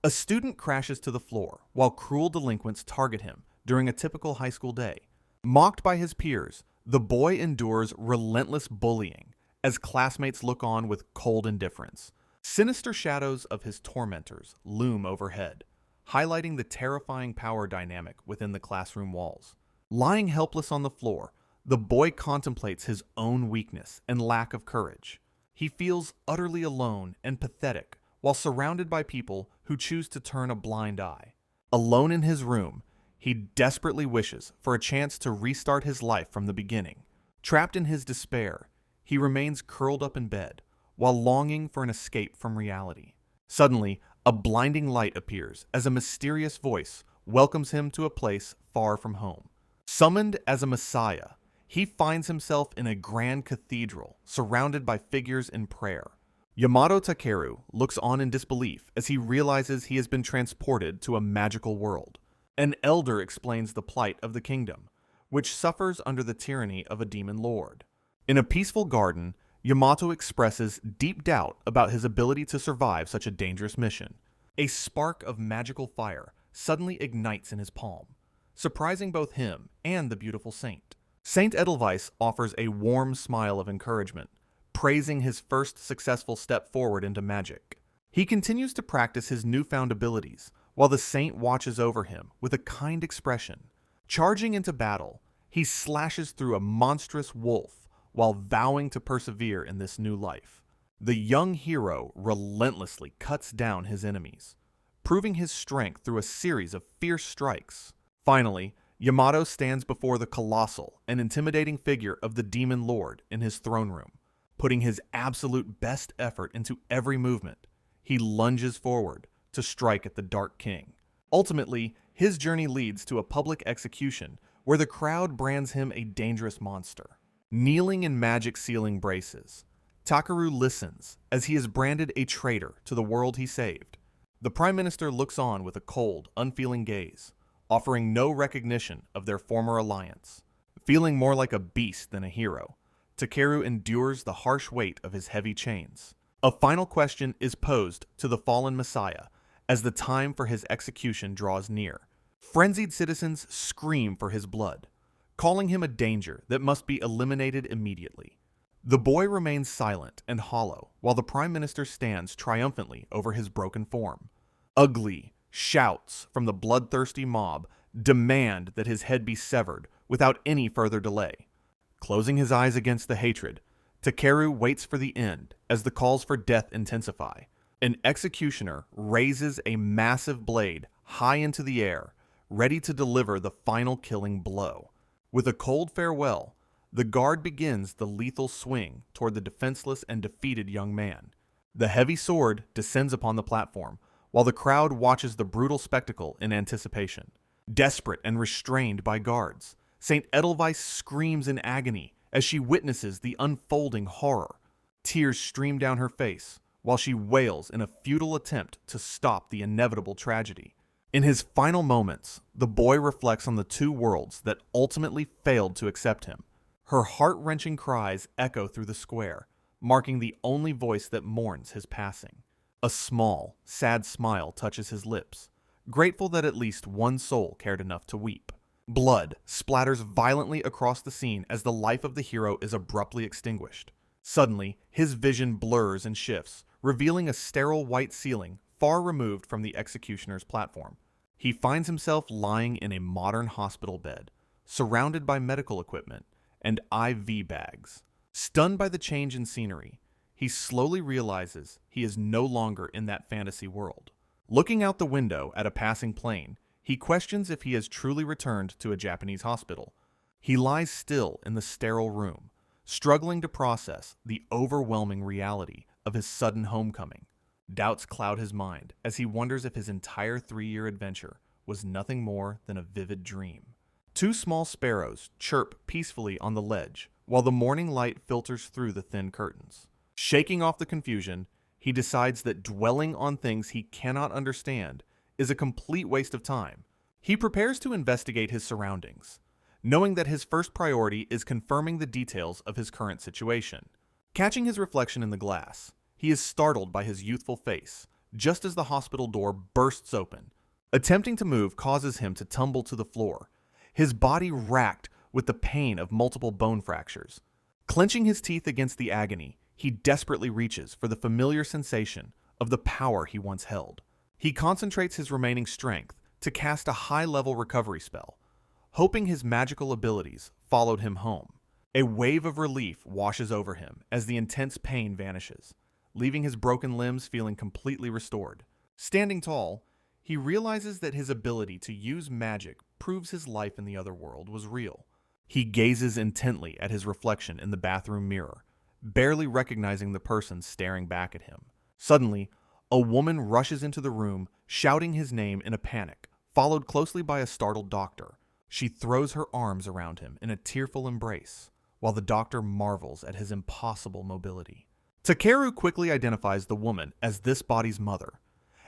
A student crashes to the floor while cruel delinquents target him during a typical high school day. Mocked by his peers, the boy endures relentless bullying as classmates look on with cold indifference. Sinister shadows of his tormentors loom overhead, highlighting the terrifying power dynamic within the classroom walls. Lying helpless on the floor, the boy contemplates his own weakness and lack of courage. He feels utterly alone and pathetic while surrounded by people who choose to turn a blind eye. Alone in his room, he desperately wishes for a chance to restart his life from the beginning. Trapped in his despair, he remains curled up in bed while longing for an escape from reality. Suddenly, a blinding light appears as a mysterious voice welcomes him to a place far from home. Summoned as a messiah, he finds himself in a grand cathedral surrounded by figures in prayer. Yamato Takeru looks on in disbelief as he realizes he has been transported to a magical world. An elder explains the plight of the kingdom, which suffers under the tyranny of a demon lord. In a peaceful garden, Yamato expresses deep doubt about his ability to survive such a dangerous mission. A spark of magical fire suddenly ignites in his palm, surprising both him and the beautiful saint. Saint Edelweiss offers a warm smile of encouragement, praising his first successful step forward into magic. He continues to practice his newfound abilities, while the saint watches over him with a kind expression. Charging into battle, he slashes through a monstrous wolf while vowing to persevere in this new life. The young hero relentlessly cuts down his enemies, proving his strength through a series of fierce strikes. Finally, Yamato stands before the colossal and intimidating figure of the demon lord in his throne room. Putting his absolute best effort into every movement, he lunges forward to strike at the Dark King. Ultimately, his journey leads to a public execution where the crowd brands him a dangerous monster. Kneeling in magic-sealing braces, Takeru listens as he is branded a traitor to the world he saved. The Prime Minister looks on with a cold, unfeeling gaze, offering no recognition of their former alliance. Feeling more like a beast than a hero, Takeru endures the harsh weight of his heavy chains. A final question is posed to the fallen messiah as the time for his execution draws near. Frenzied citizens scream for his blood, calling him a danger that must be eliminated immediately. The boy remains silent and hollow while the Prime Minister stands triumphantly over his broken form. Ugly shouts from the bloodthirsty mob demand that his head be severed without any further delay. Closing his eyes against the hatred, Takeru waits for the end as the calls for death intensify. An executioner raises a massive blade high into the air, ready to deliver the final killing blow. With a cold farewell, the guard begins the lethal swing toward the defenseless and defeated young man. The heavy sword descends upon the platform, while the crowd watches the brutal spectacle in anticipation. Desperate and restrained by guards, Saint Edelweiss screams in agony as she witnesses the unfolding horror. Tears stream down her face while she wails in a futile attempt to stop the inevitable tragedy. In his final moments, the boy reflects on the two worlds that ultimately failed to accept him. Her heart-wrenching cries echo through the square, marking the only voice that mourns his passing. A small, sad smile touches his lips, grateful that at least one soul cared enough to weep. Blood splatters violently across the scene as the life of the hero is abruptly extinguished. Suddenly, his vision blurs and shifts, revealing a sterile white ceiling far removed from the executioner's platform. He finds himself lying in a modern hospital bed, surrounded by medical equipment and IV bags. Stunned by the change in scenery, he slowly realizes he is no longer in that fantasy world. Looking out the window at a passing plane, he questions if he has truly returned to a Japanese hospital. He lies still in the sterile room, struggling to process the overwhelming reality of his sudden homecoming. Doubts cloud his mind as he wonders if his entire 3-year adventure was nothing more than a vivid dream. Two small sparrows chirp peacefully on the ledge while the morning light filters through the thin curtains. Shaking off the confusion, he decides that dwelling on things he cannot understand is a complete waste of time. He prepares to investigate his surroundings, knowing that his first priority is confirming the details of his current situation. Catching his reflection in the glass, he is startled by his youthful face, just as the hospital door bursts open. Attempting to move causes him to tumble to the floor, his body racked with the pain of multiple bone fractures. Clenching his teeth against the agony, he desperately reaches for the familiar sensation of the power he once held. He concentrates his remaining strength to cast a high-level recovery spell, hoping his magical abilities followed him home. A wave of relief washes over him as the intense pain vanishes, leaving his broken limbs feeling completely restored. Standing tall, he realizes that his ability to use magic proves his life in the other world was real. He gazes intently at his reflection in the bathroom mirror, barely recognizing the person staring back at him. Suddenly, a woman rushes into the room, shouting his name in a panic, followed closely by a startled doctor. She throws her arms around him in a tearful embrace, while the doctor marvels at his impossible mobility. Takeru quickly identifies the woman as this body's mother,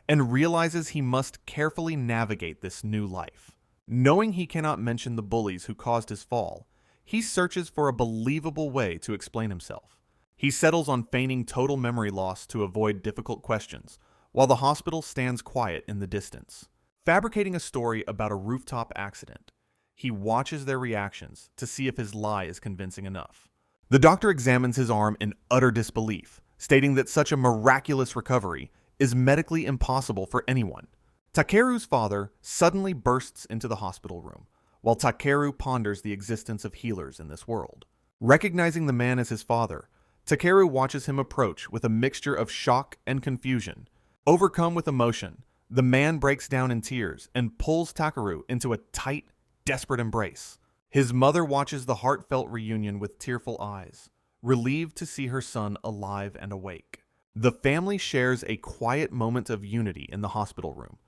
and realizes he must carefully navigate this new life. Knowing he cannot mention the bullies who caused his fall, he searches for a believable way to explain himself. He settles on feigning total memory loss to avoid difficult questions, while the hospital stands quiet in the distance. Fabricating a story about a rooftop accident, he watches their reactions to see if his lie is convincing enough. The doctor examines his arm in utter disbelief, stating that such a miraculous recovery is medically impossible for anyone. Takeru's father suddenly bursts into the hospital room, while Takeru ponders the existence of healers in this world. Recognizing the man as his father, Takeru watches him approach with a mixture of shock and confusion. Overcome with emotion, the man breaks down in tears and pulls Takeru into a tight, desperate embrace. His mother watches the heartfelt reunion with tearful eyes, relieved to see her son alive and awake. The family shares a quiet moment of unity in the hospital room,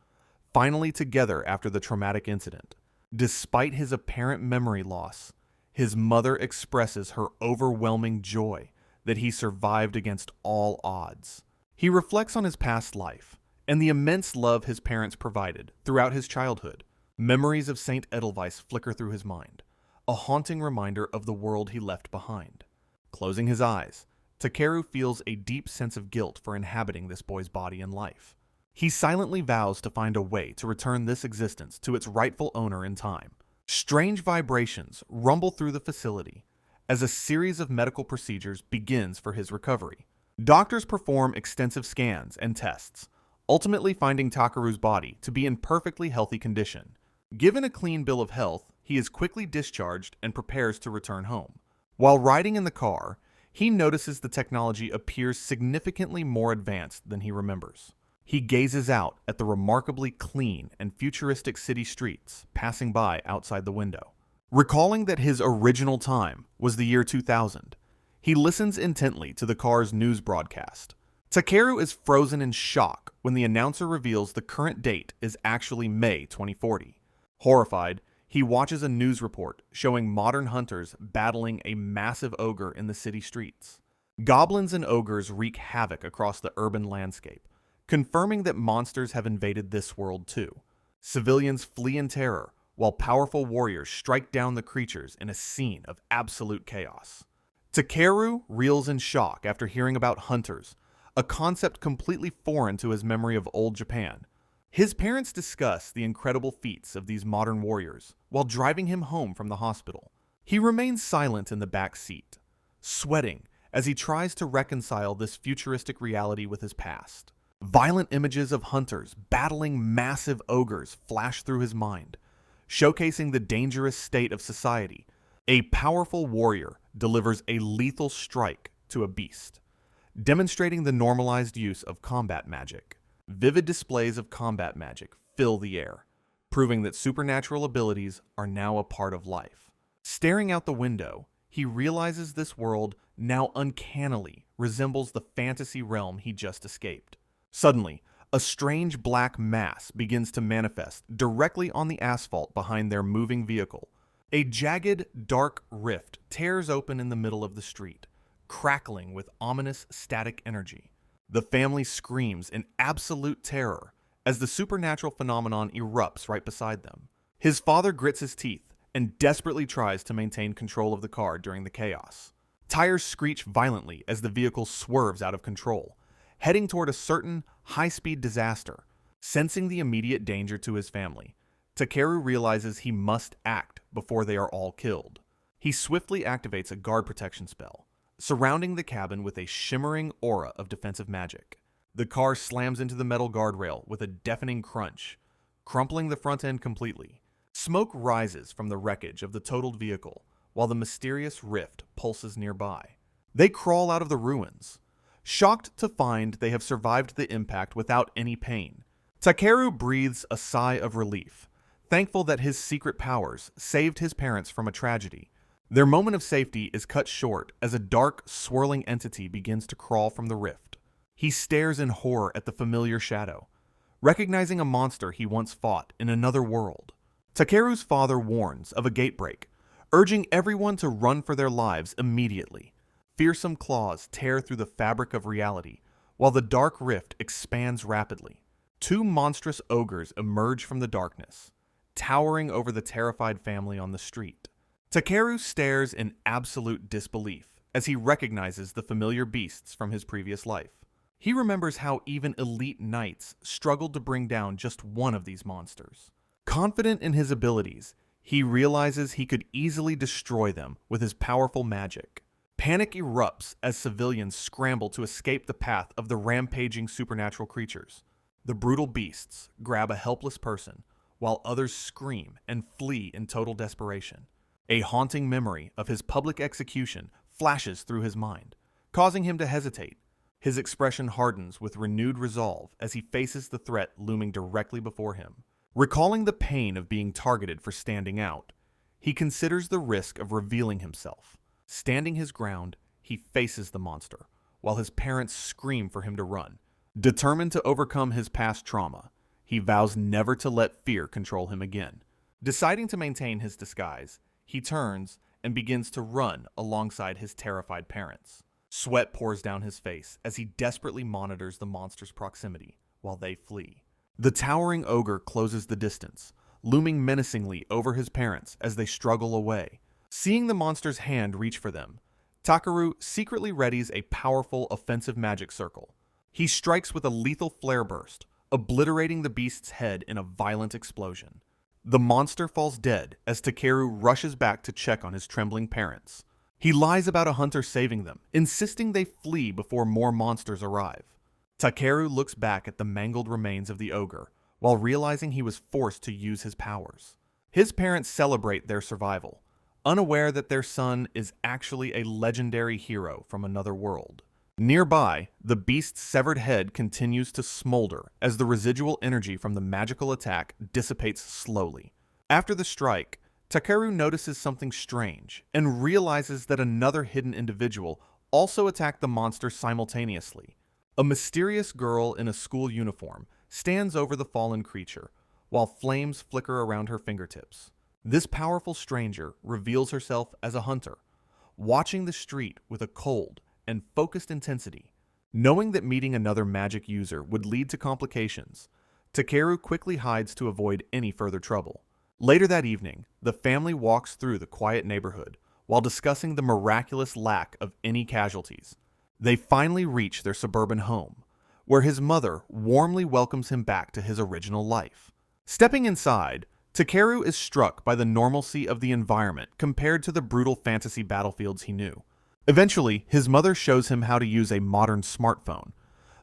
finally together after the traumatic incident. Despite his apparent memory loss, his mother expresses her overwhelming joy that he survived against all odds. He reflects on his past life and the immense love his parents provided throughout his childhood. Memories of Saint Edelweiss flicker through his mind, a haunting reminder of the world he left behind. Closing his eyes, Takeru feels a deep sense of guilt for inhabiting this boy's body and life. He silently vows to find a way to return this existence to its rightful owner in time. Strange vibrations rumble through the facility as a series of medical procedures begins for his recovery. Doctors perform extensive scans and tests, ultimately finding Takeru's body to be in perfectly healthy condition. Given a clean bill of health, he is quickly discharged and prepares to return home. While riding in the car, he notices the technology appears significantly more advanced than he remembers. He gazes out at the remarkably clean and futuristic city streets passing by outside the window. Recalling that his original time was the year 2000, he listens intently to the car's news broadcast. Takeru is frozen in shock when the announcer reveals the current date is actually May 2040. Horrified, he watches a news report showing modern hunters battling a massive ogre in the city streets. Goblins and ogres wreak havoc across the urban landscape, confirming that monsters have invaded this world too. Civilians flee in terror, while powerful warriors strike down the creatures in a scene of absolute chaos. Takeru reels in shock after hearing about hunters, a concept completely foreign to his memory of old Japan. His parents discuss the incredible feats of these modern warriors while driving him home from the hospital. He remains silent in the back seat, sweating as he tries to reconcile this futuristic reality with his past. Violent images of hunters battling massive ogres flash through his mind, showcasing the dangerous state of society. A powerful warrior delivers a lethal strike to a beast, demonstrating the normalized use of combat magic. Vivid displays of combat magic fill the air, proving that supernatural abilities are now a part of life. Staring out the window, he realizes this world now uncannily resembles the fantasy realm he just escaped. Suddenly, a strange black mass begins to manifest directly on the asphalt behind their moving vehicle. A jagged, dark rift tears open in the middle of the street, crackling with ominous static energy. The family screams in absolute terror as the supernatural phenomenon erupts right beside them. His father grits his teeth and desperately tries to maintain control of the car during the chaos. Tires screech violently as the vehicle swerves out of control, heading toward a certain high-speed disaster. Sensing the immediate danger to his family, Takeru realizes he must act before they are all killed. He swiftly activates a guard protection spell, surrounding the cabin with a shimmering aura of defensive magic. The car slams into the metal guardrail with a deafening crunch, crumpling the front end completely. Smoke rises from the wreckage of the totaled vehicle, while the mysterious rift pulses nearby. They crawl out of the ruins, shocked to find they have survived the impact without any pain. Takeru breathes a sigh of relief, thankful that his secret powers saved his parents from a tragedy. Their moment of safety is cut short as a dark, swirling entity begins to crawl from the rift. He stares in horror at the familiar shadow, recognizing a monster he once fought in another world. Takeru's father warns of a gate break, urging everyone to run for their lives immediately. Fearsome claws tear through the fabric of reality, while the dark rift expands rapidly. Two monstrous ogres emerge from the darkness, towering over the terrified family on the street. Takeru stares in absolute disbelief as he recognizes the familiar beasts from his previous life. He remembers how even elite knights struggled to bring down just one of these monsters. Confident in his abilities, he realizes he could easily destroy them with his powerful magic. Panic erupts as civilians scramble to escape the path of the rampaging supernatural creatures. The brutal beasts grab a helpless person, while others scream and flee in total desperation. A haunting memory of his public execution flashes through his mind, causing him to hesitate. His expression hardens with renewed resolve as he faces the threat looming directly before him. Recalling the pain of being targeted for standing out, he considers the risk of revealing himself. Standing his ground, he faces the monster, while his parents scream for him to run. Determined to overcome his past trauma, he vows never to let fear control him again. Deciding to maintain his disguise, he turns and begins to run alongside his terrified parents. Sweat pours down his face as he desperately monitors the monster's proximity while they flee. The towering ogre closes the distance, looming menacingly over his parents as they struggle away. Seeing the monster's hand reach for them, Takeru secretly readies a powerful offensive magic circle. He strikes with a lethal flare burst, obliterating the beast's head in a violent explosion. The monster falls dead as Takeru rushes back to check on his trembling parents. He lies about a hunter saving them, insisting they flee before more monsters arrive. Takeru looks back at the mangled remains of the ogre, while realizing he was forced to use his powers. His parents celebrate their survival, unaware that their son is actually a legendary hero from another world. Nearby, the beast's severed head continues to smolder as the residual energy from the magical attack dissipates slowly. After the strike, Takeru notices something strange and realizes that another hidden individual also attacked the monster simultaneously. A mysterious girl in a school uniform stands over the fallen creature, while flames flicker around her fingertips. This powerful stranger reveals herself as a hunter, watching the street with a cold and focused intensity. Knowing that meeting another magic user would lead to complications, Takeru quickly hides to avoid any further trouble. Later that evening, the family walks through the quiet neighborhood while discussing the miraculous lack of any casualties. They finally reach their suburban home, where his mother warmly welcomes him back to his original life. Stepping inside, Takeru is struck by the normalcy of the environment compared to the brutal fantasy battlefields he knew. Eventually, his mother shows him how to use a modern smartphone,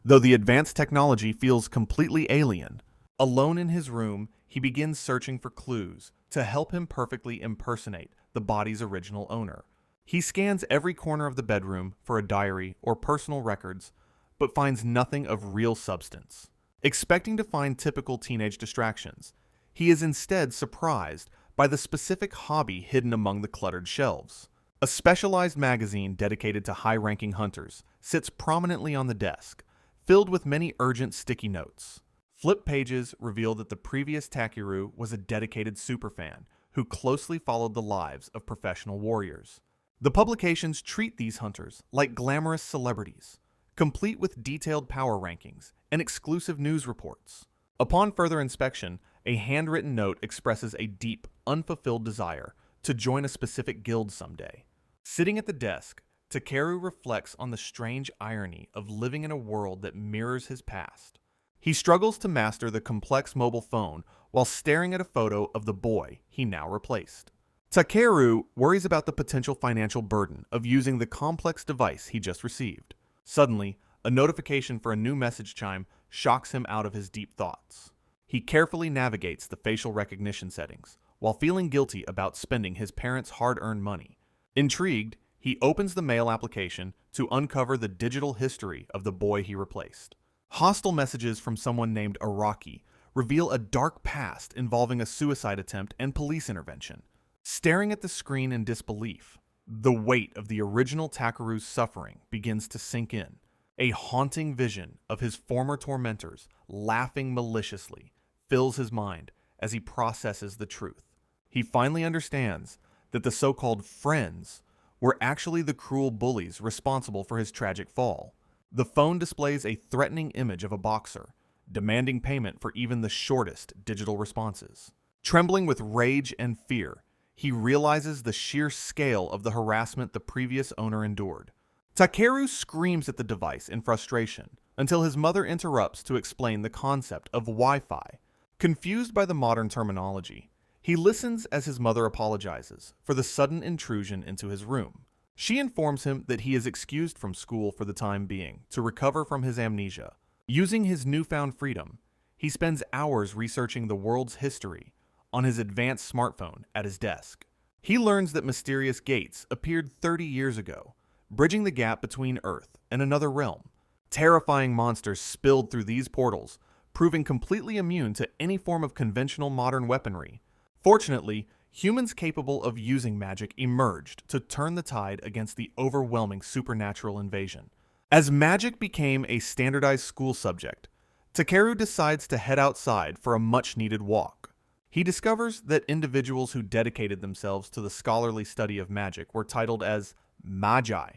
though the advanced technology feels completely alien. Alone in his room, he begins searching for clues to help him perfectly impersonate the body's original owner. He scans every corner of the bedroom for a diary or personal records, but finds nothing of real substance. Expecting to find typical teenage distractions, he is instead surprised by the specific hobby hidden among the cluttered shelves. A specialized magazine dedicated to high-ranking hunters sits prominently on the desk, filled with many urgent sticky notes. Flip pages reveal that the previous Takeru was a dedicated superfan who closely followed the lives of professional warriors. The publications treat these hunters like glamorous celebrities, complete with detailed power rankings and exclusive news reports. Upon further inspection, a handwritten note expresses a deep, unfulfilled desire to join a specific guild someday. Sitting at the desk, Takeru reflects on the strange irony of living in a world that mirrors his past. He struggles to master the complex mobile phone while staring at a photo of the boy he now replaced. Takeru worries about the potential financial burden of using the complex device he just received. Suddenly, a notification for a new message chime shocks him out of his deep thoughts. He carefully navigates the facial recognition settings, while feeling guilty about spending his parents' hard-earned money. Intrigued, he opens the mail application to uncover the digital history of the boy he replaced. Hostile messages from someone named Araki reveal a dark past involving a suicide attempt and police intervention. Staring at the screen in disbelief, the weight of the original Takeru's suffering begins to sink in. A haunting vision of his former tormentors laughing maliciously fills his mind as he processes the truth. He finally understands that the so-called friends were actually the cruel bullies responsible for his tragic fall. The phone displays a threatening image of a boxer, demanding payment for even the shortest digital responses. Trembling with rage and fear, he realizes the sheer scale of the harassment the previous owner endured. Takeru screams at the device in frustration until his mother interrupts to explain the concept of Wi-Fi. Confused by the modern terminology, he listens as his mother apologizes for the sudden intrusion into his room. She informs him that he is excused from school for the time being to recover from his amnesia. Using his newfound freedom, he spends hours researching the world's history on his advanced smartphone at his desk. He learns that mysterious gates appeared 30 years ago, bridging the gap between Earth and another realm. Terrifying monsters spilled through these portals, proving completely immune to any form of conventional modern weaponry. Fortunately, humans capable of using magic emerged to turn the tide against the overwhelming supernatural invasion. As magic became a standardized school subject, Takeru decides to head outside for a much-needed walk. He discovers that individuals who dedicated themselves to the scholarly study of magic were titled as Magi.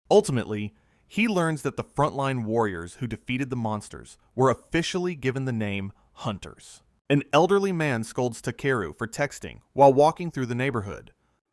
Ultimately, he learns that the frontline warriors who defeated the monsters were officially given the name Hunters. An elderly man scolds Takeru for texting while walking through the neighborhood.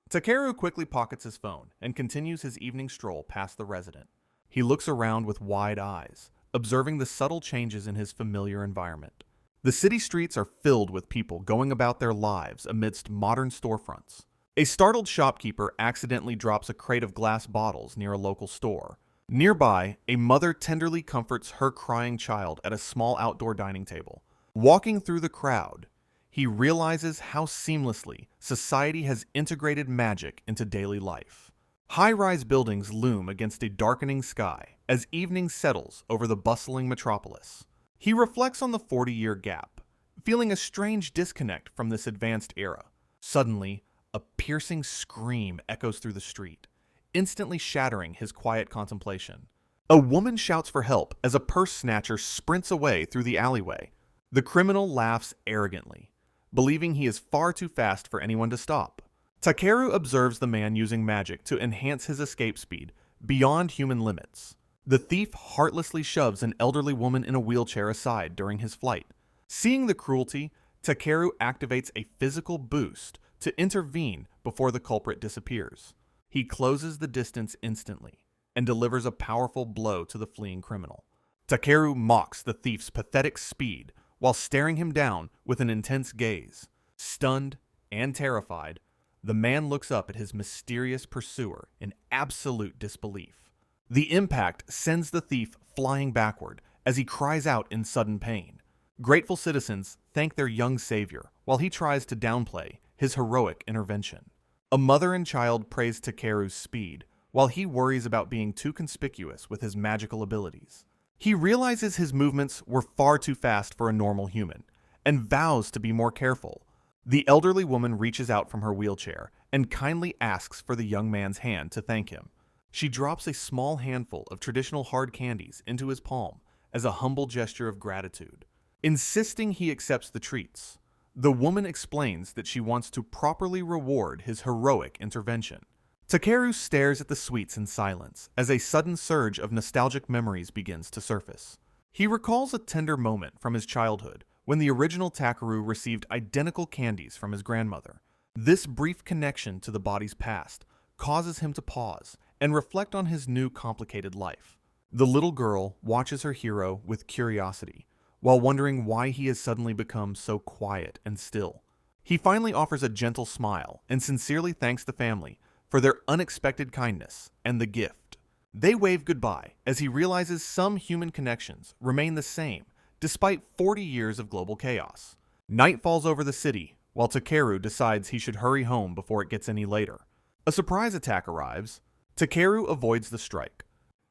Takeru quickly pockets his phone and continues his evening stroll past the resident. He looks around with wide eyes, observing the subtle changes in his familiar environment. The city streets are filled with people going about their lives amidst modern storefronts. A startled shopkeeper accidentally drops a crate of glass bottles near a local store. Nearby, a mother tenderly comforts her crying child at a small outdoor dining table. Walking through the crowd, he realizes how seamlessly society has integrated magic into daily life. High-rise buildings loom against a darkening sky as evening settles over the bustling metropolis. He reflects on the 40-year gap, feeling a strange disconnect from this advanced era. Suddenly, a piercing scream echoes through the street, instantly shattering his quiet contemplation. A woman shouts for help as a purse snatcher sprints away through the alleyway. The criminal laughs arrogantly, believing he is far too fast for anyone to stop. Takeru observes the man using magic to enhance his escape speed beyond human limits. The thief heartlessly shoves an elderly woman in a wheelchair aside during his flight. Seeing the cruelty, Takeru activates a physical boost to intervene before the culprit disappears. He closes the distance instantly and delivers a powerful blow to the fleeing criminal. Takeru mocks the thief's pathetic speed while staring him down with an intense gaze. Stunned and terrified, the man looks up at his mysterious pursuer in absolute disbelief. The impact sends the thief flying backward as he cries out in sudden pain. Grateful citizens thank their young savior while he tries to downplay his heroic intervention. A mother and child praise Takeru's speed while he worries about being too conspicuous with his magical abilities. He realizes his movements were far too fast for a normal human and vows to be more careful. The elderly woman reaches out from her wheelchair and kindly asks for the young man's hand to thank him. She drops a small handful of traditional hard candies into his palm as a humble gesture of gratitude. Insisting he accepts the treats, the woman explains that she wants to properly reward his heroic intervention. Takeru stares at the sweets in silence as a sudden surge of nostalgic memories begins to surface. He recalls a tender moment from his childhood when the original Takeru received identical candies from his grandmother. This brief connection to the body's past causes him to pause and reflect on his new complicated life. The little girl watches her hero with curiosity, while wondering why he has suddenly become so quiet and still. He finally offers a gentle smile and sincerely thanks the family for their unexpected kindness and the gift. They wave goodbye as he realizes some human connections remain the same despite 40 years of global chaos. Night falls over the city, while Takeru decides he should hurry home before it gets any later. A surprise attack arrives. Takeru avoids the strike.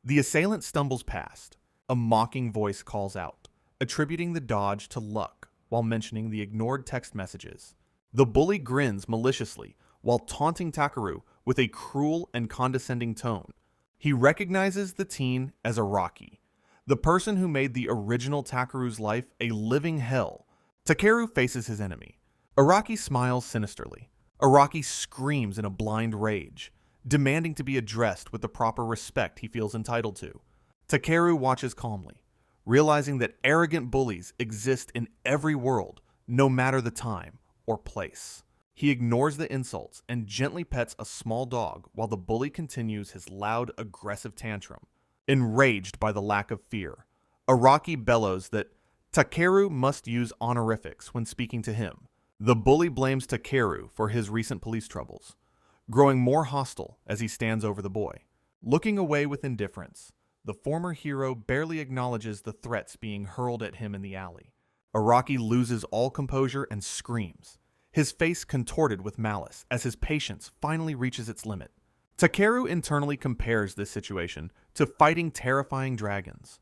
The assailant stumbles past. A mocking voice calls out, attributing the dodge to luck while mentioning the ignored text messages. The bully grins maliciously while taunting Takeru with a cruel and condescending tone. He recognizes the teen as Araki, the person who made the original Takeru's life a living hell. Takeru faces his enemy. Araki smiles sinisterly. Araki screams in a blind rage, demanding to be addressed with the proper respect he feels entitled to. Takeru watches calmly, realizing that arrogant bullies exist in every world, no matter the time or place. He ignores the insults and gently pets a small dog while the bully continues his loud, aggressive tantrum. Enraged by the lack of fear, Araki bellows that Takeru must use honorifics when speaking to him. The bully blames Takeru for his recent police troubles, growing more hostile as he stands over the boy. Looking away with indifference, the former hero barely acknowledges the threats being hurled at him in the alley. Araki loses all composure and screams, his face contorted with malice as his patience finally reaches its limit. Takeru internally compares this situation to fighting terrifying dragons,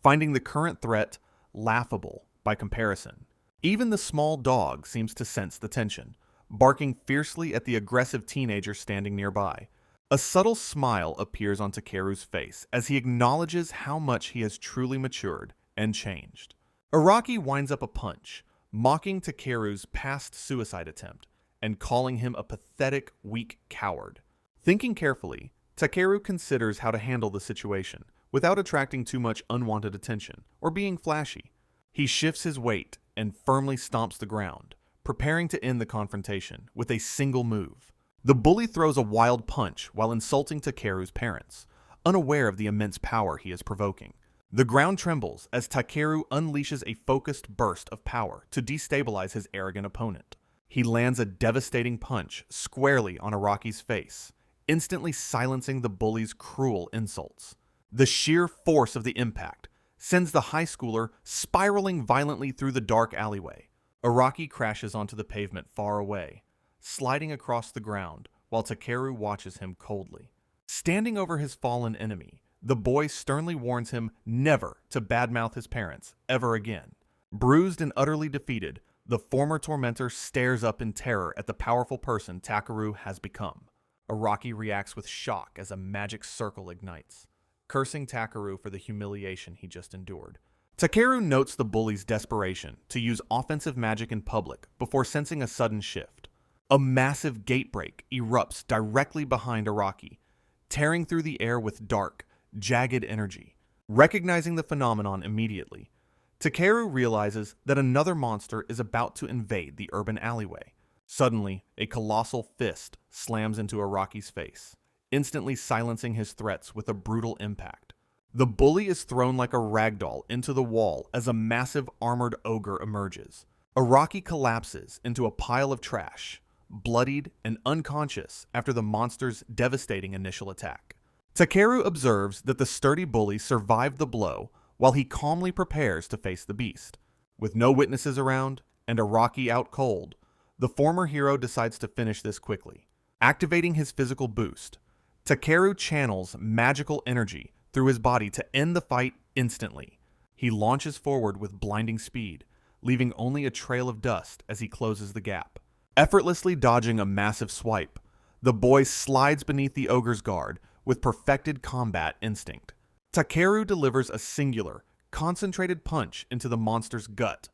finding the current threat laughable by comparison. Even the small dog seems to sense the tension, barking fiercely at the aggressive teenager standing nearby. A subtle smile appears on Takeru's face as he acknowledges how much he has truly matured and changed. Araki winds up a punch, mocking Takeru's past suicide attempt and calling him a pathetic, weak coward. Thinking carefully, Takeru considers how to handle the situation without attracting too much unwanted attention or being flashy. He shifts his weight and firmly stomps the ground, preparing to end the confrontation with a single move. The bully throws a wild punch while insulting Takeru's parents, unaware of the immense power he is provoking. The ground trembles as Takeru unleashes a focused burst of power to destabilize his arrogant opponent. He lands a devastating punch squarely on Araki's face, instantly silencing the bully's cruel insults. The sheer force of the impact sends the high schooler spiraling violently through the dark alleyway. Araki crashes onto the pavement far away, sliding across the ground while Takeru watches him coldly. Standing over his fallen enemy, the boy sternly warns him never to badmouth his parents ever again. Bruised and utterly defeated, the former tormentor stares up in terror at the powerful person Takeru has become. Araki reacts with shock as a magic circle ignites, cursing Takeru for the humiliation he just endured. Takeru notes the bully's desperation to use offensive magic in public before sensing a sudden shift. A massive gate break erupts directly behind Araki, tearing through the air with dark, jagged energy. Recognizing the phenomenon immediately, Takeru realizes that another monster is about to invade the urban alleyway. Suddenly, a colossal fist slams into Araki's face, instantly silencing his threats with a brutal impact. The bully is thrown like a ragdoll into the wall as a massive armored ogre emerges. Araki collapses into a pile of trash, bloodied and unconscious after the monster's devastating initial attack. Takeru observes that the sturdy bully survived the blow while he calmly prepares to face the beast. With no witnesses around and Araki out cold, the former hero decides to finish this quickly. Activating his physical boost, Takeru channels magical energy through his body to end the fight instantly. He launches forward with blinding speed, leaving only a trail of dust as he closes the gap. Effortlessly dodging a massive swipe, the boy slides beneath the ogre's guard with perfected combat instinct. Takeru delivers a singular, concentrated punch into the monster's gut,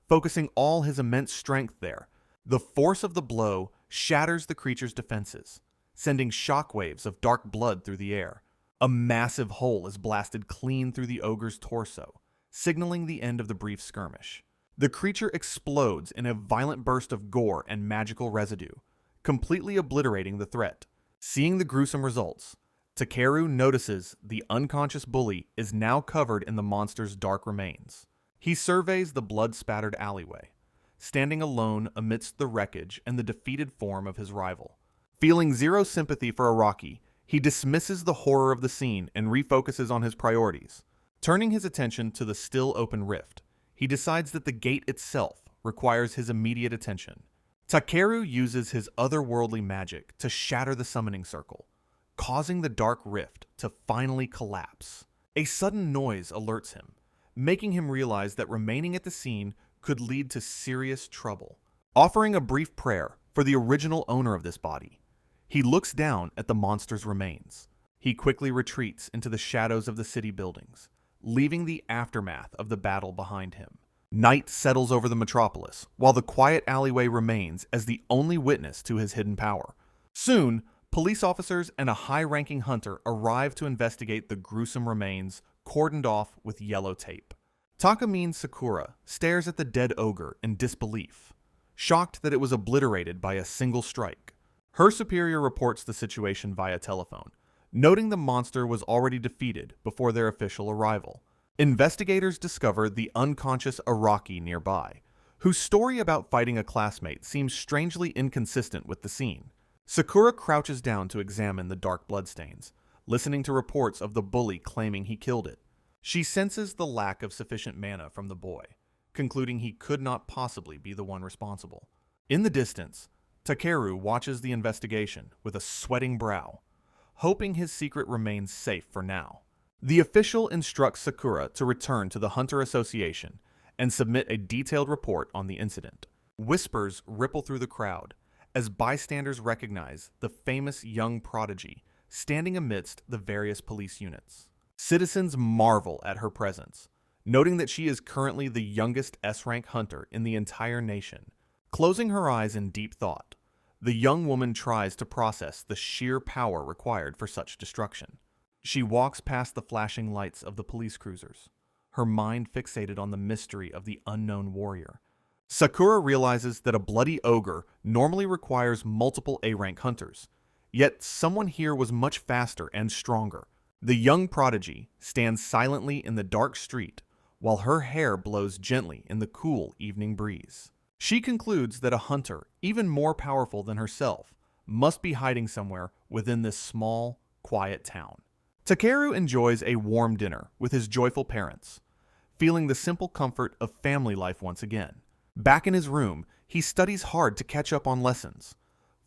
focusing all his immense strength there. The force of the blow shatters the creature's defenses, sending shockwaves of dark blood through the air. A massive hole is blasted clean through the ogre's torso, signaling the end of the brief skirmish. The creature explodes in a violent burst of gore and magical residue, completely obliterating the threat. Seeing the gruesome results, Takeru notices the unconscious bully is now covered in the monster's dark remains. He surveys the blood-spattered alleyway, standing alone amidst the wreckage and the defeated form of his rival. Feeling zero sympathy for Araki, he dismisses the horror of the scene and refocuses on his priorities. Turning his attention to the still open rift, he decides that the gate itself requires his immediate attention. Takeru uses his otherworldly magic to shatter the summoning circle, causing the dark rift to finally collapse. A sudden noise alerts him, making him realize that remaining at the scene could lead to serious trouble. Offering a brief prayer for the original owner of this body, he looks down at the monster's remains. He quickly retreats into the shadows of the city buildings, leaving the aftermath of the battle behind him. Night settles over the metropolis, while the quiet alleyway remains as the only witness to his hidden power. Soon, police officers and a high-ranking hunter arrive to investigate the gruesome remains cordoned off with yellow tape. Takamine Sakura stares at the dead ogre in disbelief, shocked that it was obliterated by a single strike. Her superior reports the situation via telephone, noting the monster was already defeated before their official arrival. Investigators discover the unconscious Araki nearby, whose story about fighting a classmate seems strangely inconsistent with the scene. Sakura crouches down to examine the dark bloodstains, listening to reports of the bully claiming he killed it. She senses the lack of sufficient mana from the boy, concluding he could not possibly be the one responsible. In the distance, Takeru watches the investigation with a sweating brow, hoping his secret remains safe for now. The official instructs Sakura to return to the Hunter Association and submit a detailed report on the incident. Whispers ripple through the crowd as bystanders recognize the famous young prodigy standing amidst the various police units. Citizens marvel at her presence, noting that she is currently the youngest S-rank hunter in the entire nation. Closing her eyes in deep thought, the young woman tries to process the sheer power required for such destruction. She walks past the flashing lights of the police cruisers, her mind fixated on the mystery of the unknown warrior. Sakura realizes that a bloody ogre normally requires multiple A-rank hunters, yet someone here was much faster and stronger. The young prodigy stands silently in the dark street while her hair blows gently in the cool evening breeze. She concludes that a hunter, even more powerful than herself, must be hiding somewhere within this small, quiet town. Takeru enjoys a warm dinner with his joyful parents, feeling the simple comfort of family life once again. Back in his room, he studies hard to catch up on lessons,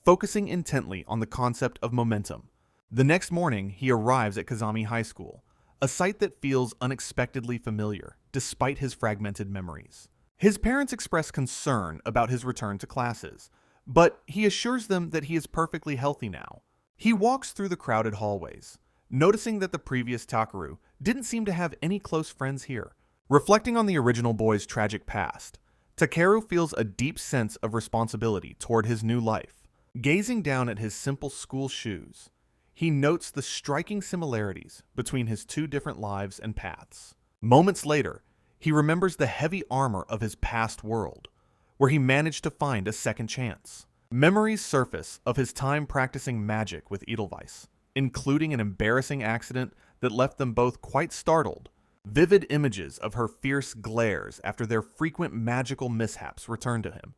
focusing intently on the concept of momentum. The next morning, he arrives at Kazami High School, a site that feels unexpectedly familiar, despite his fragmented memories. His parents express concern about his return to classes, but he assures them that he is perfectly healthy now. He walks through the crowded hallways, noticing that the previous Takeru didn't seem to have any close friends here. Reflecting on the original boy's tragic past, Takeru feels a deep sense of responsibility toward his new life. Gazing down at his simple school shoes, he notes the striking similarities between his two different lives and paths. Moments later, he remembers the heavy armor of his past world, where he managed to find a second chance. Memories surface of his time practicing magic with Edelweiss, including an embarrassing accident that left them both quite startled. Vivid images of her fierce glares after their frequent magical mishaps return to him,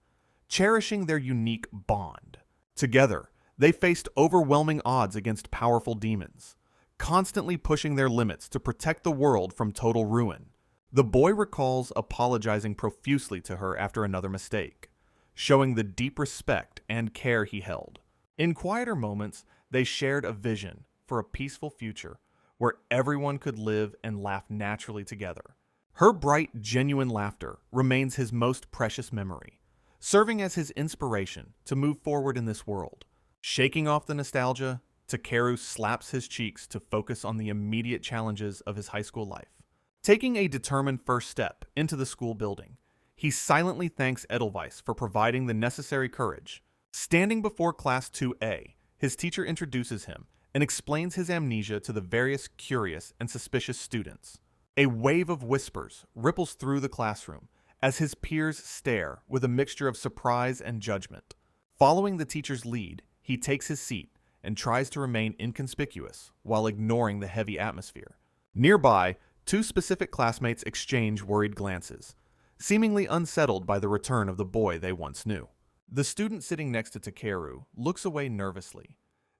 cherishing their unique bond. Together, they faced overwhelming odds against powerful demons, constantly pushing their limits to protect the world from total ruin. The boy recalls apologizing profusely to her after another mistake, showing the deep respect and care he held. In quieter moments, they shared a vision for a peaceful future where everyone could live and laugh naturally together. Her bright, genuine laughter remains his most precious memory, serving as his inspiration to move forward in this world. Shaking off the nostalgia, Takeru slaps his cheeks to focus on the immediate challenges of his high school life. Taking a determined first step into the school building, he silently thanks Edelweiss for providing the necessary courage. Standing before Class 2A, his teacher introduces him and explains his amnesia to the various curious and suspicious students. A wave of whispers ripples through the classroom as his peers stare with a mixture of surprise and judgment. Following the teacher's lead, he takes his seat and tries to remain inconspicuous while ignoring the heavy atmosphere. Nearby, two specific classmates exchange worried glances, seemingly unsettled by the return of the boy they once knew. The student sitting next to Takeru looks away nervously,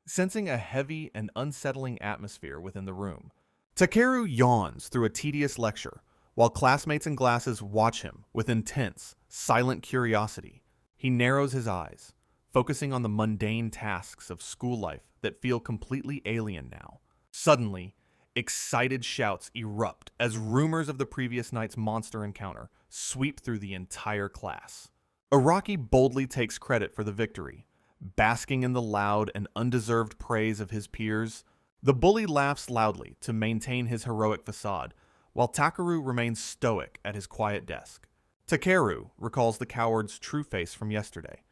sensing a heavy and unsettling atmosphere within the room. Takeru yawns through a tedious lecture, while classmates in glasses watch him with intense, silent curiosity. He narrows his eyes, focusing on the mundane tasks of school life that feel completely alien now. Suddenly, excited shouts erupt as rumors of the previous night's monster encounter sweep through the entire class. Araki boldly takes credit for the victory, basking in the loud and undeserved praise of his peers. The bully laughs loudly to maintain his heroic facade, while Takeru remains stoic at his quiet desk. Takeru recalls the coward's true face from yesterday,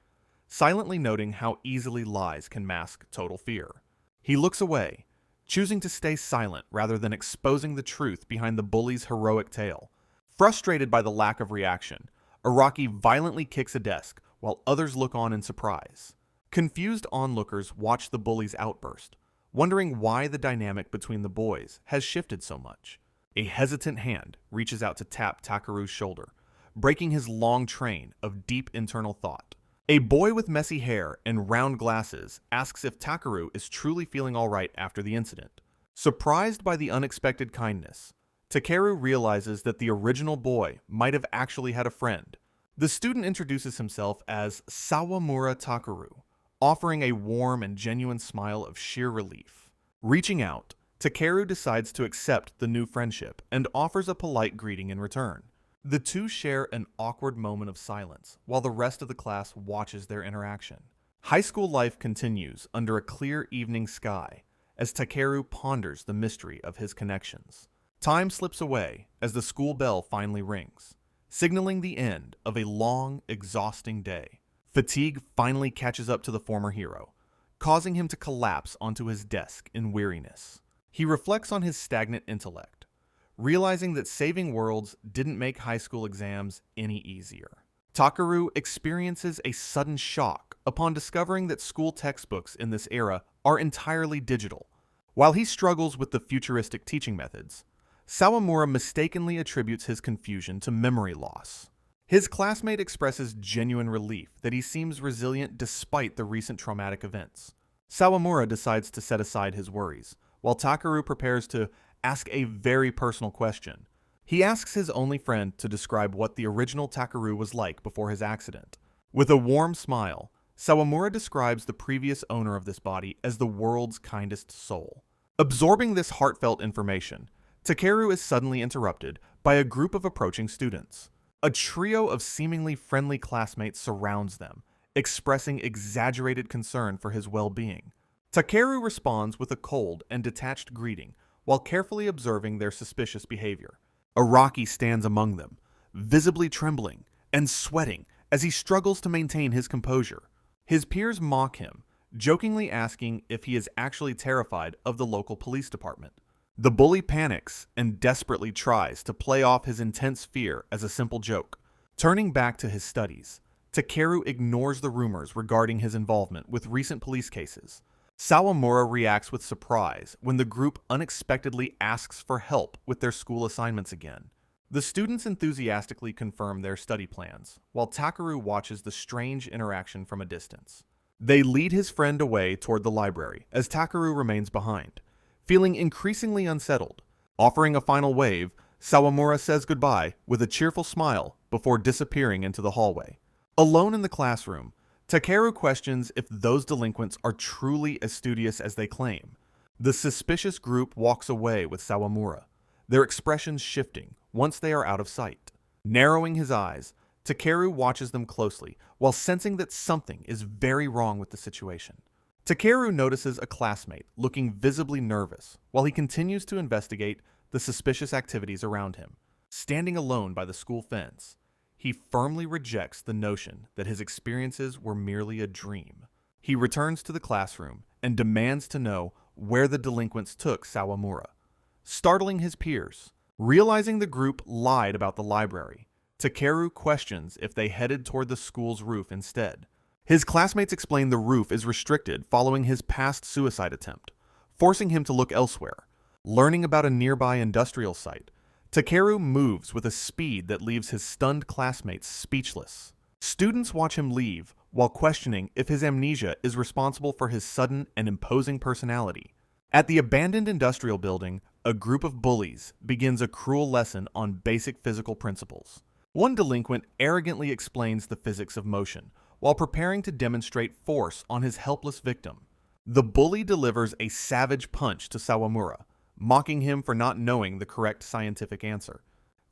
silently noting how easily lies can mask total fear. He looks away, choosing to stay silent rather than exposing the truth behind the bully's heroic tale. Frustrated by the lack of reaction, Araki violently kicks a desk while others look on in surprise. Confused onlookers watch the bully's outburst, wondering why the dynamic between the boys has shifted so much. A hesitant hand reaches out to tap Takeru's shoulder, breaking his long train of deep internal thought. A boy with messy hair and round glasses asks if Takeru is truly feeling all right after the incident. Surprised by the unexpected kindness, Takeru realizes that the original boy might have actually had a friend. The student introduces himself as Sawamura Takeru, offering a warm and genuine smile of sheer relief. Reaching out, Takeru decides to accept the new friendship and offers a polite greeting in return. The two share an awkward moment of silence while the rest of the class watches their interaction. High school life continues under a clear evening sky as Takeru ponders the mystery of his connections. Time slips away as the school bell finally rings, signaling the end of a long, exhausting day. Fatigue finally catches up to the former hero, causing him to collapse onto his desk in weariness. He reflects on his stagnant intellect, realizing that saving worlds didn't make high school exams any easier. Takeru experiences a sudden shock upon discovering that school textbooks in this era are entirely digital. While he struggles with the futuristic teaching methods, Sawamura mistakenly attributes his confusion to memory loss. His classmate expresses genuine relief that he seems resilient despite the recent traumatic events. Sawamura decides to set aside his worries, while Takeru prepares to ask a very personal question. He asks his only friend to describe what the original Takeru was like before his accident. With a warm smile, Sawamura describes the previous owner of this body as the world's kindest soul. Absorbing this heartfelt information, Takeru is suddenly interrupted by a group of approaching students. A trio of seemingly friendly classmates surrounds them, expressing exaggerated concern for his well-being. Takeru responds with a cold and detached greeting while carefully observing their suspicious behavior. Araki stands among them, visibly trembling and sweating as he struggles to maintain his composure. His peers mock him, jokingly asking if he is actually terrified of the local police department. The bully panics and desperately tries to play off his intense fear as a simple joke. Turning back to his studies, Takeru ignores the rumors regarding his involvement with recent police cases. Sawamura reacts with surprise when the group unexpectedly asks for help with their school assignments again. The students enthusiastically confirm their study plans, while Takeru watches the strange interaction from a distance. They lead his friend away toward the library as Takeru remains behind, feeling increasingly unsettled. Offering a final wave, Sawamura says goodbye with a cheerful smile before disappearing into the hallway. Alone in the classroom, Takeru questions if those delinquents are truly as studious as they claim. The suspicious group walks away with Sawamura, their expressions shifting once they are out of sight. Narrowing his eyes, Takeru watches them closely while sensing that something is very wrong with the situation. Takeru notices a classmate looking visibly nervous while he continues to investigate the suspicious activities around him. Standing alone by the school fence, he firmly rejects the notion that his experiences were merely a dream. He returns to the classroom and demands to know where the delinquents took Sawamura. Startling his peers, realizing the group lied about the library, Takeru questions if they headed toward the school's roof instead. His classmates explain the roof is restricted following his past suicide attempt, forcing him to look elsewhere. Learning about a nearby industrial site, Takeru moves with a speed that leaves his stunned classmates speechless. Students watch him leave while questioning if his amnesia is responsible for his sudden and imposing personality. At the abandoned industrial building, a group of bullies begins a cruel lesson on basic physical principles. One delinquent arrogantly explains the physics of motion while preparing to demonstrate force on his helpless victim. The bully delivers a savage punch to Sawamura, mocking him for not knowing the correct scientific answer.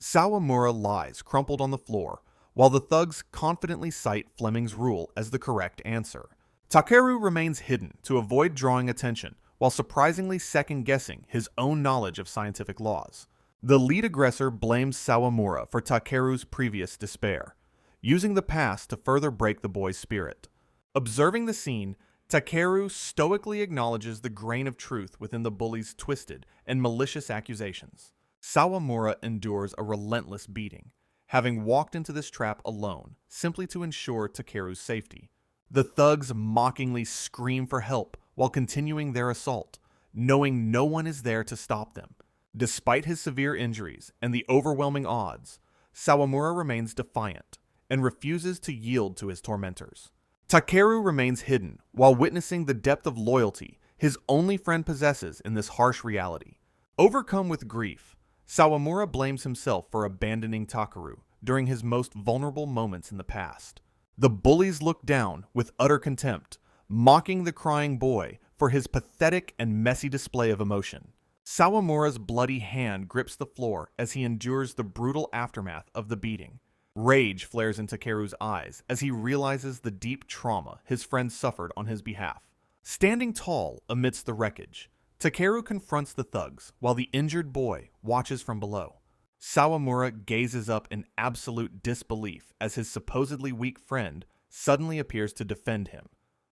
Sawamura lies crumpled on the floor, while the thugs confidently cite Fleming's rule as the correct answer. Takeru remains hidden to avoid drawing attention, while surprisingly second-guessing his own knowledge of scientific laws. The lead aggressor blames Sawamura for Takeru's previous despair, using the past to further break the boy's spirit. Observing the scene, Takeru stoically acknowledges the grain of truth within the bully's twisted and malicious accusations. Sawamura endures a relentless beating, having walked into this trap alone, simply to ensure Takeru's safety. The thugs mockingly scream for help while continuing their assault, knowing no one is there to stop them. Despite his severe injuries and the overwhelming odds, Sawamura remains defiant and refuses to yield to his tormentors. Takeru remains hidden while witnessing the depth of loyalty his only friend possesses in this harsh reality. Overcome with grief, Sawamura blames himself for abandoning Takeru during his most vulnerable moments in the past. The bullies look down with utter contempt, mocking the crying boy for his pathetic and messy display of emotion. Sawamura's bloody hand grips the floor as he endures the brutal aftermath of the beating. Rage flares in Takeru's eyes as he realizes the deep trauma his friend suffered on his behalf. Standing tall amidst the wreckage, Takeru confronts the thugs while the injured boy watches from below. Sawamura gazes up in absolute disbelief as his supposedly weak friend suddenly appears to defend him.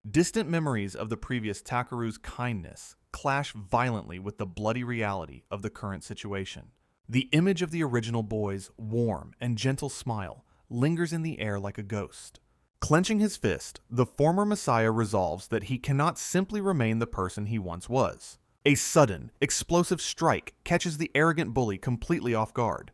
Distant memories of the previous Takeru's kindness clash violently with the bloody reality of the current situation. The image of the original boy's warm and gentle smile lingers in the air like a ghost. Clenching his fist, the former Messiah resolves that he cannot simply remain the person he once was. A sudden, explosive strike catches the arrogant bully completely off guard,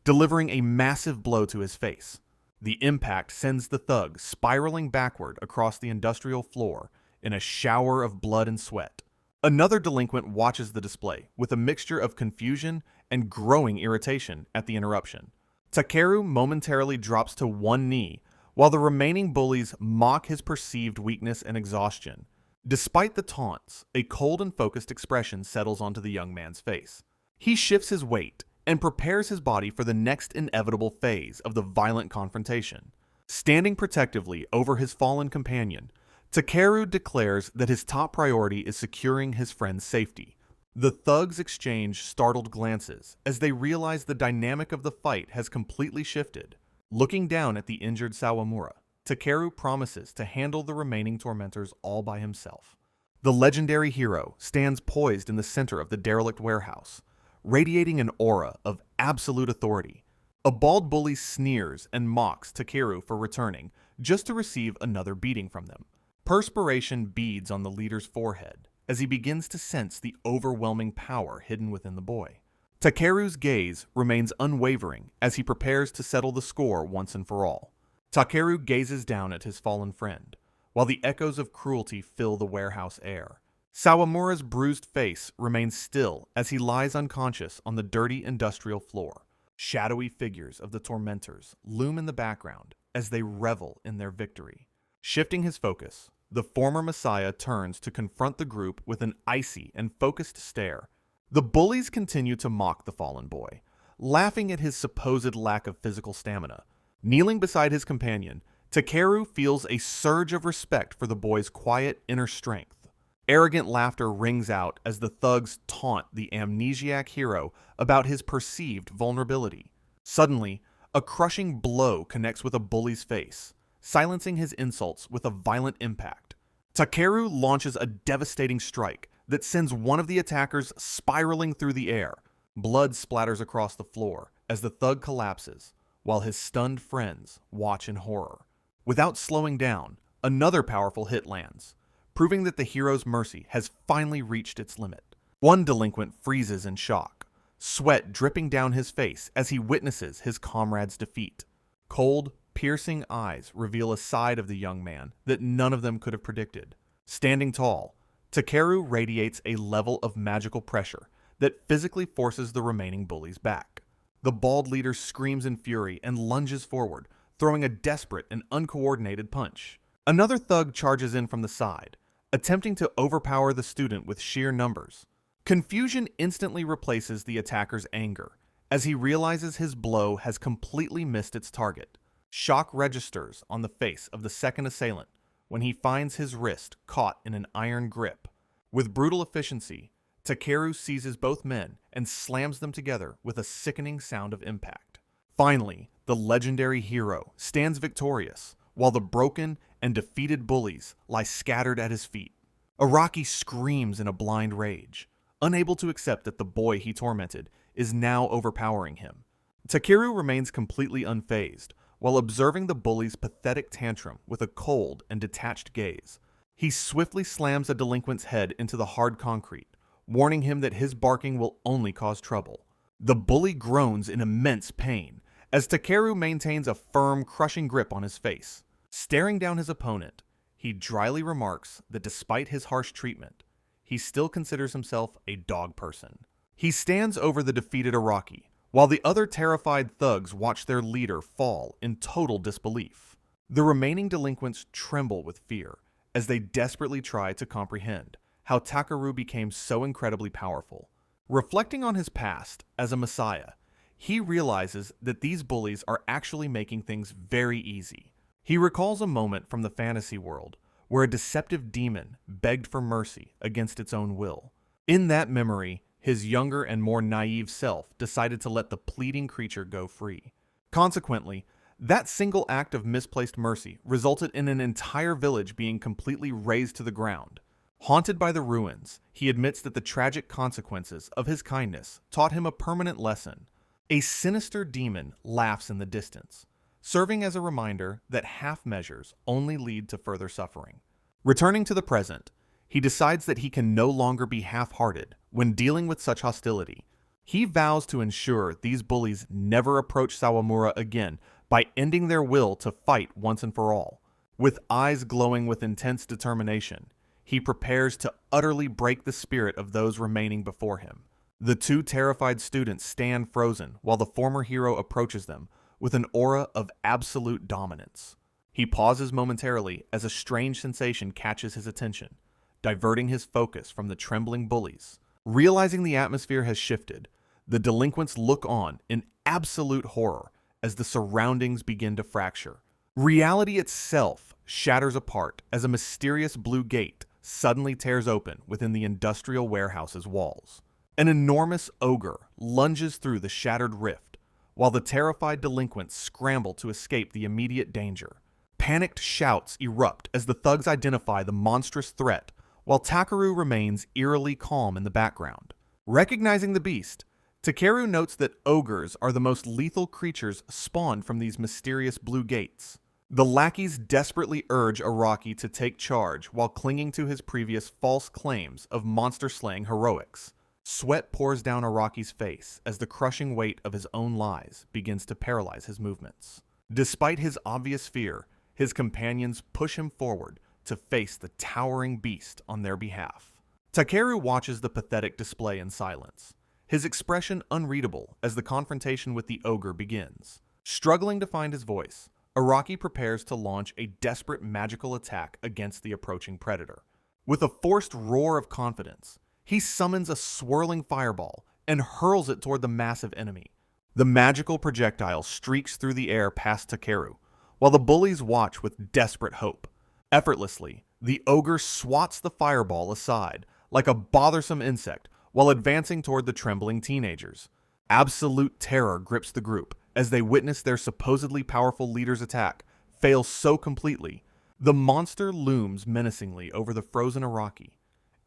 delivering a massive blow to his face. The impact sends the thug spiraling backward across the industrial floor in a shower of blood and sweat. Another delinquent watches the display with a mixture of confusion and growing irritation at the interruption. Takeru momentarily drops to one knee while the remaining bullies mock his perceived weakness and exhaustion. Despite the taunts, a cold and focused expression settles onto the young man's face. He shifts his weight and prepares his body for the next inevitable phase of the violent confrontation. Standing protectively over his fallen companion, Takeru declares that his top priority is securing his friend's safety. The thugs exchange startled glances as they realize the dynamic of the fight has completely shifted. Looking down at the injured Sawamura, Takeru promises to handle the remaining tormentors all by himself. The legendary hero stands poised in the center of the derelict warehouse, radiating an aura of absolute authority. A bald bully sneers and mocks Takeru for returning, just to receive another beating from them. Perspiration beads on the leader's forehead as he begins to sense the overwhelming power hidden within the boy. Takeru's gaze remains unwavering as he prepares to settle the score once and for all. Takeru gazes down at his fallen friend, while the echoes of cruelty fill the warehouse air. Sawamura's bruised face remains still as he lies unconscious on the dirty industrial floor. Shadowy figures of the tormentors loom in the background as they revel in their victory. Shifting his focus, the former Messiah turns to confront the group with an icy and focused stare. The bullies continue to mock the fallen boy, laughing at his supposed lack of physical stamina. Kneeling beside his companion, Takeru feels a surge of respect for the boy's quiet inner strength. Arrogant laughter rings out as the thugs taunt the amnesiac hero about his perceived vulnerability. Suddenly, a crushing blow connects with a bully's face, silencing his insults with a violent impact. Takeru launches a devastating strike that sends one of the attackers spiraling through the air. Blood splatters across the floor as the thug collapses, while his stunned friends watch in horror. Without slowing down, another powerful hit lands, proving that the hero's mercy has finally reached its limit. One delinquent freezes in shock, sweat dripping down his face as he witnesses his comrade's defeat. Cold, piercing eyes reveal a side of the young man that none of them could have predicted. Standing tall, Takeru radiates a level of magical pressure that physically forces the remaining bullies back. The bald leader screams in fury and lunges forward, throwing a desperate and uncoordinated punch. Another thug charges in from the side, attempting to overpower the student with sheer numbers. Confusion instantly replaces the attacker's anger, as he realizes his blow has completely missed its target. Shock registers on the face of the second assailant when he finds his wrist caught in an iron grip. With brutal efficiency, Takeru seizes both men and slams them together with a sickening sound of impact. Finally, the legendary hero stands victorious, while the broken and defeated bullies lie scattered at his feet. Araki screams in a blind rage, unable to accept that the boy he tormented is now overpowering him. Takeru remains completely unfazed, while observing the bully's pathetic tantrum with a cold and detached gaze. He swiftly slams a delinquent's head into the hard concrete, warning him that his barking will only cause trouble. The bully groans in immense pain, as Takeru maintains a firm, crushing grip on his face. Staring down his opponent, he dryly remarks that despite his harsh treatment, he still considers himself a dog person. He stands over the defeated Araki, while the other terrified thugs watch their leader fall in total disbelief. The remaining delinquents tremble with fear as they desperately try to comprehend how Takeru became so incredibly powerful. Reflecting on his past as a messiah, he realizes that these bullies are actually making things very easy. He recalls a moment from the fantasy world where a deceptive demon begged for mercy against its own will. In that memory, his younger and more naive self decided to let the pleading creature go free. Consequently, that single act of misplaced mercy resulted in an entire village being completely razed to the ground. Haunted by the ruins, he admits that the tragic consequences of his kindness taught him a permanent lesson. A sinister demon laughs in the distance, serving as a reminder that half measures only lead to further suffering. Returning to the present, he decides that he can no longer be half-hearted when dealing with such hostility. He vows to ensure these bullies never approach Sawamura again by ending their will to fight once and for all. With eyes glowing with intense determination, he prepares to utterly break the spirit of those remaining before him. The two terrified students stand frozen while the former hero approaches them with an aura of absolute dominance. He pauses momentarily as a strange sensation catches his attention, diverting his focus from the trembling bullies. Realizing the atmosphere has shifted, the delinquents look on in absolute horror as the surroundings begin to fracture. Reality itself shatters apart as a mysterious blue gate suddenly tears open within the industrial warehouse's walls. An enormous ogre lunges through the shattered rift, while the terrified delinquents scramble to escape the immediate danger. Panicked shouts erupt as the thugs identify the monstrous threat, while Takeru remains eerily calm in the background. Recognizing the beast, Takeru notes that ogres are the most lethal creatures spawned from these mysterious blue gates. The lackeys desperately urge Araki to take charge while clinging to his previous false claims of monster-slaying heroics. Sweat pours down Araki's face as the crushing weight of his own lies begins to paralyze his movements. Despite his obvious fear, his companions push him forward to face the towering beast on their behalf. Takeru watches the pathetic display in silence, his expression unreadable as the confrontation with the ogre begins. Struggling to find his voice, Araki prepares to launch a desperate magical attack against the approaching predator. With a forced roar of confidence, he summons a swirling fireball and hurls it toward the massive enemy. The magical projectile streaks through the air past Takeru, while the bullies watch with desperate hope. Effortlessly, the ogre swats the fireball aside like a bothersome insect while advancing toward the trembling teenagers. Absolute terror grips the group as they witness their supposedly powerful leader's attack fail so completely. The monster looms menacingly over the frozen Araki,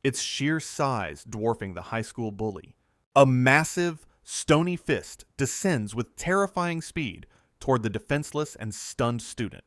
its sheer size dwarfing the high school bully. A massive, stony fist descends with terrifying speed toward the defenseless and stunned student.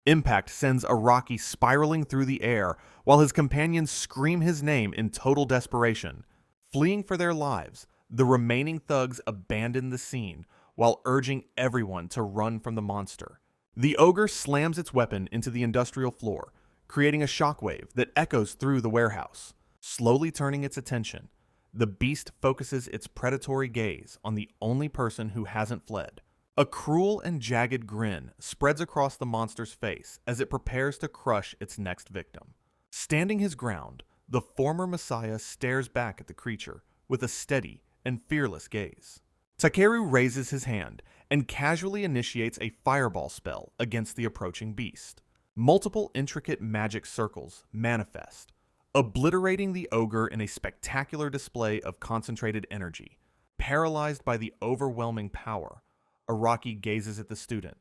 Impact sends Araki spiraling through the air while his companions scream his name in total desperation. Fleeing for their lives, the remaining thugs abandon the scene while urging everyone to run from the monster. The ogre slams its weapon into the industrial floor, creating a shockwave that echoes through the warehouse. Slowly turning its attention, the beast focuses its predatory gaze on the only person who hasn't fled. A cruel and jagged grin spreads across the monster's face as it prepares to crush its next victim. Standing his ground, the former Messiah stares back at the creature with a steady and fearless gaze. Takeru raises his hand and casually initiates a fireball spell against the approaching beast. Multiple intricate magic circles manifest, obliterating the ogre in a spectacular display of concentrated energy. Paralyzed by the overwhelming power, Araki gazes at the student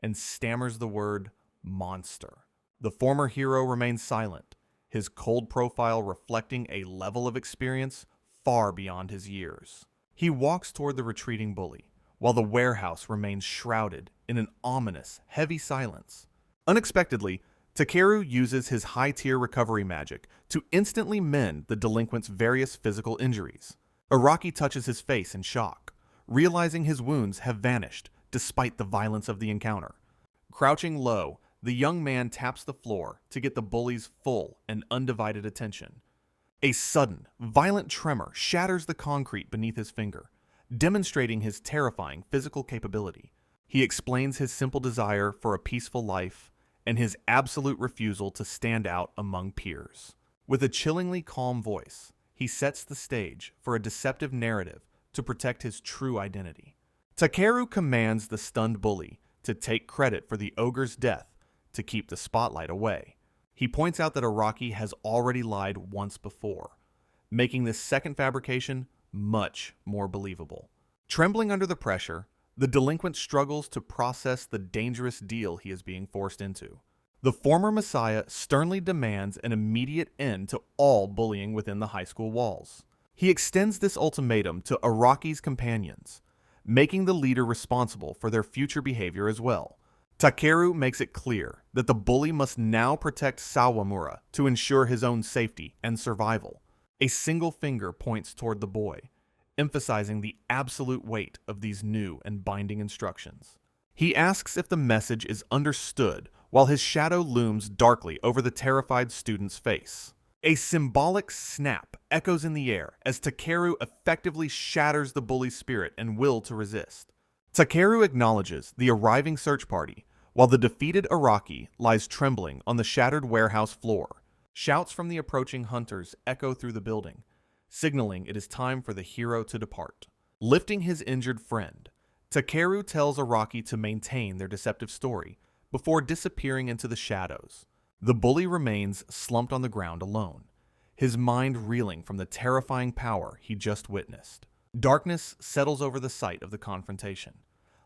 and stammers the word monster. The former hero remains silent, his cold profile reflecting a level of experience far beyond his years. He walks toward the retreating bully, while the warehouse remains shrouded in an ominous, heavy silence. Unexpectedly, Takeru uses his high-tier recovery magic to instantly mend the delinquent's various physical injuries. Araki touches his face in shock, realizing his wounds have vanished despite the violence of the encounter. Crouching low, the young man taps the floor to get the bully's full and undivided attention. A sudden, violent tremor shatters the concrete beneath his finger, demonstrating his terrifying physical capability. He explains his simple desire for a peaceful life and his absolute refusal to stand out among peers. With a chillingly calm voice, he sets the stage for a deceptive narrative to protect his true identity. Takeru commands the stunned bully to take credit for the ogre's death to keep the spotlight away. He points out that Araki has already lied once before, making this second fabrication much more believable. Trembling under the pressure, the delinquent struggles to process the dangerous deal he is being forced into. The former Messiah sternly demands an immediate end to all bullying within the high school walls. He extends this ultimatum to Araki's companions, making the leader responsible for their future behavior as well. Takeru makes it clear that the bully must now protect Sawamura to ensure his own safety and survival. A single finger points toward the boy, emphasizing the absolute weight of these new and binding instructions. He asks if the message is understood while his shadow looms darkly over the terrified student's face. A symbolic snap echoes in the air as Takeru effectively shatters the bully's spirit and will to resist. Takeru acknowledges the arriving search party, while the defeated Araki lies trembling on the shattered warehouse floor. Shouts from the approaching hunters echo through the building, signaling it is time for the hero to depart. Lifting his injured friend, Takeru tells Araki to maintain their deceptive story before disappearing into the shadows. The bully remains slumped on the ground alone, his mind reeling from the terrifying power he just witnessed. Darkness settles over the site of the confrontation,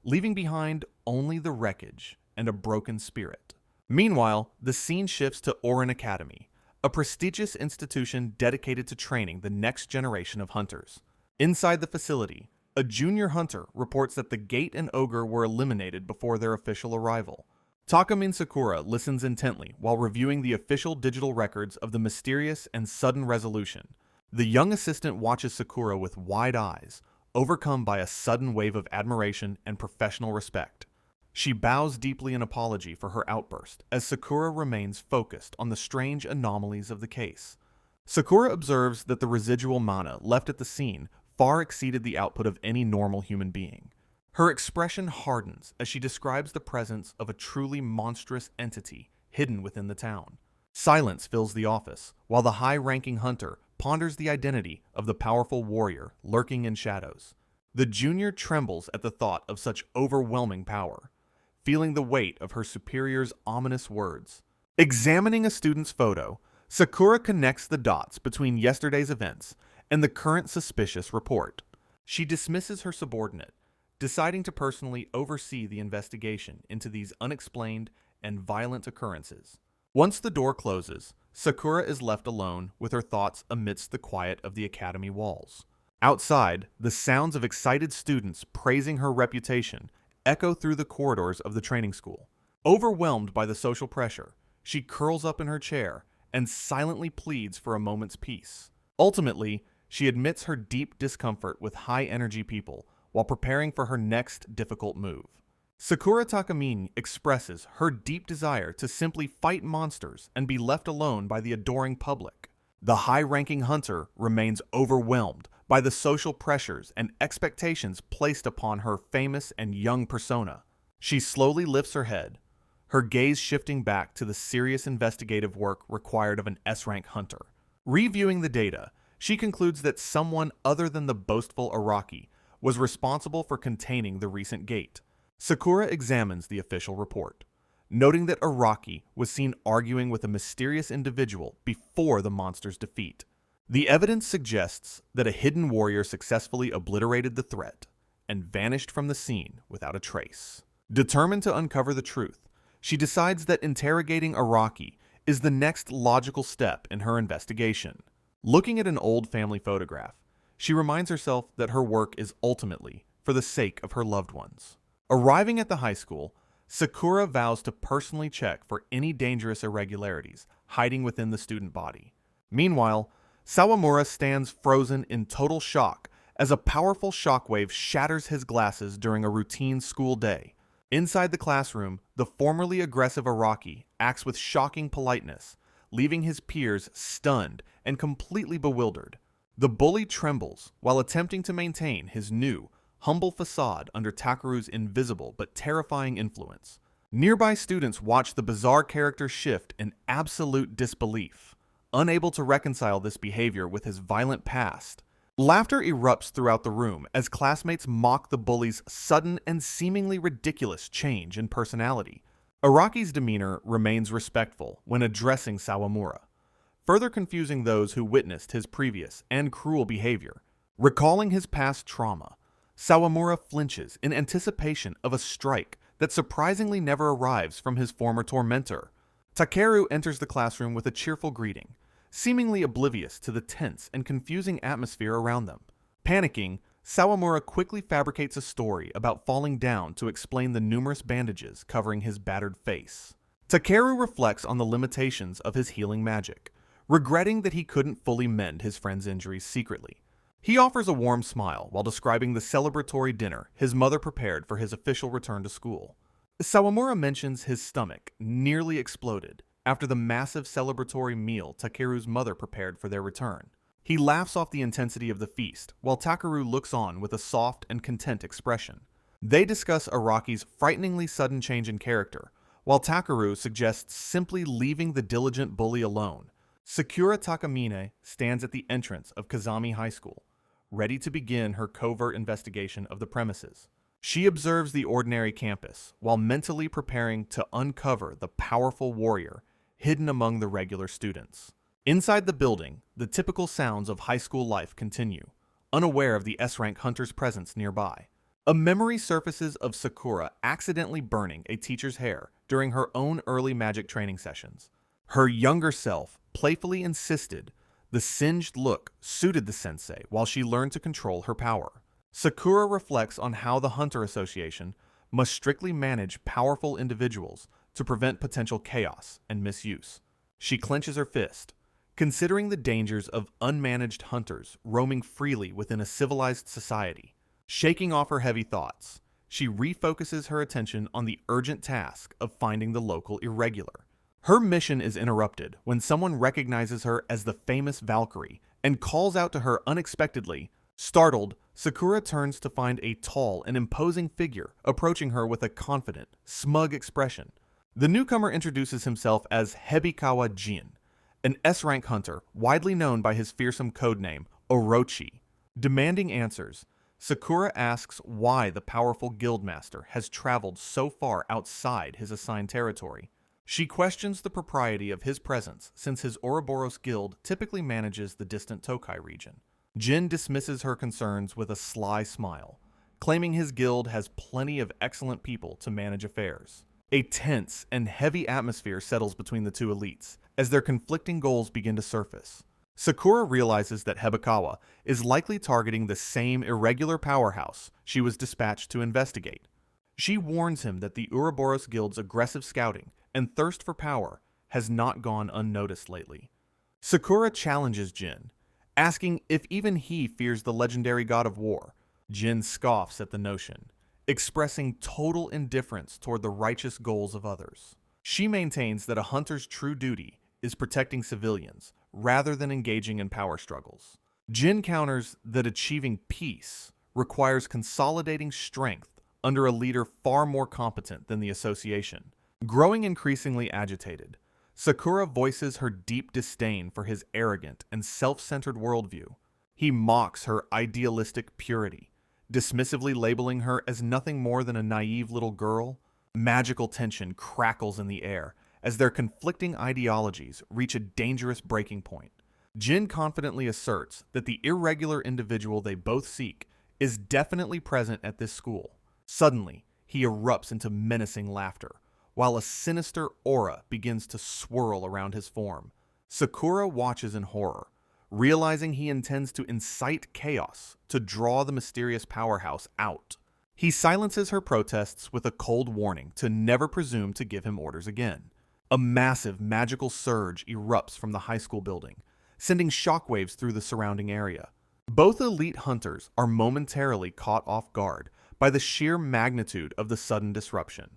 leaving behind only the wreckage and a broken spirit. Meanwhile, the scene shifts to Orin Academy, a prestigious institution dedicated to training the next generation of hunters. Inside the facility, a junior hunter reports that the gate and ogre were eliminated before their official arrival. Takamin Sakura listens intently while reviewing the official digital records of the mysterious and sudden resolution. The young assistant watches Sakura with wide eyes, overcome by a sudden wave of admiration and professional respect. She bows deeply in apology for her outburst as Sakura remains focused on the strange anomalies of the case. Sakura observes that the residual mana left at the scene far exceeded the output of any normal human being. Her expression hardens as she describes the presence of a truly monstrous entity hidden within the town. Silence fills the office, while the high-ranking hunter ponders the identity of the powerful warrior lurking in shadows. The junior trembles at the thought of such overwhelming power, feeling the weight of her superior's ominous words. Examining a student's photo, Sakura connects the dots between yesterday's events and the current suspicious report. She dismisses her subordinate, deciding to personally oversee the investigation into these unexplained and violent occurrences. Once the door closes, Sakura is left alone with her thoughts amidst the quiet of the academy walls. Outside, the sounds of excited students praising her reputation echo through the corridors of the training school. Overwhelmed by the social pressure, she curls up in her chair and silently pleads for a moment's peace. Ultimately, she admits her deep discomfort with high-energy people while preparing for her next difficult move. Sakura Takamine expresses her deep desire to simply fight monsters and be left alone by the adoring public. The high-ranking hunter remains overwhelmed by the social pressures and expectations placed upon her famous and young persona. She slowly lifts her head, her gaze shifting back to the serious investigative work required of an S-rank hunter. Reviewing the data, she concludes that someone other than the boastful Araki was responsible for containing the recent gate. Sakura examines the official report, noting that Araki was seen arguing with a mysterious individual before the monster's defeat. The evidence suggests that a hidden warrior successfully obliterated the threat and vanished from the scene without a trace. Determined to uncover the truth, she decides that interrogating Araki is the next logical step in her investigation. Looking at an old family photograph, she reminds herself that her work is ultimately for the sake of her loved ones. Arriving at the high school, Sakura vows to personally check for any dangerous irregularities hiding within the student body. Meanwhile, Sawamura stands frozen in total shock as a powerful shockwave shatters his glasses during a routine school day. Inside the classroom, the formerly aggressive Araki acts with shocking politeness, leaving his peers stunned and completely bewildered. The bully trembles while attempting to maintain his new, humble facade under Takeru's invisible but terrifying influence. Nearby students watch the bizarre character shift in absolute disbelief, unable to reconcile this behavior with his violent past. Laughter erupts throughout the room as classmates mock the bully's sudden and seemingly ridiculous change in personality. Araki's demeanor remains respectful when addressing Sawamura, further confusing those who witnessed his previous and cruel behavior. Recalling his past trauma, Sawamura flinches in anticipation of a strike that surprisingly never arrives from his former tormentor. Takeru enters the classroom with a cheerful greeting, seemingly oblivious to the tense and confusing atmosphere around them. Panicking, Sawamura quickly fabricates a story about falling down to explain the numerous bandages covering his battered face. Takeru reflects on the limitations of his healing magic, regretting that he couldn't fully mend his friend's injuries secretly. He offers a warm smile while describing the celebratory dinner his mother prepared for his official return to school. Sawamura mentions his stomach nearly exploded after the massive celebratory meal Takeru's mother prepared for their return. He laughs off the intensity of the feast, while Takeru looks on with a soft and content expression. They discuss Araki's frighteningly sudden change in character, while Takeru suggests simply leaving the diligent bully alone. Sakura Takamine stands at the entrance of Kazami High School, ready to begin her covert investigation of the premises. She observes the ordinary campus, while mentally preparing to uncover the powerful warrior hidden among the regular students. Inside the building, the typical sounds of high school life continue, unaware of the S-rank hunter's presence nearby. A memory surfaces of Sakura accidentally burning a teacher's hair during her own early magic training sessions. Her younger self playfully insisted the singed look suited the sensei while she learned to control her power. Sakura reflects on how the Hunter Association must strictly manage powerful individuals to prevent potential chaos and misuse. She clenches her fist, considering the dangers of unmanaged hunters roaming freely within a civilized society. Shaking off her heavy thoughts, she refocuses her attention on the urgent task of finding the local irregular. Her mission is interrupted when someone recognizes her as the famous Valkyrie and calls out to her unexpectedly. Startled, Sakura turns to find a tall and imposing figure approaching her with a confident, smug expression. The newcomer introduces himself as Hebikawa Jin, an S-rank hunter widely known by his fearsome codename, Orochi. Demanding answers, Sakura asks why the powerful guildmaster has traveled so far outside his assigned territory. She questions the propriety of his presence since his Ouroboros guild typically manages the distant Tokai region. Jin dismisses her concerns with a sly smile, claiming his guild has plenty of excellent people to manage affairs. A tense and heavy atmosphere settles between the two elites as their conflicting goals begin to surface. Sakura realizes that Hebikawa is likely targeting the same irregular powerhouse she was dispatched to investigate. She warns him that the Ouroboros Guild's aggressive scouting and thirst for power has not gone unnoticed lately. Sakura challenges Jin, asking if even he fears the legendary god of war. Jin scoffs at the notion, expressing total indifference toward the righteous goals of others. She maintains that a hunter's true duty is protecting civilians rather than engaging in power struggles. Jin counters that achieving peace requires consolidating strength under a leader far more competent than the association. Growing increasingly agitated, Sakura voices her deep disdain for his arrogant and self-centered worldview. He mocks her idealistic purity, dismissively labeling her as nothing more than a naive little girl. Magical tension crackles in the air as their conflicting ideologies reach a dangerous breaking point. Jin confidently asserts that the irregular individual they both seek is definitely present at this school. Suddenly, he erupts into menacing laughter, while a sinister aura begins to swirl around his form. Sakura watches in horror, realizing he intends to incite chaos to draw the mysterious powerhouse out. He silences her protests with a cold warning to never presume to give him orders again. A massive magical surge erupts from the high school building, sending shockwaves through the surrounding area. Both elite hunters are momentarily caught off guard by the sheer magnitude of the sudden disruption.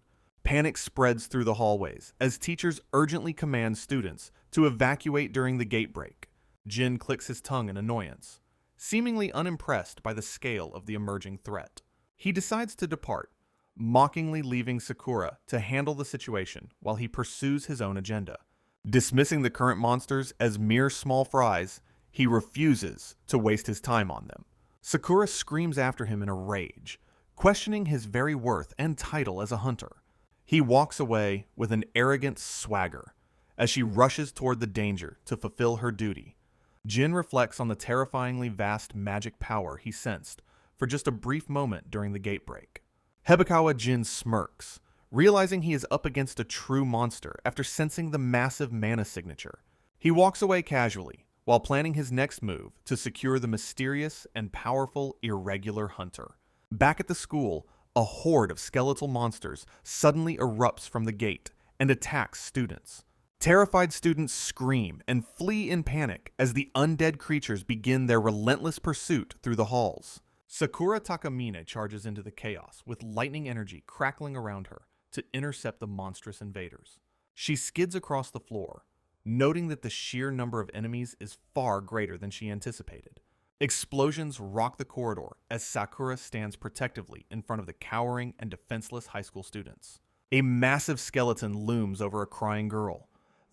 Panic spreads through the hallways as teachers urgently command students to evacuate during the gate break. Jin clicks his tongue in annoyance, seemingly unimpressed by the scale of the emerging threat. He decides to depart, mockingly leaving Sakura to handle the situation while he pursues his own agenda. Dismissing the current monsters as mere small fries, he refuses to waste his time on them. Sakura screams after him in a rage, questioning his very worth and title as a hunter. He walks away with an arrogant swagger as she rushes toward the danger to fulfill her duty. Jin reflects on the terrifyingly vast magic power he sensed for just a brief moment during the gate break. Hebikawa Jin smirks, realizing he is up against a true monster after sensing the massive mana signature. He walks away casually while planning his next move to secure the mysterious and powerful irregular hunter. Back at the school, a horde of skeletal monsters suddenly erupts from the gate and attacks students. Terrified students scream and flee in panic as the undead creatures begin their relentless pursuit through the halls. Sakura Takamine charges into the chaos with lightning energy crackling around her to intercept the monstrous invaders. She skids across the floor, noting that the sheer number of enemies is far greater than she anticipated. Explosions rock the corridor as Sakura stands protectively in front of the cowering and defenseless high school students. A massive skeleton looms over a crying girl,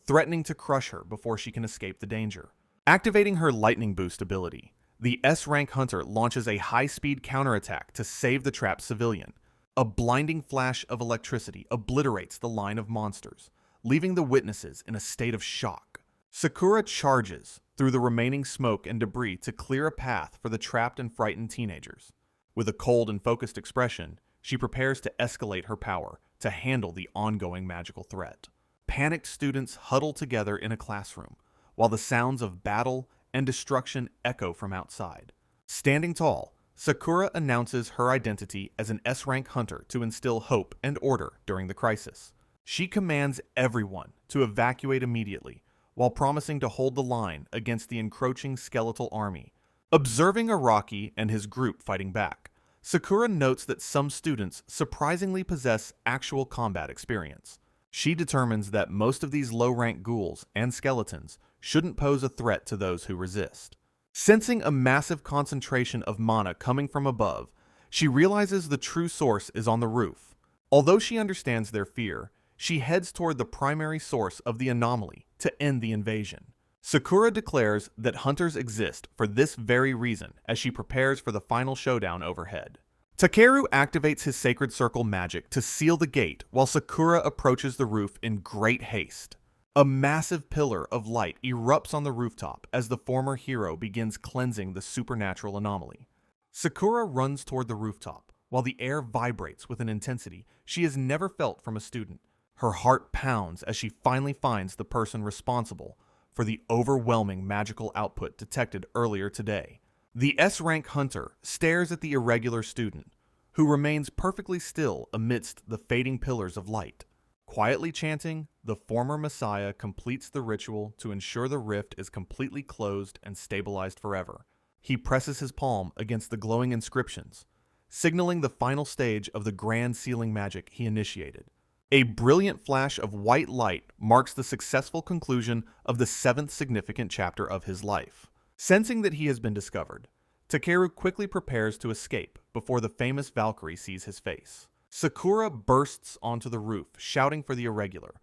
threatening to crush her before she can escape the danger. Activating her lightning boost ability, the S-rank hunter launches a high-speed counterattack to save the trapped civilian. A blinding flash of electricity obliterates the line of monsters, leaving the witnesses in a state of shock. Sakura charges through the remaining smoke and debris to clear a path for the trapped and frightened teenagers. With a cold and focused expression, she prepares to escalate her power to handle the ongoing magical threat. Panicked students huddle together in a classroom, while the sounds of battle and destruction echo from outside. Standing tall, Sakura announces her identity as an S-rank hunter to instill hope and order during the crisis. She commands everyone to evacuate immediately, while promising to hold the line against the encroaching skeletal army. Observing Araki and his group fighting back, Sakura notes that some students surprisingly possess actual combat experience. She determines that most of these low-rank ghouls and skeletons shouldn't pose a threat to those who resist. Sensing a massive concentration of mana coming from above, she realizes the true source is on the roof. Although she understands their fear, she heads toward the primary source of the anomaly to end the invasion. Sakura declares that hunters exist for this very reason as she prepares for the final showdown overhead. Takeru activates his Sacred Circle magic to seal the gate while Sakura approaches the roof in great haste. A massive pillar of light erupts on the rooftop as the former hero begins cleansing the supernatural anomaly. Sakura runs toward the rooftop while the air vibrates with an intensity she has never felt from a student. Her heart pounds as she finally finds the person responsible for the overwhelming magical output detected earlier today. The S-rank hunter stares at the irregular student, who remains perfectly still amidst the fading pillars of light. Quietly chanting, the former Messiah completes the ritual to ensure the rift is completely closed and stabilized forever. He presses his palm against the glowing inscriptions, signaling the final stage of the grand sealing magic he initiated. A brilliant flash of white light marks the successful conclusion of the 7th significant chapter of his life. Sensing that he has been discovered, Takeru quickly prepares to escape before the famous Valkyrie sees his face. Sakura bursts onto the roof, shouting for the irregular,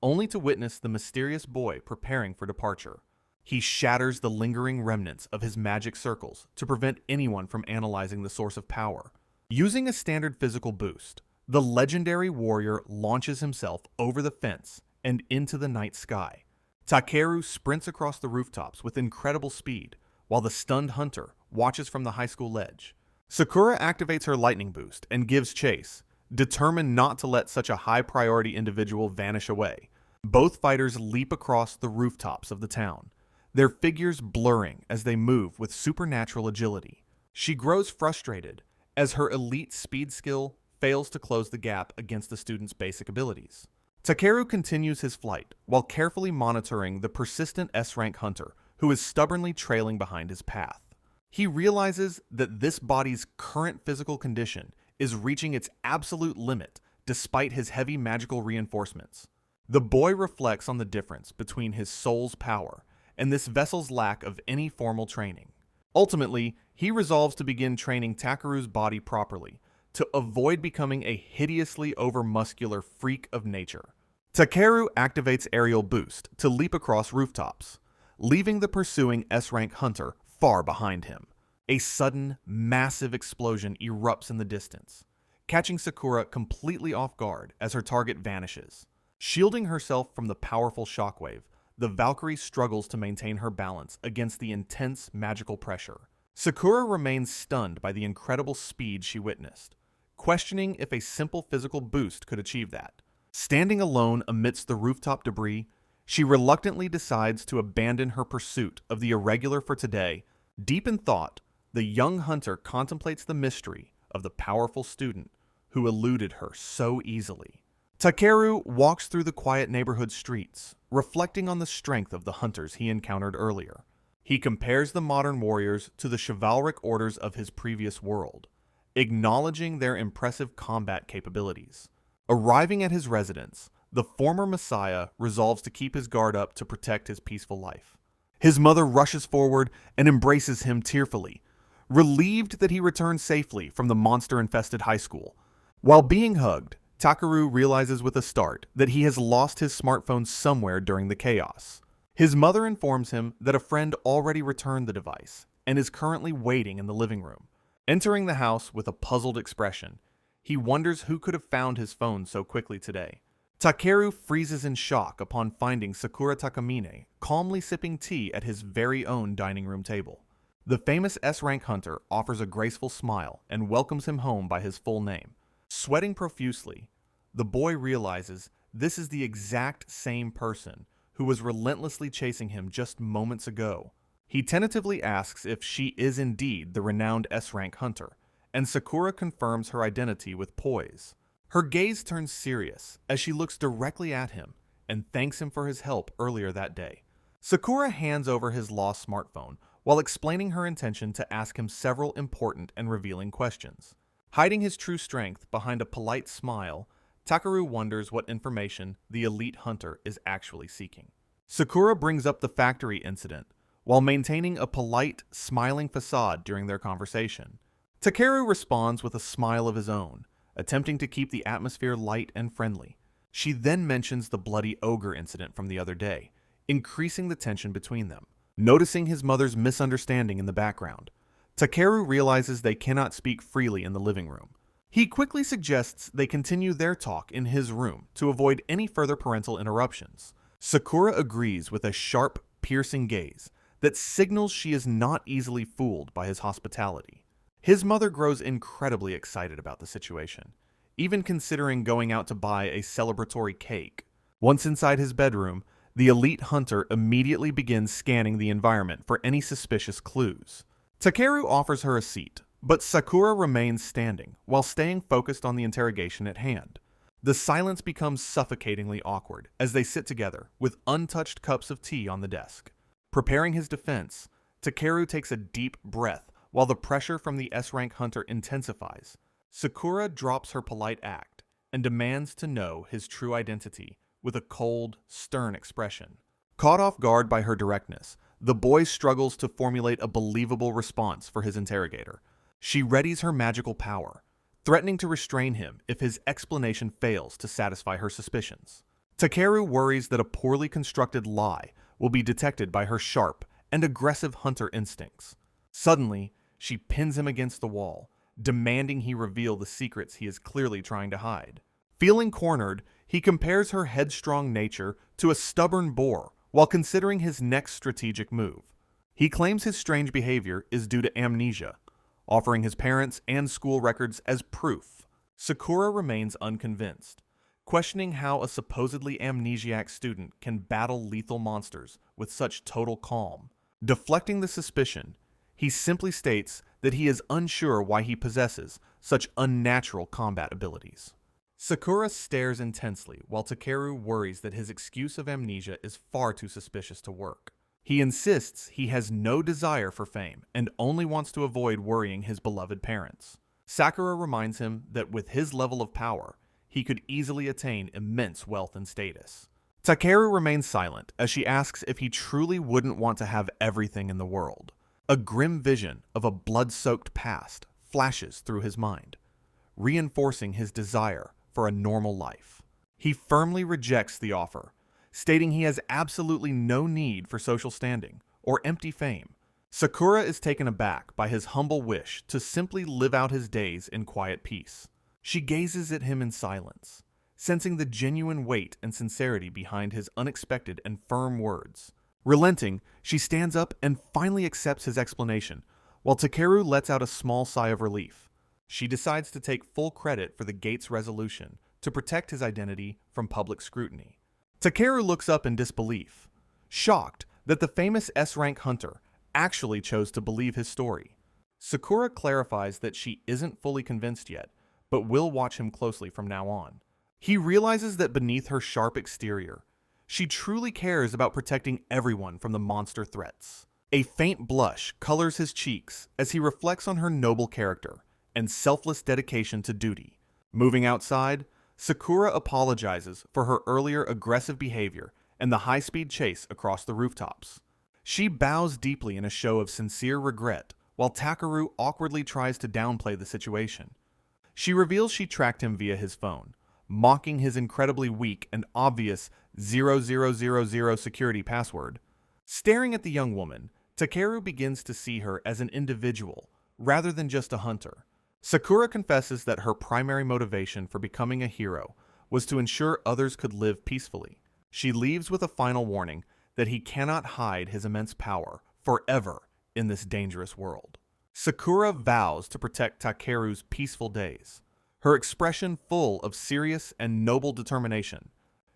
only to witness the mysterious boy preparing for departure. He shatters the lingering remnants of his magic circles to prevent anyone from analyzing the source of power. Using a standard physical boost, the legendary warrior launches himself over the fence and into the night sky. Takeru sprints across the rooftops with incredible speed, while the stunned hunter watches from the high school ledge. Sakura activates her lightning boost and gives chase, determined not to let such a high-priority individual vanish away. Both fighters leap across the rooftops of the town, their figures blurring as they move with supernatural agility. She grows frustrated as her elite speed skill fails to close the gap against the student's basic abilities. Takeru continues his flight while carefully monitoring the persistent S-rank hunter who is stubbornly trailing behind his path. He realizes that this body's current physical condition is reaching its absolute limit despite his heavy magical reinforcements. The boy reflects on the difference between his soul's power and this vessel's lack of any formal training. Ultimately, he resolves to begin training Takeru's body properly to avoid becoming a hideously over-muscular freak of nature. Takeru activates aerial boost to leap across rooftops, leaving the pursuing S-rank hunter far behind him. A sudden, massive explosion erupts in the distance, catching Sakura completely off guard as her target vanishes. Shielding herself from the powerful shockwave, the Valkyrie struggles to maintain her balance against the intense magical pressure. Sakura remains stunned by the incredible speed she witnessed, questioning if a simple physical boost could achieve that. Standing alone amidst the rooftop debris, she reluctantly decides to abandon her pursuit of the irregular for today. Deep in thought, the young hunter contemplates the mystery of the powerful student who eluded her so easily. Takeru walks through the quiet neighborhood streets, reflecting on the strength of the hunters he encountered earlier. He compares the modern warriors to the chivalric orders of his previous world, acknowledging their impressive combat capabilities. Arriving at his residence, the former Messiah resolves to keep his guard up to protect his peaceful life. His mother rushes forward and embraces him tearfully, relieved that he returned safely from the monster-infested high school. While being hugged, Takeru realizes with a start that he has lost his smartphone somewhere during the chaos. His mother informs him that a friend already returned the device and is currently waiting in the living room. Entering the house with a puzzled expression, he wonders who could have found his phone so quickly today. Takeru freezes in shock upon finding Sakura Takamine calmly sipping tea at his very own dining room table. The famous S-rank hunter offers a graceful smile and welcomes him home by his full name. Sweating profusely, the boy realizes this is the exact same person who was relentlessly chasing him just moments ago. He tentatively asks if she is indeed the renowned S-rank hunter, and Sakura confirms her identity with poise. Her gaze turns serious as she looks directly at him and thanks him for his help earlier that day. Sakura hands over his lost smartphone while explaining her intention to ask him several important and revealing questions. Hiding his true strength behind a polite smile, Takeru wonders what information the elite hunter is actually seeking. Sakura brings up the factory incident while maintaining a polite, smiling facade during their conversation. Takeru responds with a smile of his own, attempting to keep the atmosphere light and friendly. She then mentions the bloody ogre incident from the other day, increasing the tension between them. Noticing his mother's misunderstanding in the background, Takeru realizes they cannot speak freely in the living room. He quickly suggests they continue their talk in his room to avoid any further parental interruptions. Sakura agrees with a sharp, piercing gaze that signals she is not easily fooled by his hospitality. His mother grows incredibly excited about the situation, even considering going out to buy a celebratory cake. Once inside his bedroom, the elite hunter immediately begins scanning the environment for any suspicious clues. Takeru offers her a seat, But Sakura remains standing while staying focused on the interrogation at hand. The silence becomes suffocatingly awkward as they sit together with untouched cups of tea on the desk. Preparing his defense, Takeru takes a deep breath while the pressure from the S-rank hunter intensifies. Sakura drops her polite act and demands to know his true identity with a cold, stern expression. Caught off guard by her directness, the boy struggles to formulate a believable response for his interrogator. She readies her magical power, threatening to restrain him if his explanation fails to satisfy her suspicions. Takeru worries that a poorly constructed lie will be detected by her sharp and aggressive hunter instincts. Suddenly, she pins him against the wall, demanding he reveal the secrets he is clearly trying to hide. Feeling cornered, he compares her headstrong nature to a stubborn boar while considering his next strategic move. He claims his strange behavior is due to amnesia, offering his parents and school records as proof. Sakura remains unconvinced, questioning how a supposedly amnesiac student can battle lethal monsters with such total calm. Deflecting the suspicion, he simply states that he is unsure why he possesses such unnatural combat abilities. Sakura stares intensely while Takeru worries that his excuse of amnesia is far too suspicious to work. He insists he has no desire for fame and only wants to avoid worrying his beloved parents. Sakura reminds him that with his level of power, he could easily attain immense wealth and status. Takeru remains silent as she asks if he truly wouldn't want to have everything in the world. A grim vision of a blood-soaked past flashes through his mind, reinforcing his desire for a normal life. He firmly rejects the offer, stating he has absolutely no need for social standing or empty fame. Sakura is taken aback by his humble wish to simply live out his days in quiet peace. She gazes at him in silence, sensing the genuine weight and sincerity behind his unexpected and firm words. Relenting, she stands up and finally accepts his explanation, while Takeru lets out a small sigh of relief. She decides to take full credit for the gate's resolution to protect his identity from public scrutiny. Takeru looks up in disbelief, shocked that the famous S-rank hunter actually chose to believe his story. Sakura clarifies that she isn't fully convinced yet, but will watch him closely from now on. He realizes that beneath her sharp exterior, she truly cares about protecting everyone from the monster threats. A faint blush colors his cheeks as he reflects on her noble character and selfless dedication to duty. Moving outside, Sakura apologizes for her earlier aggressive behavior and the high-speed chase across the rooftops. She bows deeply in a show of sincere regret, while Takeru awkwardly tries to downplay the situation. She reveals she tracked him via his phone, mocking his incredibly weak and obvious 0000 security password. Staring at the young woman, Takeru begins to see her as an individual rather than just a hunter. Sakura confesses that her primary motivation for becoming a hero was to ensure others could live peacefully. She leaves with a final warning that he cannot hide his immense power forever in this dangerous world. Sakura vows to protect Takeru's peaceful days, her expression full of serious and noble determination.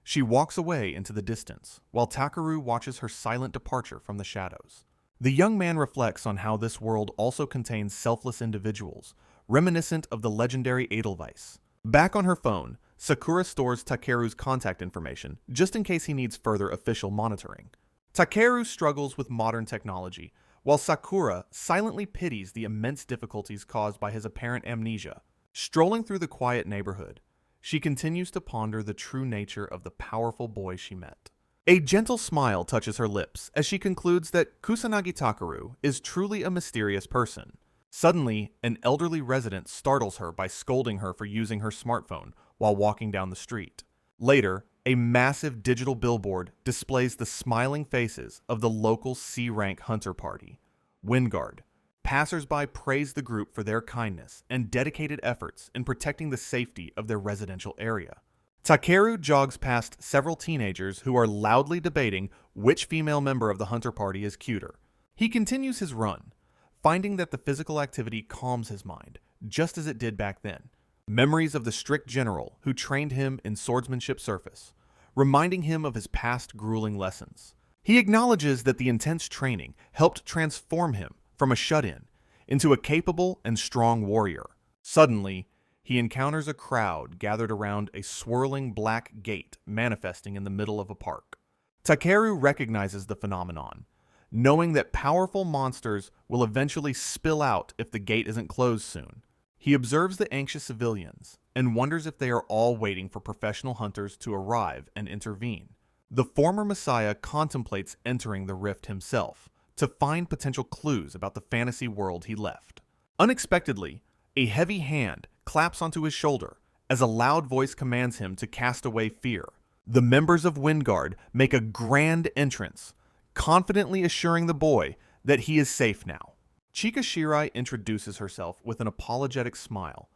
She walks away into the distance, while Takeru watches her silent departure from the shadows. The young man reflects on how this world also contains selfless individuals, reminiscent of the legendary Edelweiss. Back on her phone, Sakura stores Takeru's contact information just in case he needs further official monitoring. Takeru struggles with modern technology, while Sakura silently pities the immense difficulties caused by his apparent amnesia. Strolling through the quiet neighborhood, she continues to ponder the true nature of the powerful boy she met. A gentle smile touches her lips as she concludes that Kusanagi Takeru is truly a mysterious person. Suddenly, an elderly resident startles her by scolding her for using her smartphone while walking down the street. Later, a massive digital billboard displays the smiling faces of the local C-rank hunter party, Wingard. Passers-by praise the group for their kindness and dedicated efforts in protecting the safety of their residential area. Takeru jogs past several teenagers who are loudly debating which female member of the hunter party is cuter. He continues his run, finding that the physical activity calms his mind, just as it did back then. Memories of the strict general who trained him in swordsmanship surface, reminding him of his past grueling lessons. He acknowledges that the intense training helped transform him from a shut-in into a capable and strong warrior. Suddenly, he encounters a crowd gathered around a swirling black gate manifesting in the middle of a park. Takeru recognizes the phenomenon, knowing that powerful monsters will eventually spill out if the gate isn't closed soon. He observes the anxious civilians and wonders if they are all waiting for professional hunters to arrive and intervene. The former Messiah contemplates entering the rift himself to find potential clues about the fantasy world he left. Unexpectedly, a heavy hand claps onto his shoulder as a loud voice commands him to cast away fear. The members of Windguard make a grand entrance, confidently assuring the boy that he is safe now. Chika Shirai introduces herself with an apologetic smile,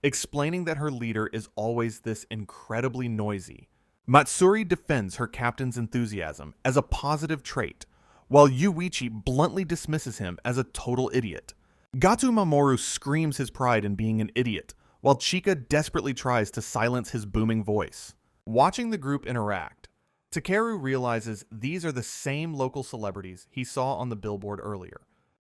explaining that her leader is always this incredibly noisy. Matsuri defends her captain's enthusiasm as a positive trait, while Yuichi bluntly dismisses him as a total idiot. Gatu Mamoru screams his pride in being an idiot, while Chika desperately tries to silence his booming voice. Watching the group interact, Takeru realizes these are the same local celebrities he saw on the billboard earlier.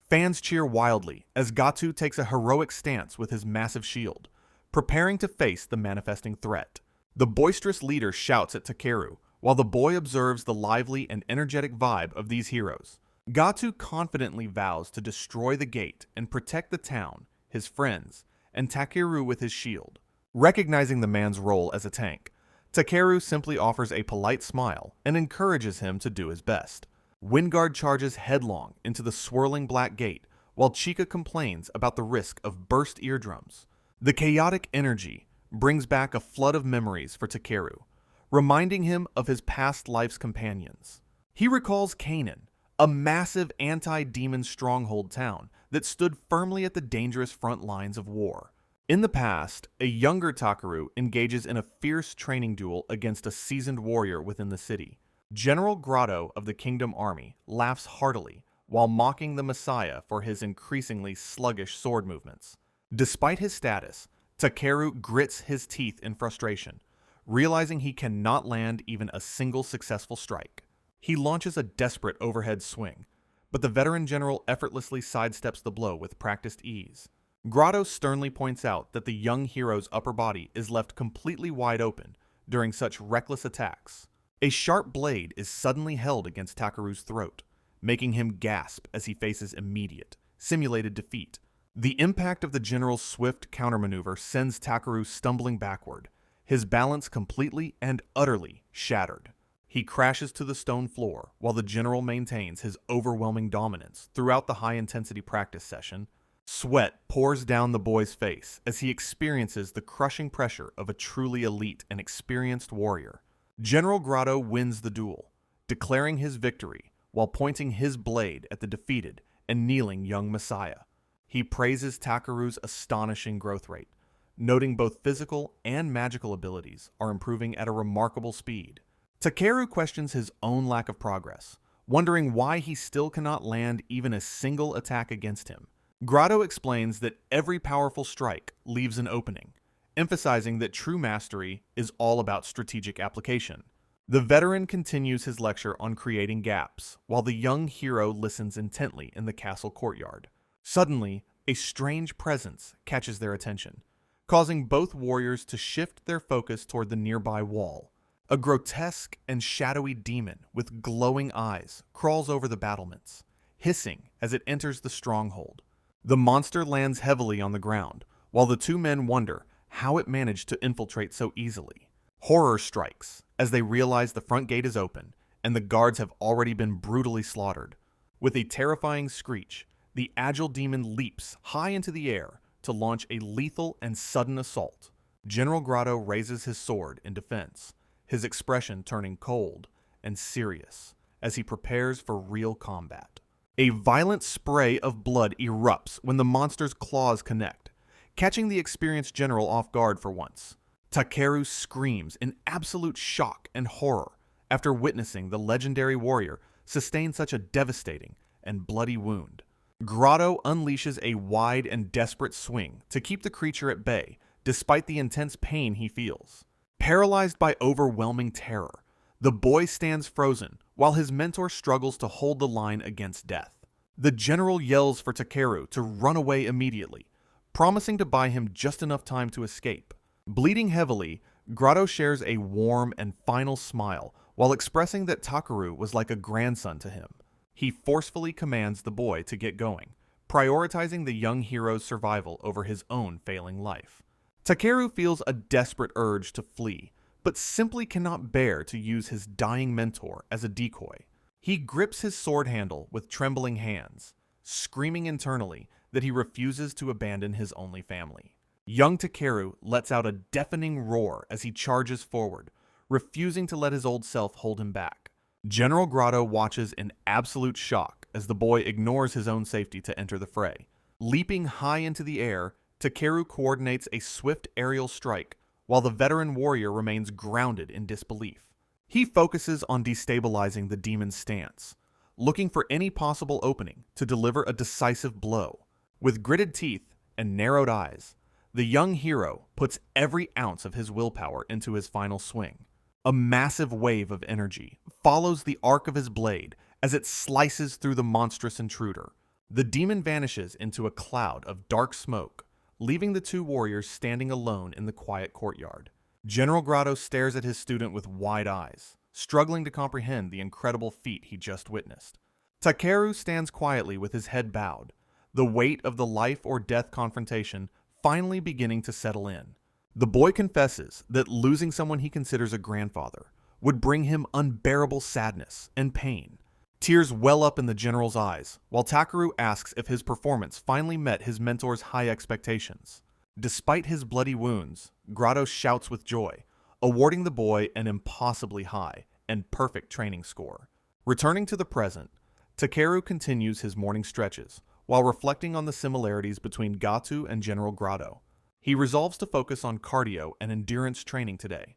Fans cheer wildly as Gatu takes a heroic stance with his massive shield, preparing to face the manifesting threat. The boisterous leader shouts at Takeru, while the boy observes the lively and energetic vibe of these heroes. Gatu confidently vows to destroy the gate and protect the town, his friends, and Takeru with his shield. Recognizing the man's role as a tank, Takeru simply offers a polite smile and encourages him to do his best. Windguard charges headlong into the swirling black gate, while Chika complains about the risk of burst eardrums. The chaotic energy brings back a flood of memories for Takeru, reminding him of his past life's companions. He recalls Canaan, a massive anti-demon stronghold town that stood firmly at the dangerous front lines of war. In the past, a younger Takeru engages in a fierce training duel against a seasoned warrior within the city. General Grotto of the Kingdom Army laughs heartily while mocking the Messiah for his increasingly sluggish sword movements. Despite his status, Takeru grits his teeth in frustration, realizing he cannot land even a single successful strike. He launches a desperate overhead swing, but the veteran general effortlessly sidesteps the blow with practiced ease. Grotto sternly points out that the young hero's upper body is left completely wide open during such reckless attacks. A sharp blade is suddenly held against Takeru's throat, making him gasp as he faces immediate, simulated defeat. The impact of the general's swift countermaneuver sends Takeru stumbling backward, his balance completely and utterly shattered. He crashes to the stone floor while the general maintains his overwhelming dominance throughout the high-intensity practice session. Sweat pours down the boy's face as he experiences the crushing pressure of a truly elite and experienced warrior. General Grotto wins the duel, declaring his victory while pointing his blade at the defeated and kneeling young Messiah. He praises Takeru's astonishing growth rate, noting both physical and magical abilities are improving at a remarkable speed. Takeru questions his own lack of progress, wondering why he still cannot land even a single attack against him. Grotto explains that every powerful strike leaves an opening, emphasizing that true mastery is all about strategic application. The veteran continues his lecture on creating gaps, while the young hero listens intently in the castle courtyard. Suddenly, a strange presence catches their attention, causing both warriors to shift their focus toward the nearby wall. A grotesque and shadowy demon with glowing eyes crawls over the battlements, hissing as it enters the stronghold. The monster lands heavily on the ground, while the two men wonder how it managed to infiltrate so easily. Horror strikes as they realize the front gate is open and the guards have already been brutally slaughtered. With a terrifying screech, the agile demon leaps high into the air to launch a lethal and sudden assault. General Grotto raises his sword in defense, his expression turning cold and serious as he prepares for real combat. A violent spray of blood erupts when the monster's claws connect, catching the experienced general off guard for once. Takeru screams in absolute shock and horror after witnessing the legendary warrior sustain such a devastating and bloody wound. Grotto unleashes a wide and desperate swing to keep the creature at bay, despite the intense pain he feels. Paralyzed by overwhelming terror, the boy stands frozen while his mentor struggles to hold the line against death. The general yells for Takeru to run away immediately, promising to buy him just enough time to escape. Bleeding heavily, Grotto shares a warm and final smile while expressing that Takeru was like a grandson to him. He forcefully commands the boy to get going, prioritizing the young hero's survival over his own failing life. Takeru feels a desperate urge to flee, but simply cannot bear to use his dying mentor as a decoy. He grips his sword handle with trembling hands, screaming internally that he refuses to abandon his only family. Young Takeru lets out a deafening roar as he charges forward, refusing to let his old self hold him back. General Grotto watches in absolute shock as the boy ignores his own safety to enter the fray. Leaping high into the air, Takeru coordinates a swift aerial strike, while the veteran warrior remains grounded in disbelief. He focuses on destabilizing the demon's stance, looking for any possible opening to deliver a decisive blow. With gritted teeth and narrowed eyes, the young hero puts every ounce of his willpower into his final swing. A massive wave of energy follows the arc of his blade as it slices through the monstrous intruder. The demon vanishes into a cloud of dark smoke, leaving the two warriors standing alone in the quiet courtyard. General Grotto stares at his student with wide eyes, struggling to comprehend the incredible feat he just witnessed. Takeru stands quietly with his head bowed, the weight of the life or death confrontation finally beginning to settle in. The boy confesses that losing someone he considers a grandfather would bring him unbearable sadness and pain. Tears well up in the general's eyes, while Takeru asks if his performance finally met his mentor's high expectations. Despite his bloody wounds, Grotto shouts with joy, awarding the boy an impossibly high and perfect training score. Returning to the present, Takeru continues his morning stretches, while reflecting on the similarities between Gatu and General Grotto. He resolves to focus on cardio and endurance training today,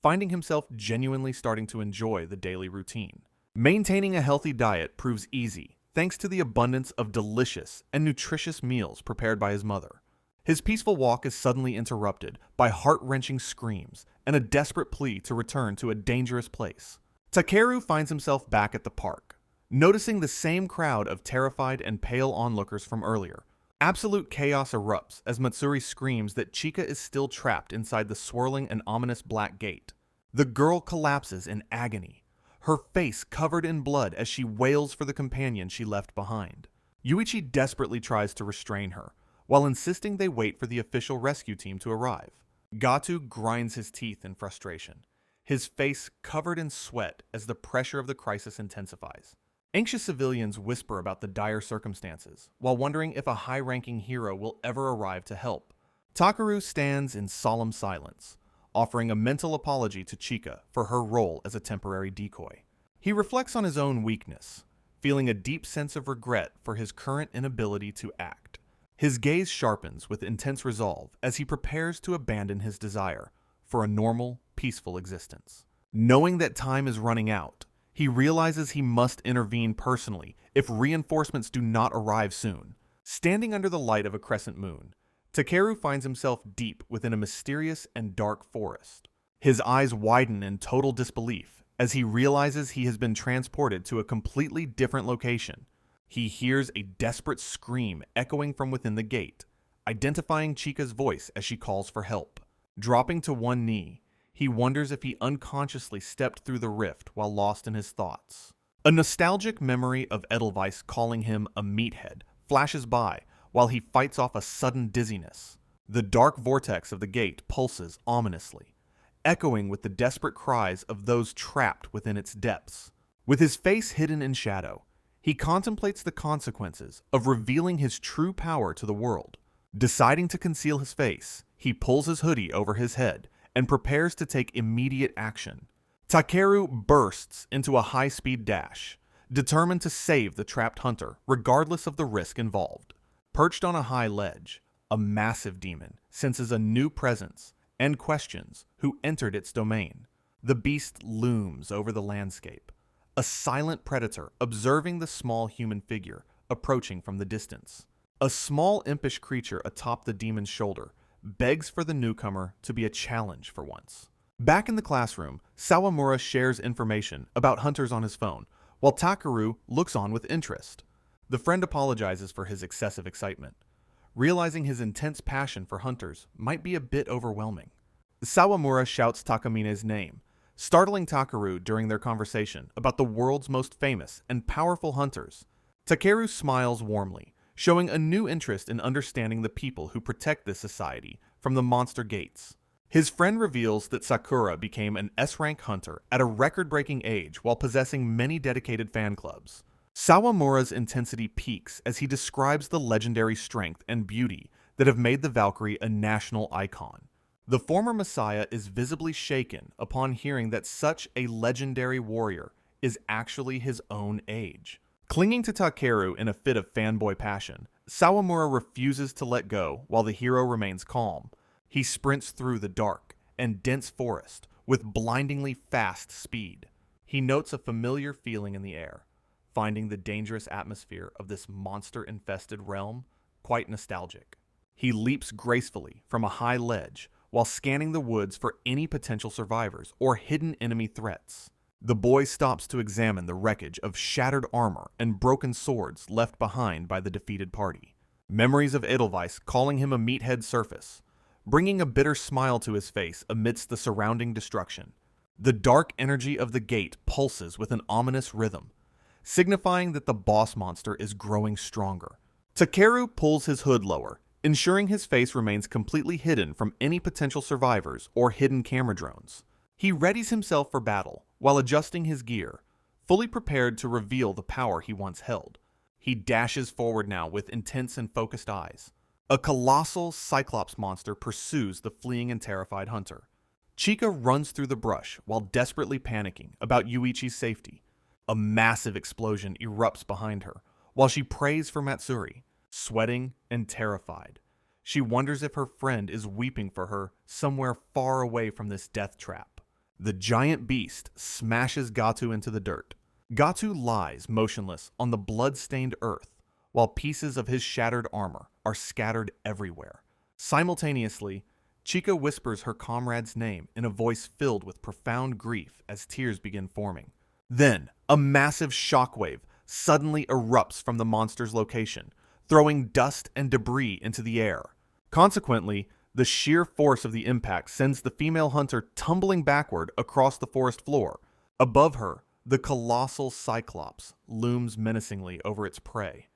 finding himself genuinely starting to enjoy the daily routine. Maintaining a healthy diet proves easy, thanks to the abundance of delicious and nutritious meals prepared by his mother. His peaceful walk is suddenly interrupted by heart-wrenching screams and a desperate plea to return to a dangerous place. Takeru finds himself back at the park, noticing the same crowd of terrified and pale onlookers from earlier. Absolute chaos erupts as Matsuri screams that Chika is still trapped inside the swirling and ominous black gate. The girl collapses in agony, her face covered in blood as she wails for the companion she left behind. Yuichi desperately tries to restrain her, while insisting they wait for the official rescue team to arrive. Gatu grinds his teeth in frustration, his face covered in sweat as the pressure of the crisis intensifies. Anxious civilians whisper about the dire circumstances, while wondering if a high-ranking hero will ever arrive to help. Takeru stands in solemn silence, offering a mental apology to Chika for her role as a temporary decoy. He reflects on his own weakness, feeling a deep sense of regret for his current inability to act. His gaze sharpens with intense resolve as he prepares to abandon his desire for a normal, peaceful existence. Knowing that time is running out, he realizes he must intervene personally if reinforcements do not arrive soon. Standing under the light of a crescent moon, Takeru finds himself deep within a mysterious and dark forest. His eyes widen in total disbelief as he realizes he has been transported to a completely different location. He hears a desperate scream echoing from within the gate, identifying Chika's voice as she calls for help. Dropping to one knee, he wonders if he unconsciously stepped through the rift while lost in his thoughts. A nostalgic memory of Edelweiss calling him a meathead flashes by while he fights off a sudden dizziness. The dark vortex of the gate pulses ominously, echoing with the desperate cries of those trapped within its depths. With his face hidden in shadow, he contemplates the consequences of revealing his true power to the world. Deciding to conceal his face, he pulls his hoodie over his head and prepares to take immediate action. Takeru bursts into a high-speed dash, determined to save the trapped hunter regardless of the risk involved. Perched on a high ledge, a massive demon senses a new presence and questions who entered its domain. The beast looms over the landscape, a silent predator observing the small human figure approaching from the distance. A small impish creature atop the demon's shoulder begs for the newcomer to be a challenge for once. Back in the classroom, Sawamura shares information about hunters on his phone, while Takeru looks on with interest. The friend apologizes for his excessive excitement, realizing his intense passion for hunters might be a bit overwhelming. Sawamura shouts Takamine's name, startling Takeru during their conversation about the world's most famous and powerful hunters. Takeru smiles warmly, showing a new interest in understanding the people who protect this society from the monster gates. His friend reveals that Sakura became an S-rank hunter at a record-breaking age while possessing many dedicated fan clubs. Sawamura's intensity peaks as he describes the legendary strength and beauty that have made the Valkyrie a national icon. The former Messiah is visibly shaken upon hearing that such a legendary warrior is actually his own age. Clinging to Takeru in a fit of fanboy passion, Sawamura refuses to let go while the hero remains calm. He sprints through the dark and dense forest with blindingly fast speed. He notes a familiar feeling in the air, finding the dangerous atmosphere of this monster-infested realm quite nostalgic. He leaps gracefully from a high ledge while scanning the woods for any potential survivors or hidden enemy threats. The boy stops to examine the wreckage of shattered armor and broken swords left behind by the defeated party. Memories of Edelweiss calling him a meathead surface, bringing a bitter smile to his face amidst the surrounding destruction. The dark energy of the gate pulses with an ominous rhythm, signifying that the boss monster is growing stronger. Takeru pulls his hood lower, ensuring his face remains completely hidden from any potential survivors or hidden camera drones. He readies himself for battle while adjusting his gear, fully prepared to reveal the power he once held. He dashes forward now with intense and focused eyes. A colossal Cyclops monster pursues the fleeing and terrified hunter. Chika runs through the brush while desperately panicking about Yuichi's safety. A massive explosion erupts behind her while she prays for Matsuri, sweating and terrified. She wonders if her friend is weeping for her somewhere far away from this death trap. The giant beast smashes Gatu into the dirt. Gatu lies motionless on the blood-stained earth, while pieces of his shattered armor are scattered everywhere. Simultaneously, Chika whispers her comrade's name in a voice filled with profound grief as tears begin forming. Then, a massive shockwave suddenly erupts from the monster's location, throwing dust and debris into the air. Consequently, the sheer force of the impact sends the female hunter tumbling backward across the forest floor. Above her, the colossal Cyclops looms menacingly over its prey,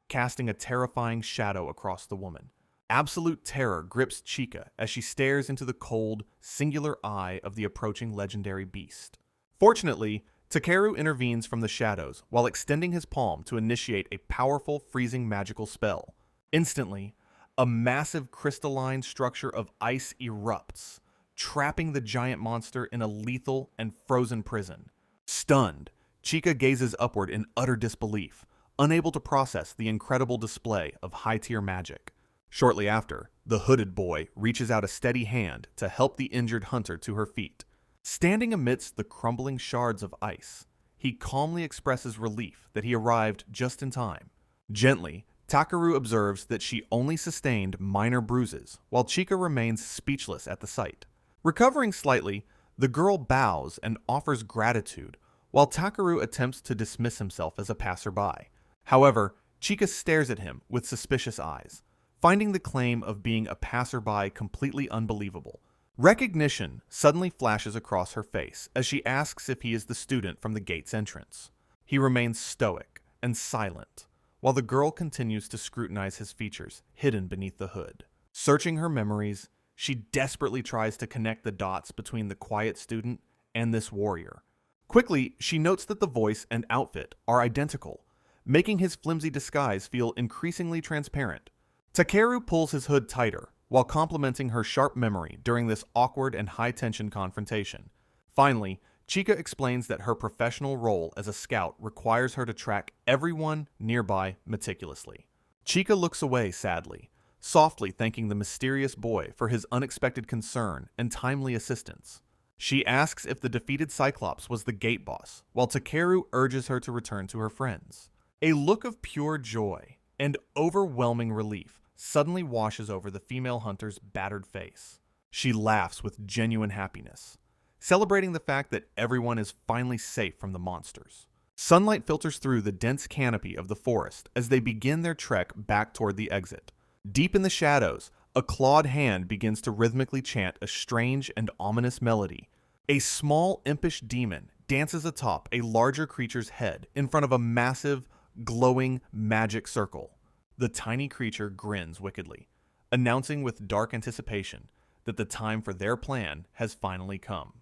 casting a terrifying shadow across the woman. Absolute terror grips Chika as she stares into the cold, singular eye of the approaching legendary beast. Fortunately, Takeru intervenes from the shadows while extending his palm to initiate a powerful freezing magical spell. Instantly, a massive crystalline structure of ice erupts, trapping the giant monster in a lethal and frozen prison. Stunned, Chika gazes upward in utter disbelief, unable to process the incredible display of high-tier magic. Shortly after, the hooded boy reaches out a steady hand to help the injured hunter to her feet. Standing amidst the crumbling shards of ice, he calmly expresses relief that he arrived just in time. Gently, Takeru observes that she only sustained minor bruises, while Chika remains speechless at the sight. Recovering slightly, the girl bows and offers gratitude, while Takeru attempts to dismiss himself as a passerby. However, Chika stares at him with suspicious eyes, finding the claim of being a passerby completely unbelievable. Recognition suddenly flashes across her face as she asks if he is the student from the gate's entrance. He remains stoic and silent, while the girl continues to scrutinize his features hidden beneath the hood. Searching her memories, she desperately tries to connect the dots between the quiet student and this warrior. Quickly, she notes that the voice and outfit are identical, making his flimsy disguise feel increasingly transparent. Takeru pulls his hood tighter, while complimenting her sharp memory during this awkward and high-tension confrontation. Finally, Chika explains that her professional role as a scout requires her to track everyone nearby meticulously. Chika looks away sadly, softly thanking the mysterious boy for his unexpected concern and timely assistance. She asks if the defeated Cyclops was the gate boss, while Takeru urges her to return to her friends. A look of pure joy and overwhelming relief suddenly washes over the female hunter's battered face. She laughs with genuine happiness, celebrating the fact that everyone is finally safe from the monsters. Sunlight filters through the dense canopy of the forest as they begin their trek back toward the exit. Deep in the shadows, a clawed hand begins to rhythmically chant a strange and ominous melody. A small, impish demon dances atop a larger creature's head in front of a massive, glowing magic circle. The tiny creature grins wickedly, announcing with dark anticipation that the time for their plan has finally come.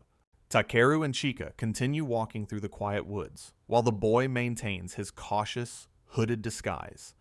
Takeru and Chika continue walking through the quiet woods, while the boy maintains his cautious, hooded disguise.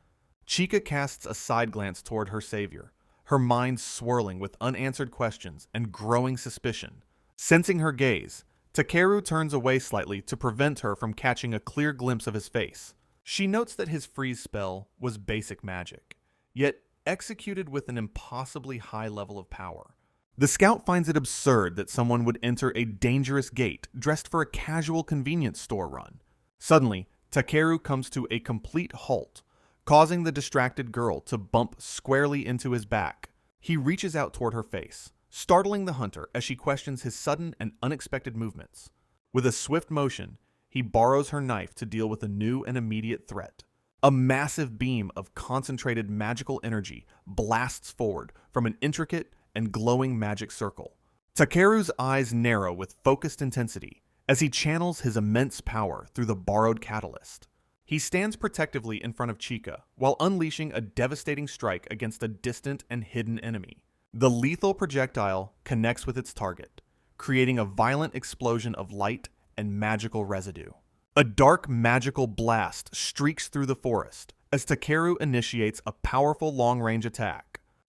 Chika casts a side glance toward her savior, her mind swirling with unanswered questions and growing suspicion. Sensing her gaze, Takeru turns away slightly to prevent her from catching a clear glimpse of his face. She notes that his freeze spell was basic magic, yet executed with an impossibly high level of power. The scout finds it absurd that someone would enter a dangerous gate dressed for a casual convenience store run. Suddenly, Takeru comes to a complete halt, causing the distracted girl to bump squarely into his back. He reaches out toward her face, startling the hunter as she questions his sudden and unexpected movements. With a swift motion, he borrows her knife to deal with a new and immediate threat. A massive beam of concentrated magical energy blasts forward from an intricate and glowing magic circle. Takeru's eyes narrow with focused intensity as he channels his immense power through the borrowed catalyst. He stands protectively in front of Chika while unleashing a devastating strike against a distant and hidden enemy. The lethal projectile connects with its target, creating a violent explosion of light and magical residue. A dark magical blast streaks through the forest as Takeru initiates a powerful long-range attack.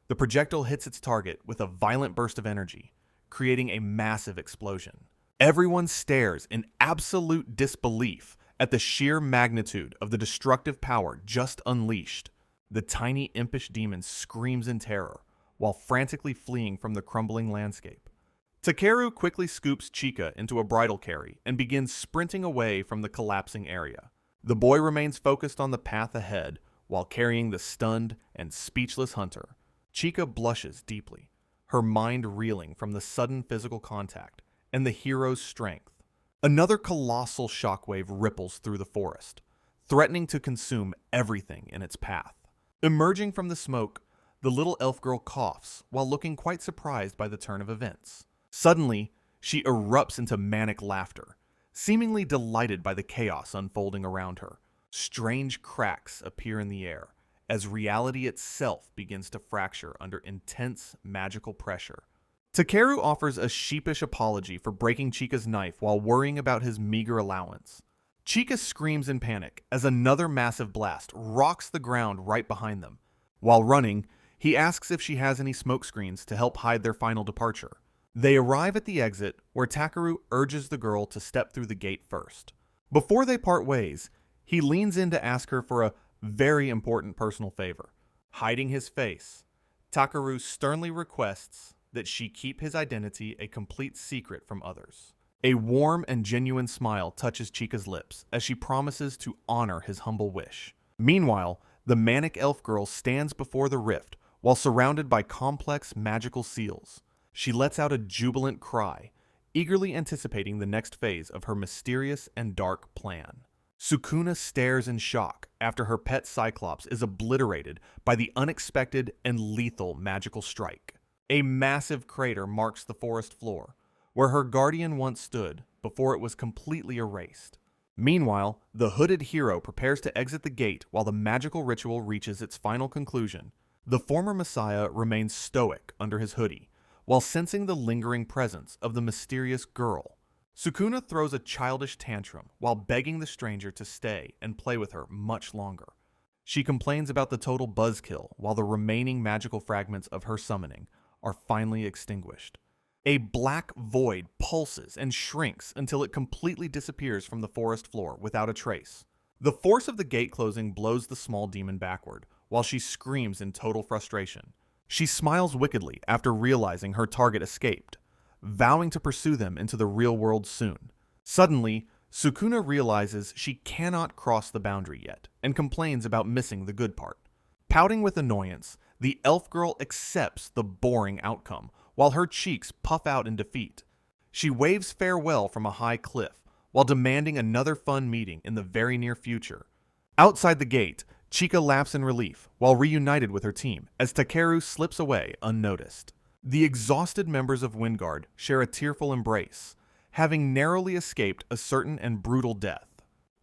The projectile hits its target with a violent burst of energy, creating a massive explosion. Everyone stares in absolute disbelief at the sheer magnitude of the destructive power just unleashed. The tiny impish demon screams in terror while frantically fleeing from the crumbling landscape. Takeru quickly scoops Chika into a bridle carry and begins sprinting away from the collapsing area. The boy remains focused on the path ahead while carrying the stunned and speechless hunter. Chika blushes deeply, her mind reeling from the sudden physical contact and the hero's strength. Another colossal shockwave ripples through the forest, threatening to consume everything in its path. Emerging from the smoke, the little elf girl coughs while looking quite surprised by the turn of events. Suddenly, she erupts into manic laughter, seemingly delighted by the chaos unfolding around her. Strange cracks appear in the air as reality itself begins to fracture under intense magical pressure. Takeru offers a sheepish apology for breaking Chika's knife while worrying about his meager allowance. Chika screams in panic as another massive blast rocks the ground right behind them. While running, he asks if she has any smoke screens to help hide their final departure. They arrive at the exit, where Takeru urges the girl to step through the gate first. Before they part ways, he leans in to ask her for a very important personal favor. Hiding his face, Takeru sternly requests that she keep his identity a complete secret from others. A warm and genuine smile touches Chika's lips as she promises to honor his humble wish. Meanwhile, the manic elf girl stands before the rift while surrounded by complex magical seals. She lets out a jubilant cry, eagerly anticipating the next phase of her mysterious and dark plan. Sukuna stares in shock after her pet Cyclops is obliterated by the unexpected and lethal magical strike. A massive crater marks the forest floor, where her guardian once stood before it was completely erased. Meanwhile, the hooded hero prepares to exit the gate while the magical ritual reaches its final conclusion. The former Messiah remains stoic under his hoodie, while sensing the lingering presence of the mysterious girl. Sukuna throws a childish tantrum while begging the stranger to stay and play with her much longer. She complains about the total buzzkill while the remaining magical fragments of her summoning are finally extinguished. A black void pulses and shrinks until it completely disappears from the forest floor without a trace. The force of the gate closing blows the small demon backward, while she screams in total frustration. She smiles wickedly after realizing her target escaped, vowing to pursue them into the real world soon. Suddenly, Sukuna realizes she cannot cross the boundary yet, and complains about missing the good part. Pouting with annoyance, the elf girl accepts the boring outcome, while her cheeks puff out in defeat. She waves farewell from a high cliff, while demanding another fun meeting in the very near future. Outside the gate, Chika laughs in relief while reunited with her team as Takeru slips away unnoticed. The exhausted members of Wingard share a tearful embrace, having narrowly escaped a certain and brutal death.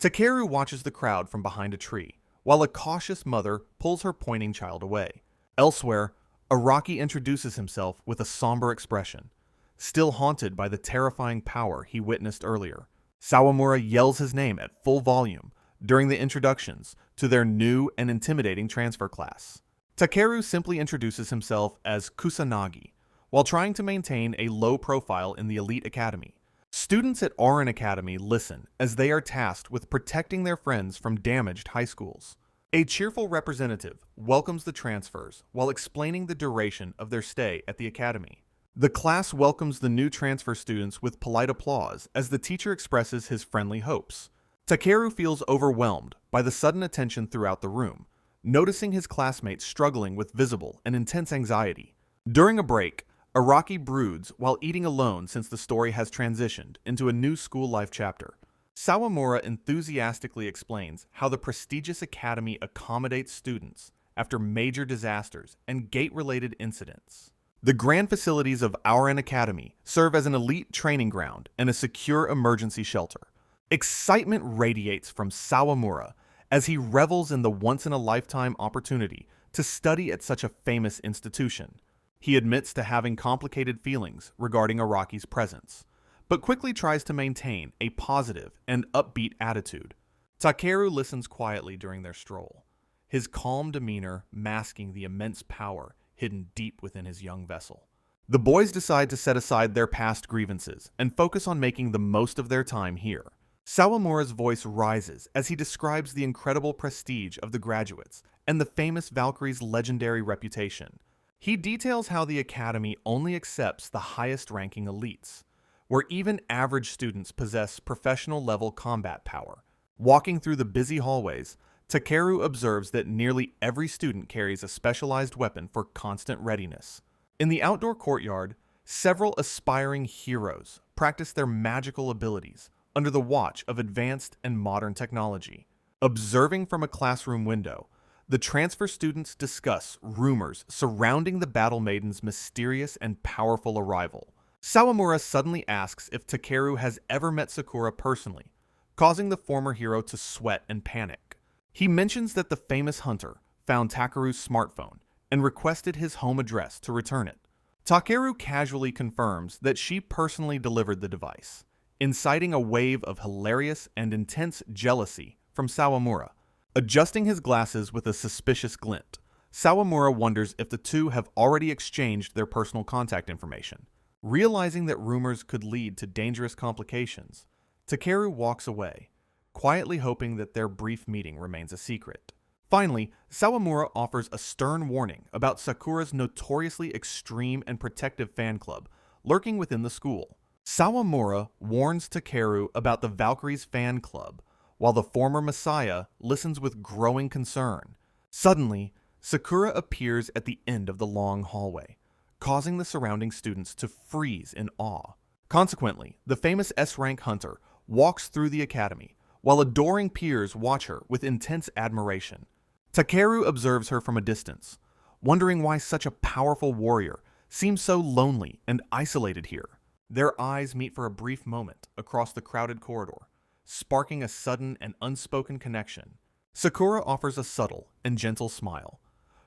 Takeru watches the crowd from behind a tree, while a cautious mother pulls her pointing child away. Elsewhere, Araki introduces himself with a somber expression, still haunted by the terrifying power he witnessed earlier. Sawamura yells his name at full volume during the introductions to their new and intimidating transfer class. Takeru simply introduces himself as Kusanagi, while trying to maintain a low profile in the elite academy. Students at Orin Academy listen as they are tasked with protecting their friends from damaged high schools. A cheerful representative welcomes the transfers while explaining the duration of their stay at the academy. The class welcomes the new transfer students with polite applause as the teacher expresses his friendly hopes. Takeru feels overwhelmed by the sudden attention throughout the room, noticing his classmates struggling with visible and intense anxiety. During a break, Araki broods while eating alone since the story has transitioned into a new school life chapter. Sawamura enthusiastically explains how the prestigious academy accommodates students after major disasters and gate-related incidents. The grand facilities of Ouran Academy serve as an elite training ground and a secure emergency shelter. Excitement radiates from Sawamura as he revels in the once-in-a-lifetime opportunity to study at such a famous institution. He admits to having complicated feelings regarding Araki's presence, but quickly tries to maintain a positive and upbeat attitude. Takeru listens quietly during their stroll, his calm demeanor masking the immense power hidden deep within his young vessel. The boys decide to set aside their past grievances and focus on making the most of their time here. Sawamura's voice rises as he describes the incredible prestige of the graduates and the famous Valkyrie's legendary reputation. He details how the academy only accepts the highest-ranking elites, where even average students possess professional-level combat power. Walking through the busy hallways, Takeru observes that nearly every student carries a specialized weapon for constant readiness. In the outdoor courtyard, several aspiring heroes practice their magical abilities under the watch of advanced and modern technology. Observing from a classroom window, the transfer students discuss rumors surrounding the Battle Maiden's mysterious and powerful arrival. Sawamura suddenly asks if Takeru has ever met Sakura personally, causing the former hero to sweat and panic. He mentions that the famous hunter found Takeru's smartphone and requested his home address to return it. Takeru casually confirms that she personally delivered the device, inciting a wave of hilarious and intense jealousy from Sawamura. Adjusting his glasses with a suspicious glint, Sawamura wonders if the two have already exchanged their personal contact information. Realizing that rumors could lead to dangerous complications, Takeru walks away, quietly hoping that their brief meeting remains a secret. Finally, Sawamura offers a stern warning about Sakura's notoriously extreme and protective fan club lurking within the school. Sawamura warns Takeru about the Valkyrie's fan club, while the former Messiah listens with growing concern. Suddenly, Sakura appears at the end of the long hallway, causing the surrounding students to freeze in awe. Consequently, the famous S-rank hunter walks through the academy, while adoring peers watch her with intense admiration. Takeru observes her from a distance, wondering why such a powerful warrior seems so lonely and isolated here. Their eyes meet for a brief moment across the crowded corridor, sparking a sudden and unspoken connection. Sakura offers a subtle and gentle smile,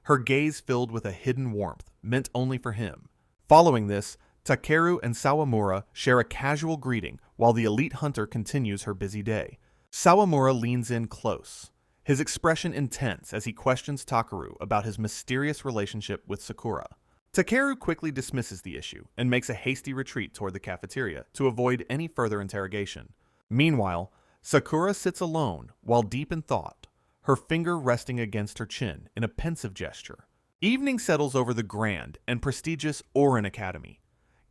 her gaze filled with a hidden warmth meant only for him. Following this, Takeru and Sawamura share a casual greeting while the elite hunter continues her busy day. Sawamura leans in close, his expression intense as he questions Takeru about his mysterious relationship with Sakura. Takeru quickly dismisses the issue and makes a hasty retreat toward the cafeteria to avoid any further interrogation. Meanwhile, Sakura sits alone while deep in thought, her finger resting against her chin in a pensive gesture. Evening settles over the grand and prestigious Orin Academy,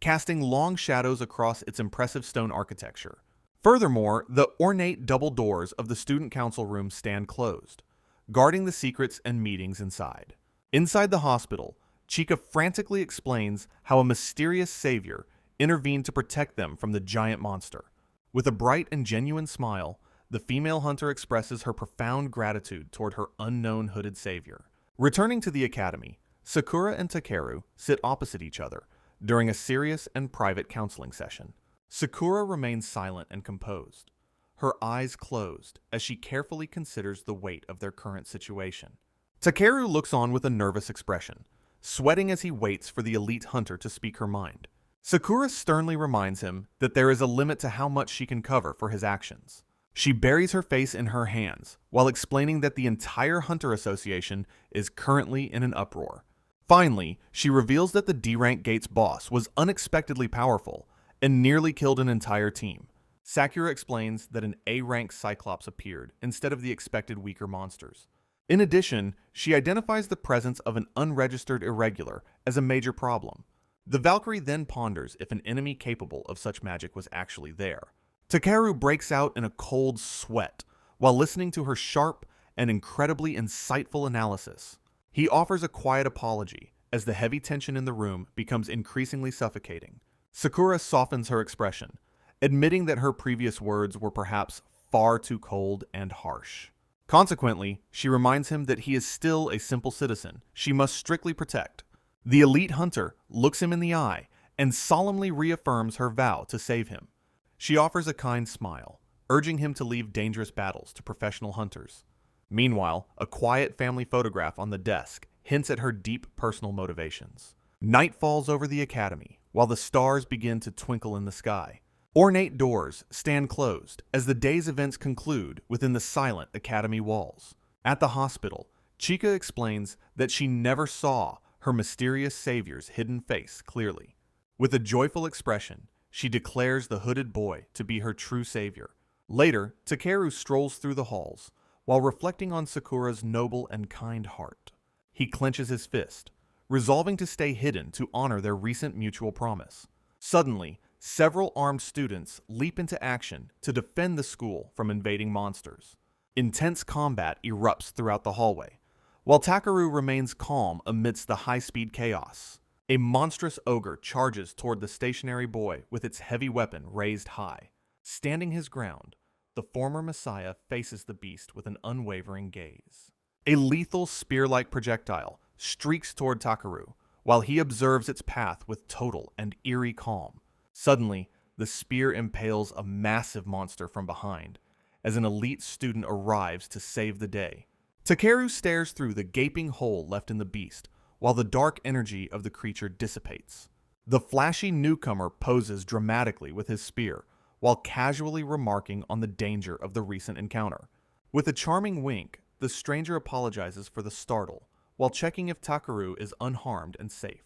casting long shadows across its impressive stone architecture. Furthermore, the ornate double doors of the student council room stand closed, guarding the secrets and meetings inside. Inside the hospital, Chika frantically explains how a mysterious savior intervened to protect them from the giant monster. With a bright and genuine smile, the female hunter expresses her profound gratitude toward her unknown hooded savior. Returning to the academy, Sakura and Takeru sit opposite each other during a serious and private counseling session. Sakura remains silent and composed, her eyes closed as she carefully considers the weight of their current situation. Takeru looks on with a nervous expression, sweating as he waits for the elite hunter to speak her mind. Sakura sternly reminds him that there is a limit to how much she can cover for his actions. She buries her face in her hands while explaining that the entire Hunter Association is currently in an uproar. Finally, she reveals that the D-Rank Gates boss was unexpectedly powerful and nearly killed an entire team. Sakura explains that an A-rank Cyclops appeared instead of the expected weaker monsters. In addition, she identifies the presence of an unregistered irregular as a major problem. The Valkyrie then ponders if an enemy capable of such magic was actually there. Takeru breaks out in a cold sweat while listening to her sharp and incredibly insightful analysis. He offers a quiet apology as the heavy tension in the room becomes increasingly suffocating. Sakura softens her expression, admitting that her previous words were perhaps far too cold and harsh. Consequently, she reminds him that he is still a simple citizen she must strictly protect. The elite hunter looks him in the eye and solemnly reaffirms her vow to save him. She offers a kind smile, urging him to leave dangerous battles to professional hunters. Meanwhile, a quiet family photograph on the desk hints at her deep personal motivations. Night falls over the academy, while the stars begin to twinkle in the sky. Ornate doors stand closed as the day's events conclude within the silent academy walls. At the hospital, Chika explains that she never saw her mysterious savior's hidden face clearly. With a joyful expression, she declares the hooded boy to be her true savior. Later, Takeru strolls through the halls, while reflecting on Sakura's noble and kind heart. He clenches his fist, resolving to stay hidden to honor their recent mutual promise. Suddenly, several armed students leap into action to defend the school from invading monsters. Intense combat erupts throughout the hallway, while Takeru remains calm amidst the high-speed chaos. A monstrous ogre charges toward the stationary boy with its heavy weapon raised high. Standing his ground, the former Messiah faces the beast with an unwavering gaze. A lethal spear-like projectile streaks toward Takeru, while he observes its path with total and eerie calm. Suddenly, the spear impales a massive monster from behind, as an elite student arrives to save the day. Takeru stares through the gaping hole left in the beast, while the dark energy of the creature dissipates. The flashy newcomer poses dramatically with his spear, while casually remarking on the danger of the recent encounter. With a charming wink, the stranger apologizes for the startle, while checking if Takeru is unharmed and safe.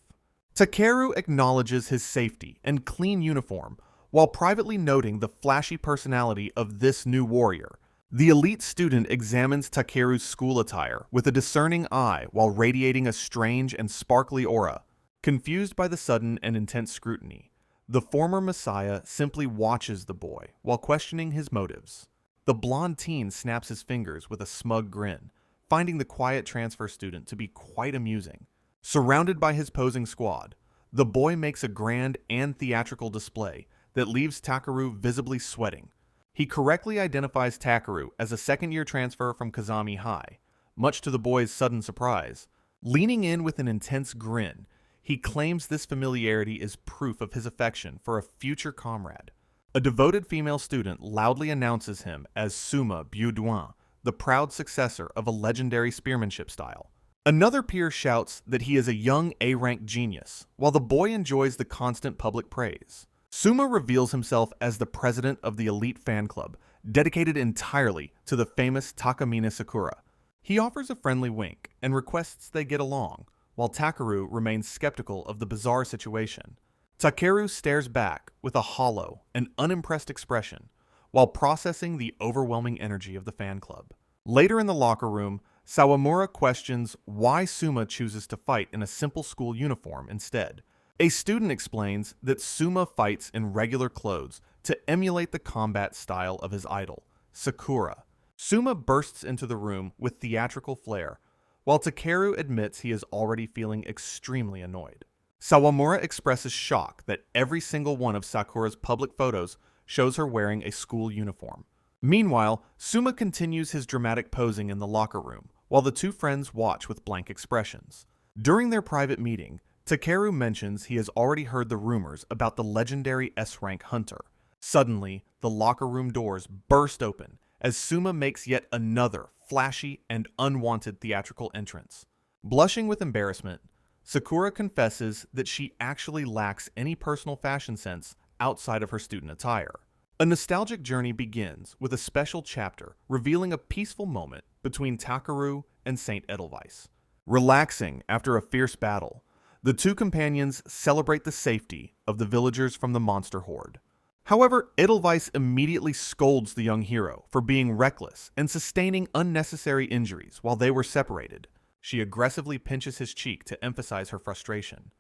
Takeru acknowledges his safety and clean uniform, while privately noting the flashy personality of this new warrior. The elite student examines Takeru's school attire with a discerning eye while radiating a strange and sparkly aura. Confused by the sudden and intense scrutiny, the former Messiah simply watches the boy while questioning his motives. The blonde teen snaps his fingers with a smug grin, finding the quiet transfer student to be quite amusing. Surrounded by his posing squad, the boy makes a grand and theatrical display that leaves Takeru visibly sweating. He correctly identifies Takeru as a second-year transfer from Kazami High, much to the boy's sudden surprise. Leaning in with an intense grin, he claims this familiarity is proof of his affection for a future comrade. A devoted female student loudly announces him as Suma Bioduin, the proud successor of a legendary spearmanship style. Another peer shouts that he is a young A-rank genius, while the boy enjoys the constant public praise. Suma reveals himself as the president of the elite fan club, dedicated entirely to the famous Takamine Sakura. He offers a friendly wink and requests they get along, while Takeru remains skeptical of the bizarre situation. Takeru stares back with a hollow and unimpressed expression, while processing the overwhelming energy of the fan club. Later in the locker room, Sawamura questions why Suma chooses to fight in a simple school uniform instead. A student explains that Suma fights in regular clothes to emulate the combat style of his idol, Sakura. Suma bursts into the room with theatrical flair, while Takeru admits he is already feeling extremely annoyed. Sawamura expresses shock that every single one of Sakura's public photos shows her wearing a school uniform. Meanwhile, Suma continues his dramatic posing in the locker room, while the two friends watch with blank expressions. During their private meeting, Takeru mentions he has already heard the rumors about the legendary S-rank hunter. Suddenly, the locker room doors burst open as Suma makes yet another flashy and unwanted theatrical entrance. Blushing with embarrassment, Sakura confesses that she actually lacks any personal fashion sense outside of her student attire. A nostalgic journey begins with a special chapter revealing a peaceful moment between Takeru and Saint Edelweiss. Relaxing after a fierce battle, the two companions celebrate the safety of the villagers from the monster horde. However, Edelweiss immediately scolds the young hero for being reckless and sustaining unnecessary injuries while they were separated. She aggressively pinches his cheek to emphasize her frustration,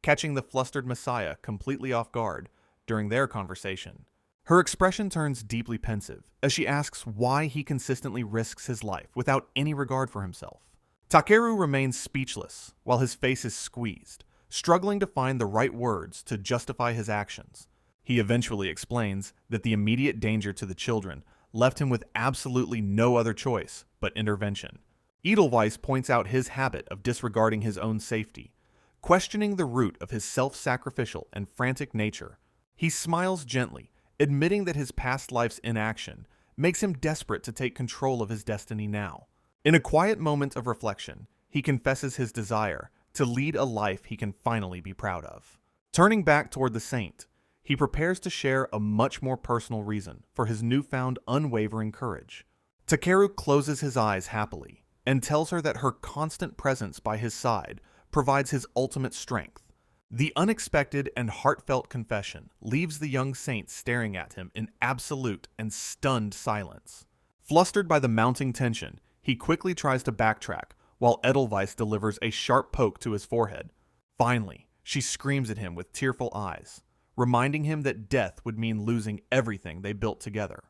catching the flustered Messiah completely off guard during their conversation. Her expression turns deeply pensive as she asks why he consistently risks his life without any regard for himself. Takeru remains speechless while his face is squeezed, struggling to find the right words to justify his actions. He eventually explains that the immediate danger to the children left him with absolutely no other choice but intervention. Edelweiss points out his habit of disregarding his own safety, questioning the root of his self-sacrificial and frantic nature. He smiles gently, admitting that his past life's inaction makes him desperate to take control of his destiny now. In a quiet moment of reflection, he confesses his desire to lead a life he can finally be proud of. Turning back toward the saint, he prepares to share a much more personal reason for his newfound unwavering courage. Takeru closes his eyes happily and tells her that her constant presence by his side provides his ultimate strength. The unexpected and heartfelt confession leaves the young saint staring at him in absolute and stunned silence. Flustered by the mounting tension, he quickly tries to backtrack while Edelweiss delivers a sharp poke to his forehead. Finally, she screams at him with tearful eyes, reminding him that death would mean losing everything they built together.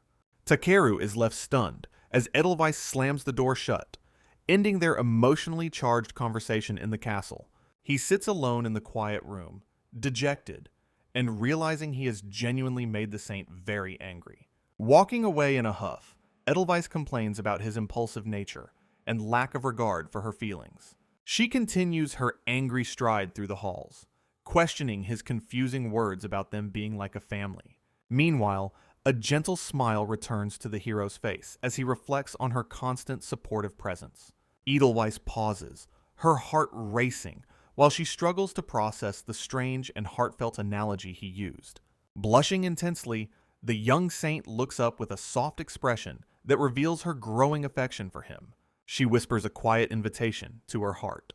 Takeru is left stunned as Edelweiss slams the door shut, ending their emotionally charged conversation in the castle. He sits alone in the quiet room, dejected, and realizing he has genuinely made the saint very angry. Walking away in a huff, Edelweiss complains about his impulsive nature and lack of regard for her feelings. She continues her angry stride through the halls, questioning his confusing words about them being like a family. Meanwhile, a gentle smile returns to the hero's face as he reflects on her constant supportive presence. Edelweiss pauses, her heart racing, while she struggles to process the strange and heartfelt analogy he used. Blushing intensely, the young saint looks up with a soft expression that reveals her growing affection for him. She whispers a quiet invitation to her heart,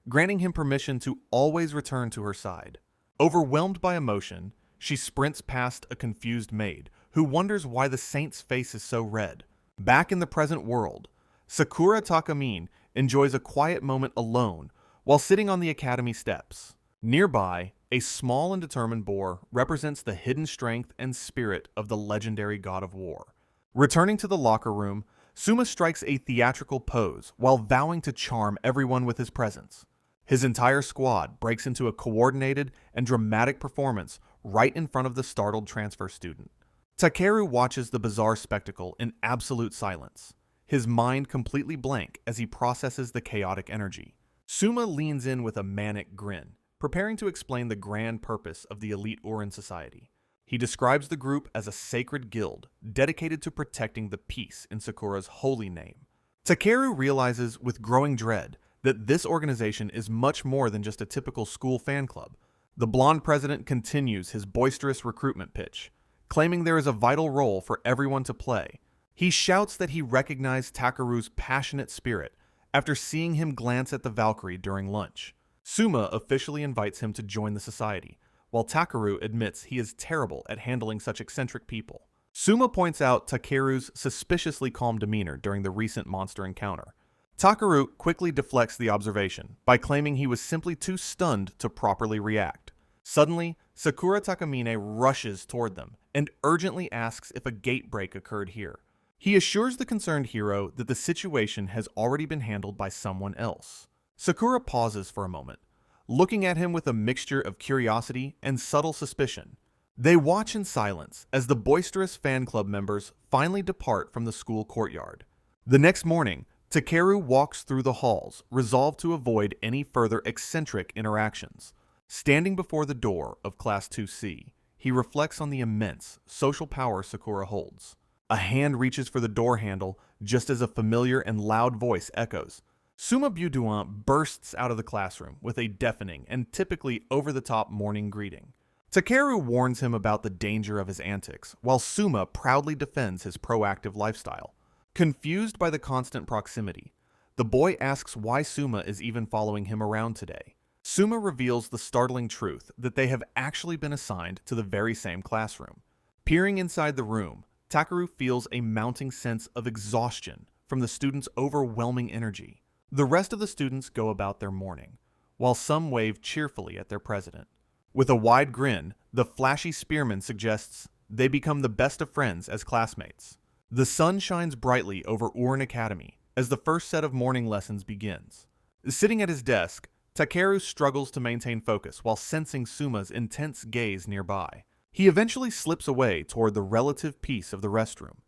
granting him permission to always return to her side. Overwhelmed by emotion, she sprints past a confused maid who wonders why the saint's face is so red. Back in the present world, Sakura Takamine enjoys a quiet moment alone while sitting on the academy steps. Nearby, a small and determined boar represents the hidden strength and spirit of the legendary god of war. Returning to the locker room, Suma strikes a theatrical pose while vowing to charm everyone with his presence. His entire squad breaks into a coordinated and dramatic performance right in front of the startled transfer student. Takeru watches the bizarre spectacle in absolute silence, his mind completely blank as he processes the chaotic energy. Suma leans in with a manic grin, preparing to explain the grand purpose of the elite Uran society. He describes the group as a sacred guild dedicated to protecting the peace in Sakura's holy name. Takeru realizes with growing dread that this organization is much more than just a typical school fan club. The blonde president continues his boisterous recruitment pitch, claiming there is a vital role for everyone to play. He shouts that he recognized Takeru's passionate spirit after seeing him glance at the Valkyrie during lunch. Suma officially invites him to join the society, while Takeru admits he is terrible at handling such eccentric people. Suma points out Takeru's suspiciously calm demeanor during the recent monster encounter. Takeru quickly deflects the observation by claiming he was simply too stunned to properly react. Suddenly, Sakura Takamine rushes toward them and urgently asks if a gate break occurred here. He assures the concerned hero that the situation has already been handled by someone else. Sakura pauses for a moment, looking at him with a mixture of curiosity and subtle suspicion. They watch in silence as the boisterous fan club members finally depart from the school courtyard. The next morning, Takeru walks through the halls, resolved to avoid any further eccentric interactions. Standing before the door of Class 2C, he reflects on the immense social power Sakura holds. A hand reaches for the door handle just as a familiar and loud voice echoes. Suma Buduan bursts out of the classroom with a deafening and typically over-the-top morning greeting. Takeru warns him about the danger of his antics, while Suma proudly defends his proactive lifestyle. Confused by the constant proximity, the boy asks why Suma is even following him around today. Suma reveals the startling truth that they have actually been assigned to the very same classroom. Peering inside the room, Takeru feels a mounting sense of exhaustion from the students' overwhelming energy. The rest of the students go about their morning, while some wave cheerfully at their president. With a wide grin, the flashy spearman suggests they become the best of friends as classmates. The sun shines brightly over Uran Academy as the first set of morning lessons begins. Sitting at his desk, Takeru struggles to maintain focus while sensing Suma's intense gaze nearby. He eventually slips away toward the relative peace of the restroom,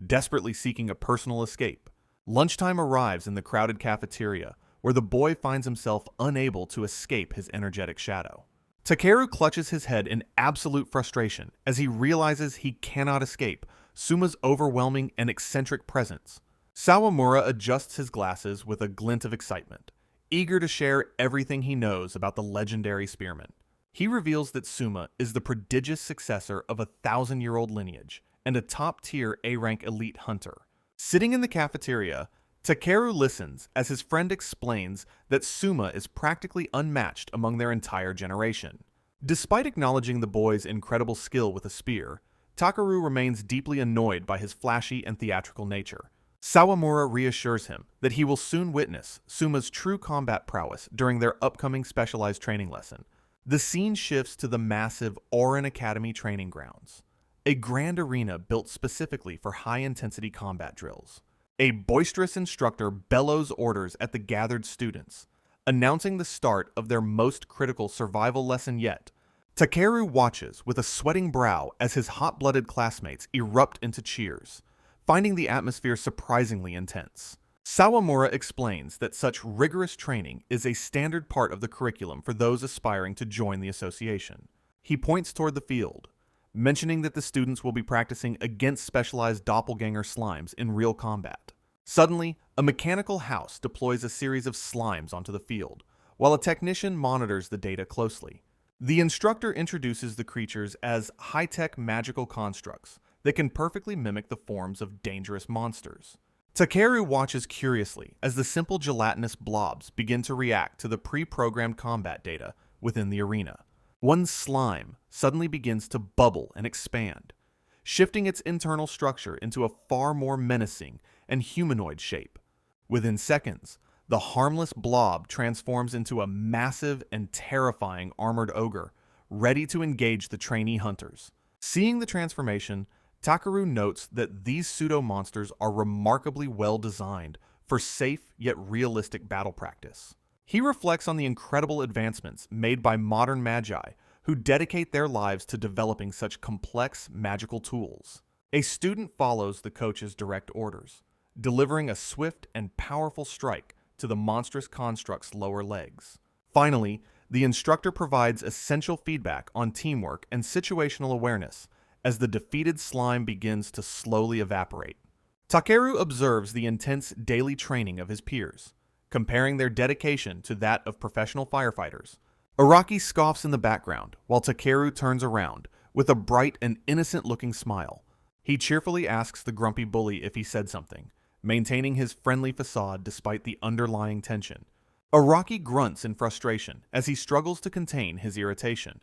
desperately seeking a personal escape. Lunchtime arrives in the crowded cafeteria, where the boy finds himself unable to escape his energetic shadow. Takeru clutches his head in absolute frustration as he realizes he cannot escape Suma's overwhelming and eccentric presence. Sawamura adjusts his glasses with a glint of excitement, eager to share everything he knows about the legendary spearman. He reveals that Suma is the prodigious successor of a 1,000-year-old lineage and a top-tier A-rank elite hunter. Sitting in the cafeteria, Takeru listens as his friend explains that Suma is practically unmatched among their entire generation. Despite acknowledging the boy's incredible skill with a spear, Takeru remains deeply annoyed by his flashy and theatrical nature. Sawamura reassures him that he will soon witness Suma's true combat prowess during their upcoming specialized training lesson. The scene shifts to the massive Oran Academy training grounds, a grand arena built specifically for high-intensity combat drills. A boisterous instructor bellows orders at the gathered students, announcing the start of their most critical survival lesson yet. Takeru watches with a sweating brow as his hot-blooded classmates erupt into cheers, finding the atmosphere surprisingly intense. Sawamura explains that such rigorous training is a standard part of the curriculum for those aspiring to join the association. He points toward the field, mentioning that the students will be practicing against specialized doppelganger slimes in real combat. Suddenly, a mechanical house deploys a series of slimes onto the field, while a technician monitors the data closely. The instructor introduces the creatures as high-tech magical constructs that can perfectly mimic the forms of dangerous monsters. Takeru watches curiously as the simple gelatinous blobs begin to react to the pre-programmed combat data within the arena. One slime suddenly begins to bubble and expand, shifting its internal structure into a far more menacing and humanoid shape. Within seconds, the harmless blob transforms into a massive and terrifying armored ogre, ready to engage the trainee hunters. Seeing the transformation, Takeru notes that these pseudo-monsters are remarkably well designed for safe yet realistic battle practice. He reflects on the incredible advancements made by modern magi who dedicate their lives to developing such complex magical tools. A student follows the coach's direct orders, delivering a swift and powerful strike to the monstrous construct's lower legs. Finally, the instructor provides essential feedback on teamwork and situational awareness as the defeated slime begins to slowly evaporate. Takeru observes the intense daily training of his peers, comparing their dedication to that of professional firefighters. Araki scoffs in the background, while Takeru turns around with a bright and innocent-looking smile. He cheerfully asks the grumpy bully if he said something, maintaining his friendly facade despite the underlying tension. Araki grunts in frustration as he struggles to contain his irritation,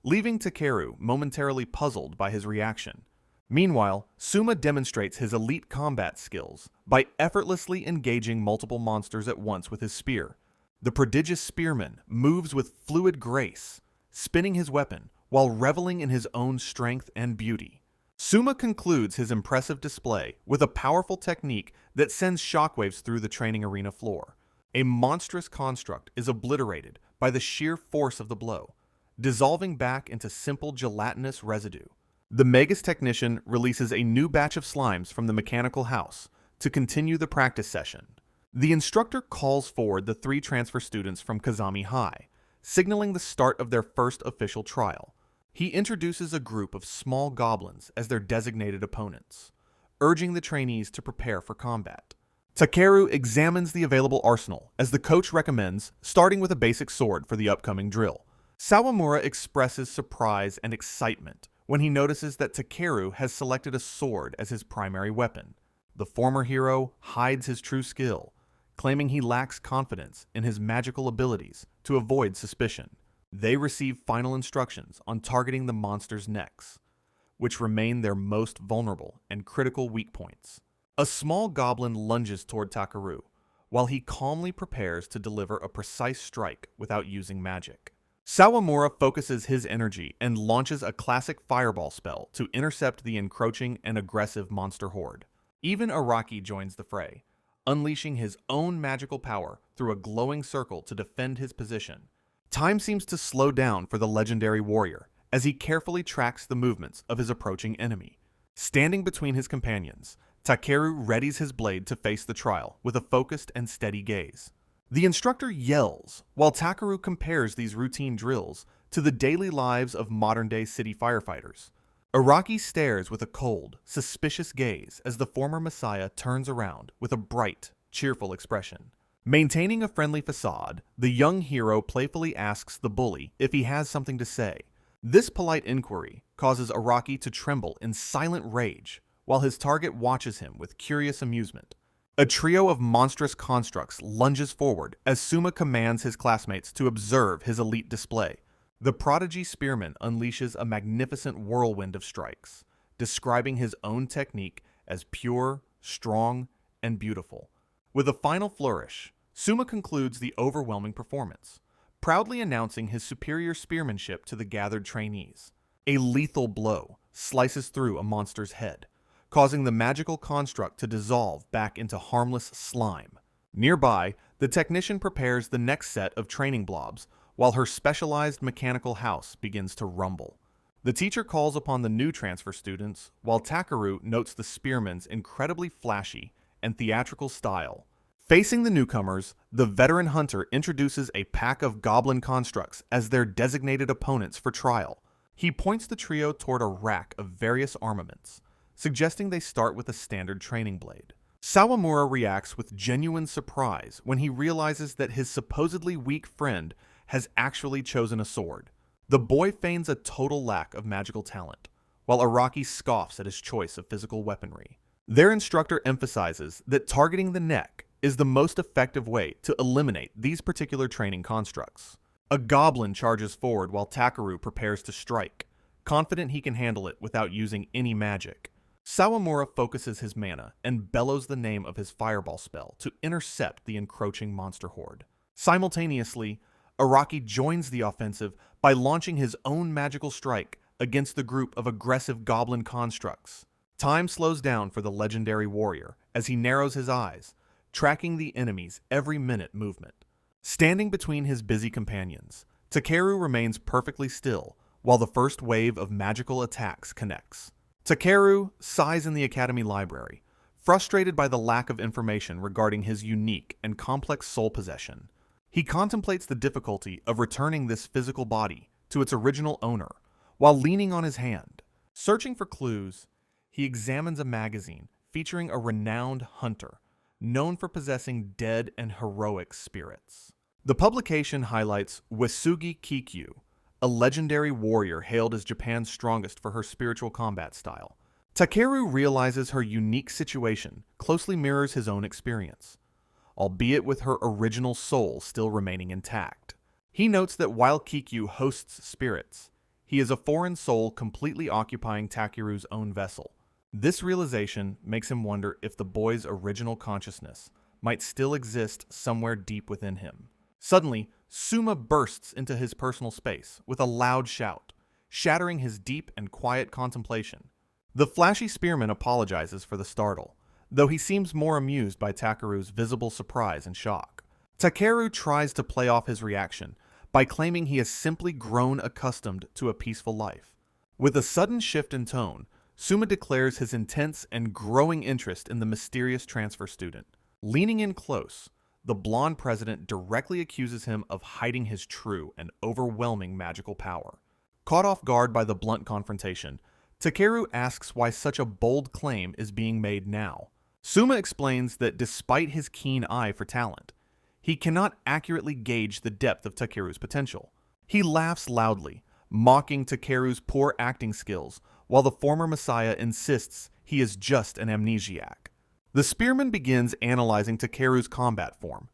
leaving Takeru momentarily puzzled by his reaction. Meanwhile, Suma demonstrates his elite combat skills by effortlessly engaging multiple monsters at once with his spear. The prodigious spearman moves with fluid grace, spinning his weapon while reveling in his own strength and beauty. Suma concludes his impressive display with a powerful technique that sends shockwaves through the training arena floor. A monstrous construct is obliterated by the sheer force of the blow, dissolving back into simple gelatinous residue. The Magus technician releases a new batch of slimes from the mechanical house to continue the practice session. The instructor calls forward the 3 transfer students from Kazami High, signaling the start of their first official trial. He introduces a group of small goblins as their designated opponents, urging the trainees to prepare for combat. Takeru examines the available arsenal, as the coach recommends, starting with a basic sword for the upcoming drill. Sawamura expresses surprise and excitement when he notices that Takeru has selected a sword as his primary weapon. The former hero hides his true skill, claiming he lacks confidence in his magical abilities to avoid suspicion. They receive final instructions on targeting the monster's necks, which remain their most vulnerable and critical weak points. A small goblin lunges toward Takeru, while he calmly prepares to deliver a precise strike without using magic. Sawamura focuses his energy and launches a classic fireball spell to intercept the encroaching and aggressive monster horde. Even Araki joins the fray, unleashing his own magical power through a glowing circle to defend his position. Time seems to slow down for the legendary warrior as he carefully tracks the movements of his approaching enemy. Standing between his companions, Takeru readies his blade to face the trial with a focused and steady gaze. The instructor yells, while Takeru compares these routine drills to the daily lives of modern-day city firefighters. Araki stares with a cold, suspicious gaze as the former messiah turns around with a bright, cheerful expression. Maintaining a friendly facade, the young hero playfully asks the bully if he has something to say. This polite inquiry causes Araki to tremble in silent rage, while his target watches him with curious amusement. A trio of monstrous constructs lunges forward as Suma commands his classmates to observe his elite display. The prodigy spearman unleashes a magnificent whirlwind of strikes, describing his own technique as pure, strong, and beautiful. With a final flourish, Suma concludes the overwhelming performance, proudly announcing his superior spearmanship to the gathered trainees. A lethal blow slices through a monster's head, causing the magical construct to dissolve back into harmless slime. Nearby, the technician prepares the next set of training blobs, while her specialized mechanical house begins to rumble. The teacher calls upon the new transfer students, while Takeru notes the spearman's incredibly flashy and theatrical style. Facing the newcomers, the veteran hunter introduces a pack of goblin constructs as their designated opponents for trial. He points the trio toward a rack of various armaments, suggesting they start with a standard training blade. Sawamura reacts with genuine surprise when he realizes that his supposedly weak friend has actually chosen a sword. The boy feigns a total lack of magical talent, while Araki scoffs at his choice of physical weaponry. Their instructor emphasizes that targeting the neck is the most effective way to eliminate these particular training constructs. A goblin charges forward while Takeru prepares to strike, confident he can handle it without using any magic. Sawamura focuses his mana and bellows the name of his fireball spell to intercept the encroaching monster horde. Simultaneously, Araki joins the offensive by launching his own magical strike against the group of aggressive goblin constructs. Time slows down for the legendary warrior as he narrows his eyes, tracking the enemy's every minute movement. Standing between his busy companions, Takeru remains perfectly still while the first wave of magical attacks connects. Takeru sighs in the academy library, frustrated by the lack of information regarding his unique and complex soul possession. He contemplates the difficulty of returning this physical body to its original owner while leaning on his hand. Searching for clues, he examines a magazine featuring a renowned hunter known for possessing dead and heroic spirits. The publication highlights Uesugi Kikyu, a legendary warrior hailed as Japan's strongest for her spiritual combat style. Takeru realizes her unique situation closely mirrors his own experience, albeit with her original soul still remaining intact. He notes that while Kikyu hosts spirits, he is a foreign soul completely occupying Takeru's own vessel. This realization makes him wonder if the boy's original consciousness might still exist somewhere deep within him. Suddenly, Suma bursts into his personal space with a loud shout, shattering his deep and quiet contemplation. The flashy spearman apologizes for the startle, though he seems more amused by Takeru's visible surprise and shock. Takeru tries to play off his reaction by claiming he has simply grown accustomed to a peaceful life. With a sudden shift in tone, Suma declares his intense and growing interest in the mysterious transfer student. Leaning in close, the blonde president directly accuses him of hiding his true and overwhelming magical power. Caught off guard by the blunt confrontation, Takeru asks why such a bold claim is being made now. Suma explains that despite his keen eye for talent, he cannot accurately gauge the depth of Takeru's potential. He laughs loudly, mocking Takeru's poor acting skills, while the former messiah insists he is just an amnesiac. The spearman begins analyzing Takeru's combat form,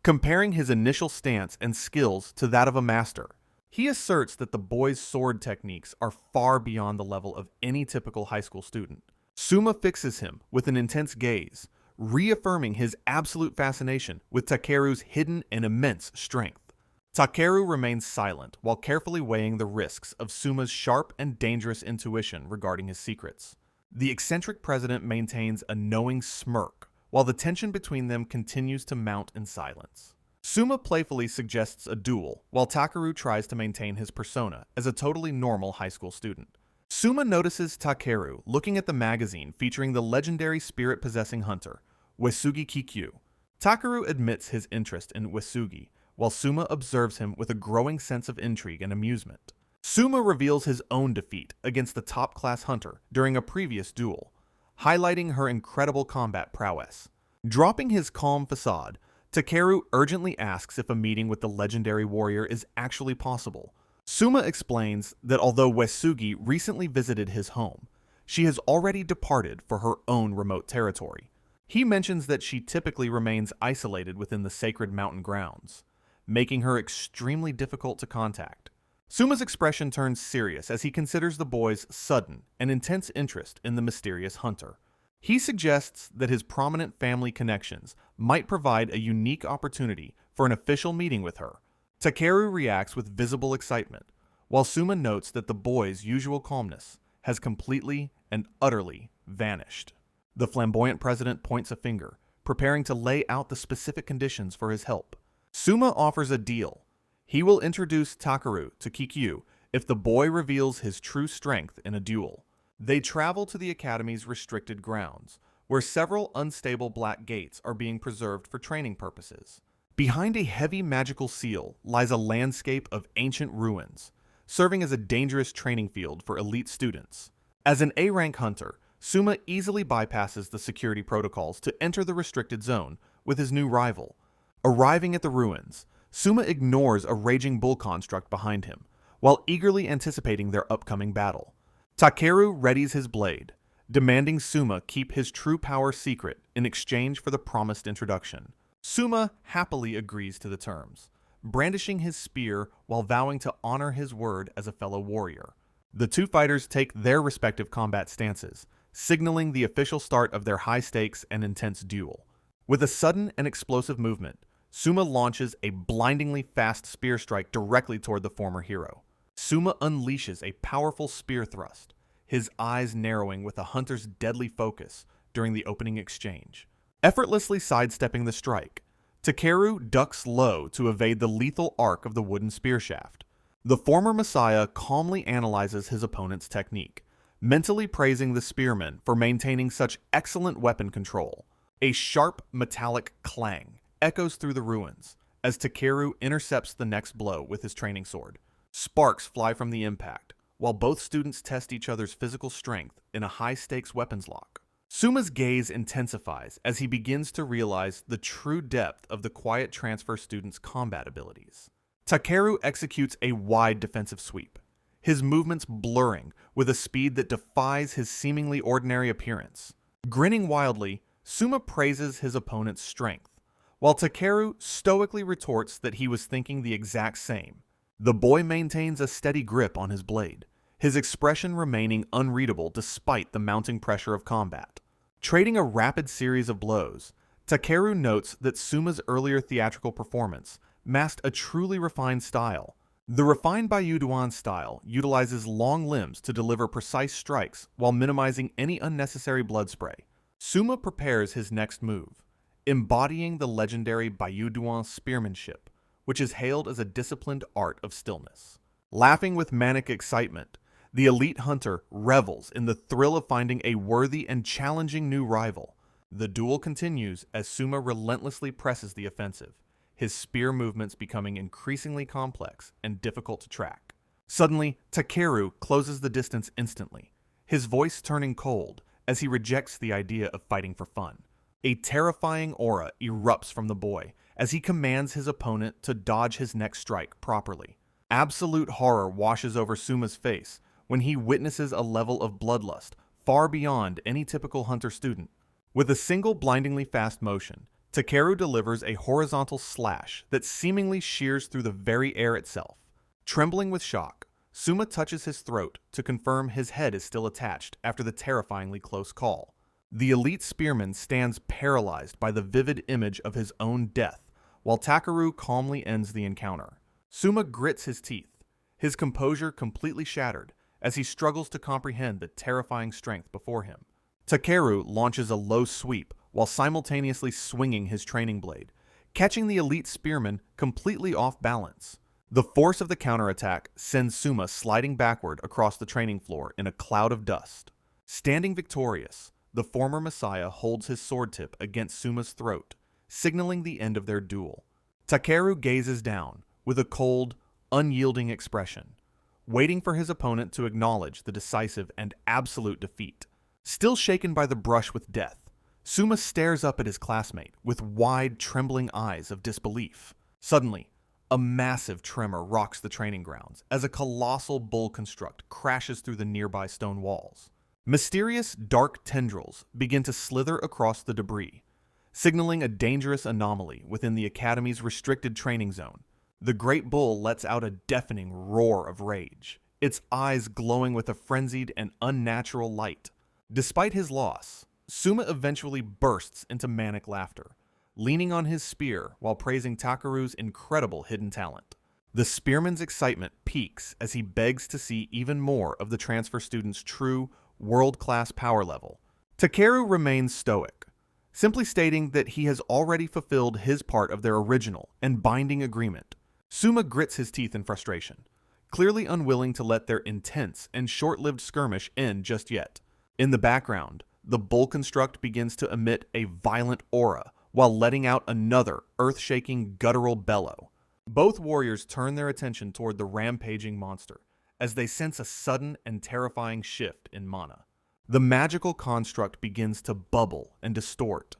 comparing his initial stance and skills to that of a master. He asserts that the boy's sword techniques are far beyond the level of any typical high school student. Suma fixes him with an intense gaze, reaffirming his absolute fascination with Takeru's hidden and immense strength. Takeru remains silent while carefully weighing the risks of Suma's sharp and dangerous intuition regarding his secrets. The eccentric president maintains a knowing smirk, while the tension between them continues to mount in silence. Suma playfully suggests a duel, while Takeru tries to maintain his persona as a totally normal high school student. Suma notices Takeru looking at the magazine featuring the legendary spirit-possessing hunter, Uesugi Kikyu. Takeru admits his interest in Uesugi, while Suma observes him with a growing sense of intrigue and amusement. Suma reveals his own defeat against the top-class hunter during a previous duel, highlighting her incredible combat prowess. Dropping his calm facade, Takeru urgently asks if a meeting with the legendary warrior is actually possible. Suma explains that although Uesugi recently visited his home, she has already departed for her own remote territory. He mentions that she typically remains isolated within the sacred mountain grounds, making her extremely difficult to contact. Suma's expression turns serious as he considers the boy's sudden and intense interest in the mysterious hunter. He suggests that his prominent family connections might provide a unique opportunity for an official meeting with her. Takeru reacts with visible excitement, while Suma notes that the boy's usual calmness has completely and utterly vanished. The flamboyant president points a finger, preparing to lay out the specific conditions for his help. Suma offers a deal. He will introduce Takeru to Kikyu if the boy reveals his true strength in a duel. They travel to the academy's restricted grounds, where several unstable black gates are being preserved for training purposes. Behind a heavy magical seal lies a landscape of ancient ruins, serving as a dangerous training field for elite students. As an A-rank hunter, Suma easily bypasses the security protocols to enter the restricted zone with his new rival. Arriving at the ruins, Suma ignores a raging bull construct behind him, while eagerly anticipating their upcoming battle. Takeru readies his blade, demanding Suma keep his true power secret in exchange for the promised introduction. Suma happily agrees to the terms, brandishing his spear while vowing to honor his word as a fellow warrior. The two fighters take their respective combat stances, signaling the official start of their high-stakes and intense duel. With a sudden and explosive movement, Suma launches a blindingly fast spear strike directly toward the former hero. Suma unleashes a powerful spear thrust, his eyes narrowing with a hunter's deadly focus during the opening exchange. Effortlessly sidestepping the strike, Takeru ducks low to evade the lethal arc of the wooden spear shaft. The former messiah calmly analyzes his opponent's technique, mentally praising the spearman for maintaining such excellent weapon control. A sharp, metallic clang echoes through the ruins as Takeru intercepts the next blow with his training sword. Sparks fly from the impact, while both students test each other's physical strength in a high-stakes weapons lock. Suma's gaze intensifies as he begins to realize the true depth of the quiet transfer student's combat abilities. Takeru executes a wide defensive sweep, his movements blurring with a speed that defies his seemingly ordinary appearance. Grinning wildly, Suma praises his opponent's strength, while Takeru stoically retorts that he was thinking the exact same. The boy maintains a steady grip on his blade, his expression remaining unreadable despite the mounting pressure of combat. Trading a rapid series of blows, Takeru notes that Suma's earlier theatrical performance masked a truly refined style. The refined Bayuduan style utilizes long limbs to deliver precise strikes while minimizing any unnecessary blood spray. Suma prepares his next move, embodying the legendary Bayuduan spearmanship which is hailed as a disciplined art of stillness. Laughing with manic excitement, the elite hunter revels in the thrill of finding a worthy and challenging new rival. The duel continues as Suma relentlessly presses the offensive, his spear movements becoming increasingly complex and difficult to track. Suddenly, Takeru closes the distance instantly, his voice turning cold as he rejects the idea of fighting for fun. A terrifying aura erupts from the boy as he commands his opponent to dodge his next strike properly. Absolute horror washes over Suma's face when he witnesses a level of bloodlust far beyond any typical hunter student. With a single blindingly fast motion, Takeru delivers a horizontal slash that seemingly shears through the very air itself. Trembling with shock, Suma touches his throat to confirm his head is still attached after the terrifyingly close call. The elite spearman stands paralyzed by the vivid image of his own death, while Takeru calmly ends the encounter. Suma grits his teeth, his composure completely shattered as he struggles to comprehend the terrifying strength before him. Takeru launches a low sweep while simultaneously swinging his training blade, catching the elite spearman completely off balance. The force of the counterattack sends Suma sliding backward across the training floor in a cloud of dust. Standing victorious, the former Messiah holds his sword tip against Suma's throat, signaling the end of their duel. Takeru gazes down with a cold, unyielding expression, waiting for his opponent to acknowledge the decisive and absolute defeat. Still shaken by the brush with death, Suma stares up at his classmate with wide, trembling eyes of disbelief. Suddenly, a massive tremor rocks the training grounds as a colossal bull construct crashes through the nearby stone walls. Mysterious, dark tendrils begin to slither across the debris, signaling a dangerous anomaly within the Academy's restricted training zone. The great bull lets out a deafening roar of rage, its eyes glowing with a frenzied and unnatural light. Despite his loss, Suma eventually bursts into manic laughter, leaning on his spear while praising Takeru's incredible hidden talent. The spearman's excitement peaks as he begs to see even more of the transfer student's true, world-class power level. Takeru remains stoic, simply stating that he has already fulfilled his part of their original and binding agreement. Suma grits his teeth in frustration, clearly unwilling to let their intense and short-lived skirmish end just yet. In the background, the bull construct begins to emit a violent aura while letting out another earth-shaking guttural bellow. Both warriors turn their attention toward the rampaging monster as they sense a sudden and terrifying shift in mana. The magical construct begins to bubble and distort,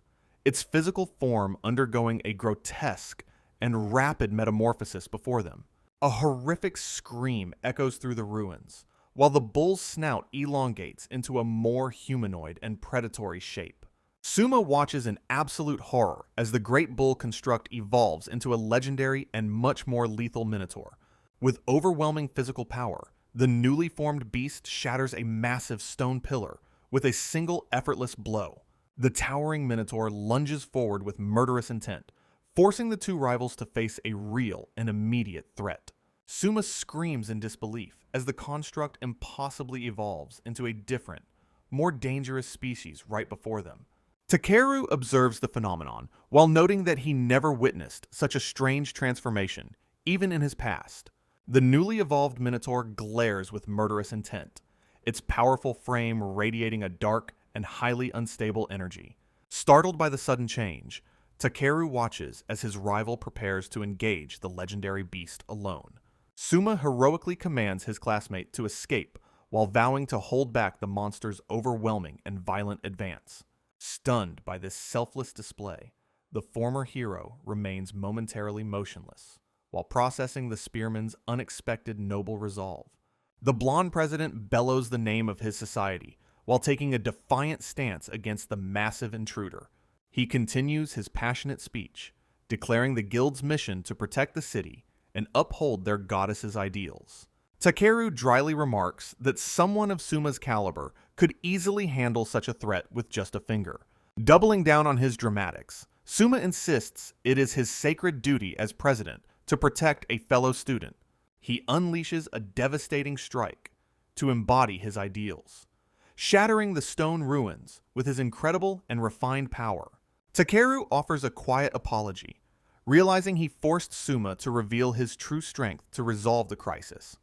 its physical form undergoing a grotesque and rapid metamorphosis before them. A horrific scream echoes through the ruins, while the bull's snout elongates into a more humanoid and predatory shape. Suma watches in absolute horror as the great bull construct evolves into a legendary and much more lethal minotaur. With overwhelming physical power, the newly formed beast shatters a massive stone pillar with a single effortless blow. The towering minotaur lunges forward with murderous intent, forcing the two rivals to face a real and immediate threat. Suma screams in disbelief as the construct impossibly evolves into a different, more dangerous species right before them. Takeru observes the phenomenon while noting that he never witnessed such a strange transformation, even in his past. The newly evolved minotaur glares with murderous intent, its powerful frame radiating a dark and highly unstable energy. Startled by the sudden change, Takeru watches as his rival prepares to engage the legendary beast alone. Suma heroically commands his classmate to escape while vowing to hold back the monster's overwhelming and violent advance. Stunned by this selfless display, the former hero remains momentarily motionless, while processing the spearman's unexpected noble resolve. The blonde president bellows the name of his society, while taking a defiant stance against the massive intruder. He continues his passionate speech, declaring the guild's mission to protect the city and uphold their goddess's ideals. Takeru dryly remarks that someone of Suma's caliber could easily handle such a threat with just a finger. Doubling down on his dramatics, Suma insists it is his sacred duty as president to protect a fellow student. He unleashes a devastating strike to embody his ideals, shattering the stone ruins with his incredible and refined power. Takeru offers a quiet apology, realizing he forced Suma to reveal his true strength to resolve the crisis.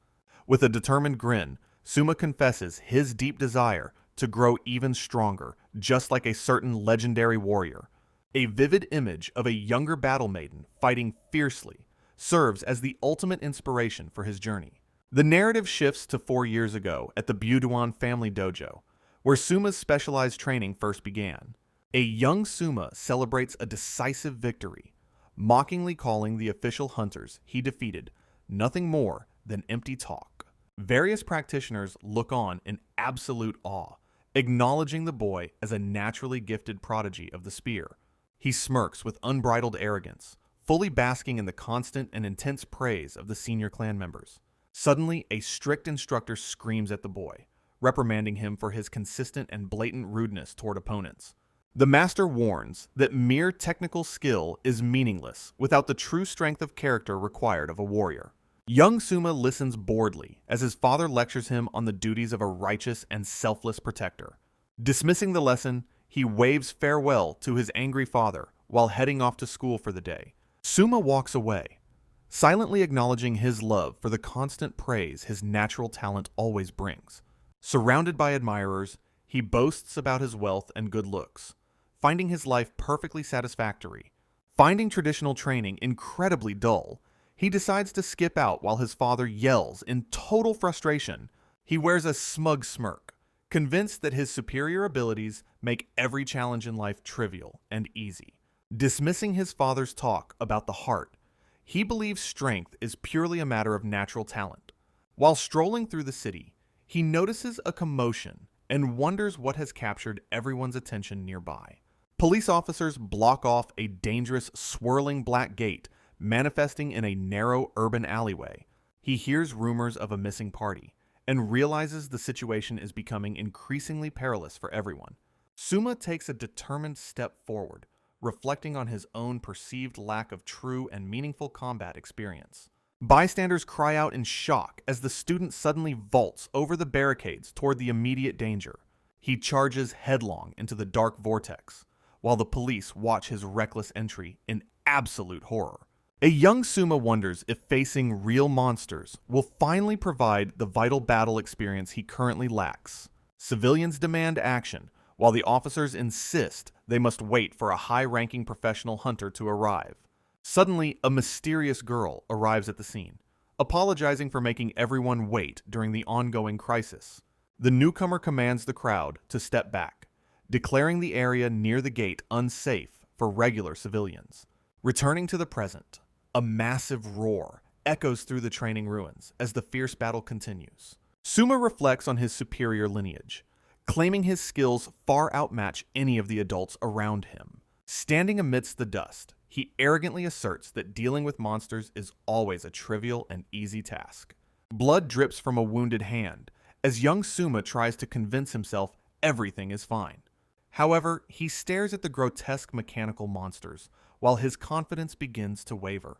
With a determined grin, Suma confesses his deep desire to grow even stronger, just like a certain legendary warrior. A vivid image of a younger battle maiden fighting fiercely serves as the ultimate inspiration for his journey. The narrative shifts to 4 years ago at the Buduan family dojo, where Suma's specialized training first began. A young Suma celebrates a decisive victory, mockingly calling the official hunters he defeated nothing more than empty talk. Various practitioners look on in absolute awe, acknowledging the boy as a naturally gifted prodigy of the spear. He smirks with unbridled arrogance, fully basking in the constant and intense praise of the senior clan members. Suddenly, a strict instructor screams at the boy, reprimanding him for his consistent and blatant rudeness toward opponents. The master warns that mere technical skill is meaningless without the true strength of character required of a warrior. Young Suma listens boredly as his father lectures him on the duties of a righteous and selfless protector. Dismissing the lesson, he waves farewell to his angry father while heading off to school for the day. Suma walks away, silently acknowledging his love for the constant praise his natural talent always brings. Surrounded by admirers, he boasts about his wealth and good looks, finding his life perfectly satisfactory. Finding traditional training incredibly dull, he decides to skip out while his father yells in total frustration. He wears a smug smirk, convinced that his superior abilities make every challenge in life trivial and easy. Dismissing his father's talk about the heart, he believes strength is purely a matter of natural talent. While strolling through the city, he notices a commotion and wonders what has captured everyone's attention nearby. Police officers block off a dangerous, swirling black gate manifesting in a narrow urban alleyway. He hears rumors of a missing party and realizes the situation is becoming increasingly perilous for everyone. Suma takes a determined step forward, reflecting on his own perceived lack of true and meaningful combat experience. Bystanders cry out in shock as the student suddenly vaults over the barricades toward the immediate danger. He charges headlong into the dark vortex, while the police watch his reckless entry in absolute horror. A young Suma wonders if facing real monsters will finally provide the vital battle experience he currently lacks. Civilians demand action, while the officers insist they must wait for a high-ranking professional hunter to arrive. Suddenly, a mysterious girl arrives at the scene, apologizing for making everyone wait during the ongoing crisis. The newcomer commands the crowd to step back, declaring the area near the gate unsafe for regular civilians. Returning to the present, a massive roar echoes through the training ruins as the fierce battle continues. Suma reflects on his superior lineage, claiming his skills far outmatch any of the adults around him. Standing amidst the dust, he arrogantly asserts that dealing with monsters is always a trivial and easy task. Blood drips from a wounded hand as young Suma tries to convince himself everything is fine. However, he stares at the grotesque mechanical monsters while his confidence begins to waver.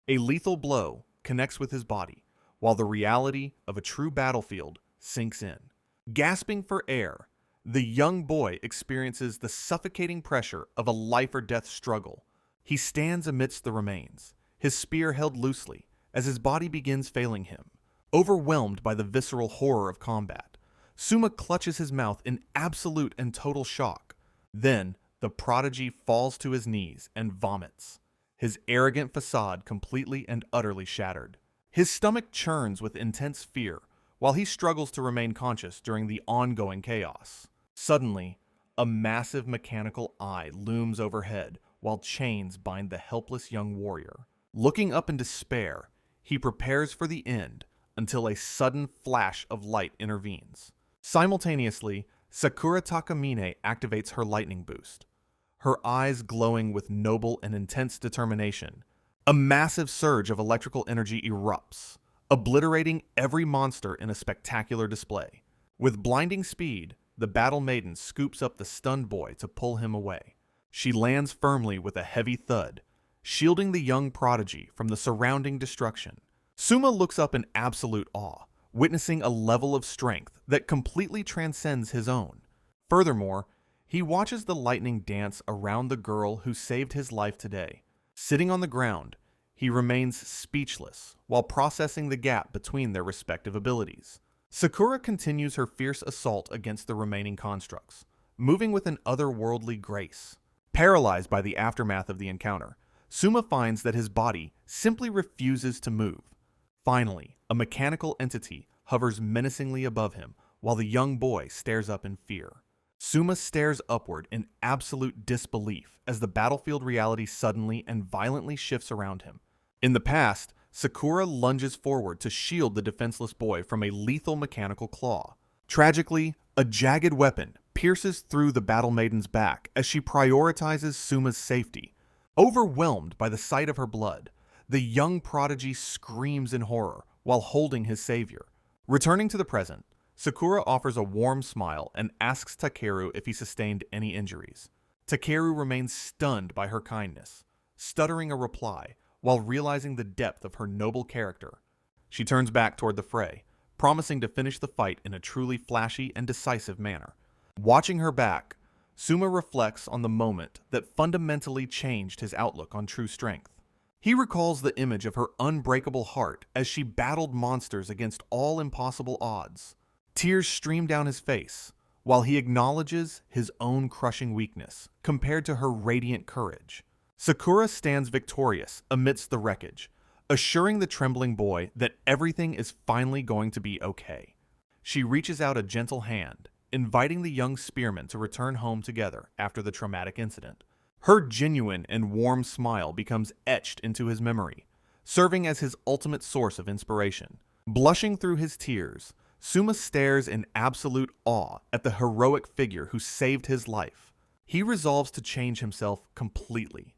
A lethal blow connects with his body, while the reality of a true battlefield sinks in. Gasping for air, the young boy experiences the suffocating pressure of a life-or-death struggle. He stands amidst the remains, his spear held loosely, as his body begins failing him. Overwhelmed by the visceral horror of combat, Suma clutches his mouth in absolute and total shock. Then, the prodigy falls to his knees and vomits, his arrogant facade completely and utterly shattered. His stomach churns with intense fear, while he struggles to remain conscious during the ongoing chaos. Suddenly, a massive mechanical eye looms overhead while chains bind the helpless young warrior. Looking up in despair, he prepares for the end until a sudden flash of light intervenes. Simultaneously, Sakura Takamine activates her lightning boost, her eyes glowing with noble and intense determination. A massive surge of electrical energy erupts, obliterating every monster in a spectacular display. With blinding speed, the battle maiden scoops up the stunned boy to pull him away. She lands firmly with a heavy thud, shielding the young prodigy from the surrounding destruction. Suma looks up in absolute awe, witnessing a level of strength that completely transcends his own. Furthermore, he watches the lightning dance around the girl who saved his life today, Sitting on the ground, he remains speechless while processing the gap between their respective abilities. Sakura continues her fierce assault against the remaining constructs, moving with an otherworldly grace. Paralyzed by the aftermath of the encounter, Suma finds that his body simply refuses to move. Finally, a mechanical entity hovers menacingly above him while the young boy stares up in fear. Suma stares upward in absolute disbelief as the battlefield reality suddenly and violently shifts around him. In the past, Sakura lunges forward to shield the defenseless boy from a lethal mechanical claw. Tragically, a jagged weapon pierces through the battle maiden's back as she prioritizes Suma's safety. Overwhelmed by the sight of her blood, the young prodigy screams in horror while holding his savior. Returning to the present, Sakura offers a warm smile and asks Takeru if he sustained any injuries. Takeru remains stunned by her kindness, stuttering a reply while realizing the depth of her noble character. She turns back toward the fray, promising to finish the fight in a truly flashy and decisive manner. Watching her back, Suma reflects on the moment that fundamentally changed his outlook on true strength. He recalls the image of her unbreakable heart as she battled monsters against all impossible odds. Tears stream down his face, while he acknowledges his own crushing weakness compared to her radiant courage. Sakura stands victorious amidst the wreckage, assuring the trembling boy that everything is finally going to be okay. She reaches out a gentle hand, inviting the young spearmen to return home together after the traumatic incident. Her genuine and warm smile becomes etched into his memory, serving as his ultimate source of inspiration. Blushing through his tears, Suma stares in absolute awe at the heroic figure who saved his life. He resolves to change himself completely,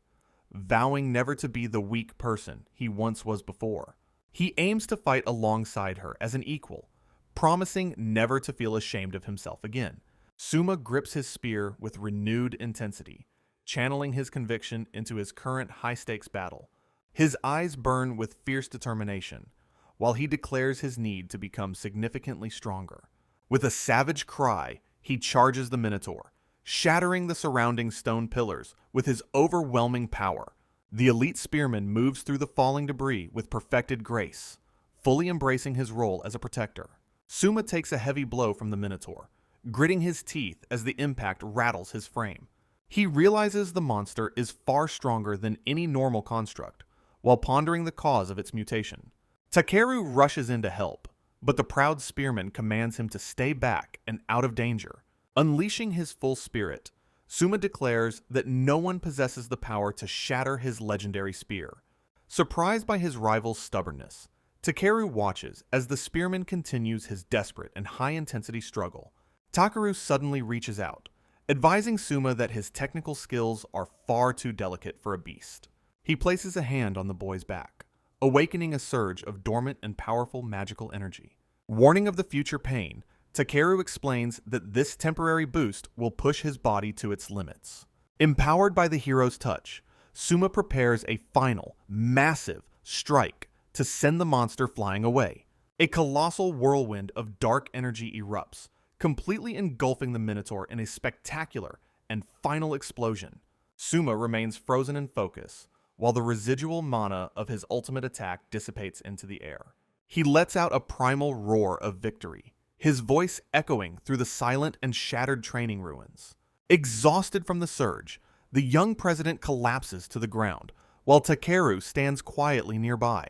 vowing never to be the weak person he once was before. He aims to fight alongside her as an equal, promising never to feel ashamed of himself again. Suma grips his spear with renewed intensity, channeling his conviction into his current high-stakes battle. His eyes burn with fierce determination, while he declares his need to become significantly stronger. With a savage cry, he charges the Minotaur, shattering the surrounding stone pillars with his overwhelming power. The elite spearman moves through the falling debris with perfected grace, fully embracing his role as a protector. Suma takes a heavy blow from the Minotaur, gritting his teeth as the impact rattles his frame. He realizes the monster is far stronger than any normal construct, while pondering the cause of its mutation. Takeru rushes in to help, but the proud spearman commands him to stay back and out of danger. Unleashing his full spirit, Suma declares that no one possesses the power to shatter his legendary spear. Surprised by his rival's stubbornness, Takeru watches as the spearman continues his desperate and high-intensity struggle. Takeru suddenly reaches out, advising Suma that his technical skills are far too delicate for a beast. He places a hand on the boy's back, awakening a surge of dormant and powerful magical energy. Warning of the future pain, Takeru explains that this temporary boost will push his body to its limits. Empowered by the hero's touch, Suma prepares a final, massive strike to send the monster flying away. A colossal whirlwind of dark energy erupts, completely engulfing the Minotaur in a spectacular and final explosion. Suma remains frozen in focus, while the residual mana of his ultimate attack dissipates into the air. He lets out a primal roar of victory, his voice echoing through the silent and shattered training ruins. Exhausted from the surge, the young president collapses to the ground, while Takeru stands quietly nearby.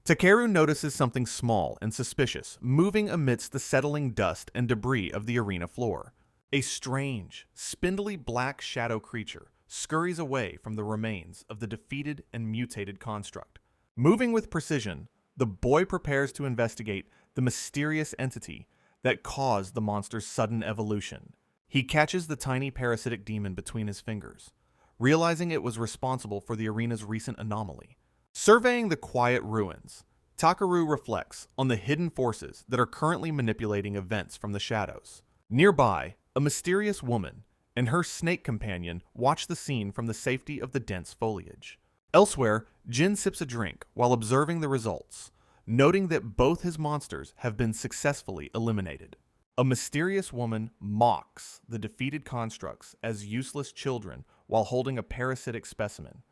Takeru notices something small and suspicious moving amidst the settling dust and debris of the arena floor. A strange, spindly black shadow creature scurries away from the remains of the defeated and mutated construct. Moving with precision, the boy prepares to investigate the mysterious entity that caused the monster's sudden evolution. He catches the tiny parasitic demon between his fingers, realizing it was responsible for the arena's recent anomaly. Surveying the quiet ruins, Takeru reflects on the hidden forces that are currently manipulating events from the shadows. Nearby, a mysterious woman and her snake companion watch the scene from the safety of the dense foliage. Elsewhere, Jin sips a drink while observing the results, noting that both his monsters have been successfully eliminated. A mysterious woman mocks the defeated constructs as useless children while holding a parasitic specimen.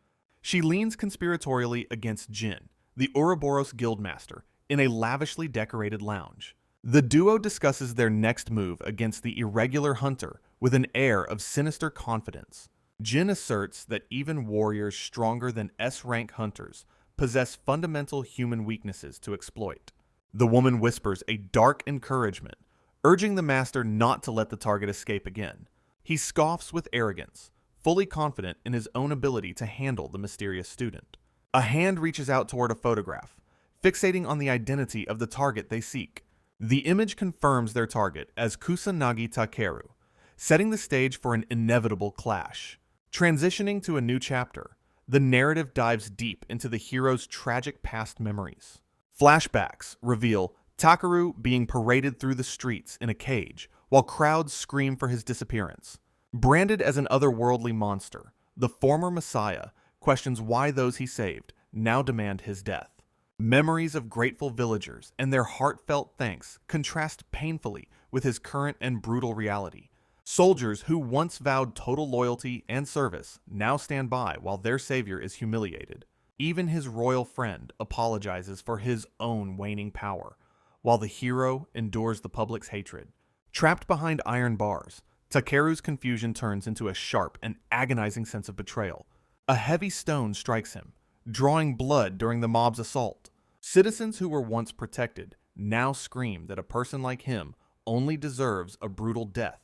She leans conspiratorially against Jin, the Ouroboros guildmaster, in a lavishly decorated lounge. The duo discusses their next move against the irregular hunter with an air of sinister confidence. Jin asserts that even warriors stronger than S-rank hunters possess fundamental human weaknesses to exploit. The woman whispers a dark encouragement, urging the master not to let the target escape again. He scoffs with arrogance, fully confident in his own ability to handle the mysterious student. A hand reaches out toward a photograph, fixating on the identity of the target they seek. The image confirms their target as Kusanagi Takeru, setting the stage for an inevitable clash. Transitioning to a new chapter, the narrative dives deep into the hero's tragic past memories. Flashbacks reveal Takeru being paraded through the streets in a cage while crowds scream for his disappearance. Branded as an otherworldly monster, the former Messiah questions why those he saved now demand his death. Memories of grateful villagers and their heartfelt thanks contrast painfully with his current and brutal reality. Soldiers who once vowed total loyalty and service now stand by while their savior is humiliated. Even his royal friend apologizes for his own waning power, while the hero endures the public's hatred. Trapped behind iron bars, Takeru's confusion turns into a sharp and agonizing sense of betrayal. A heavy stone strikes him, drawing blood during the mob's assault. Citizens who were once protected now scream that a person like him only deserves a brutal death.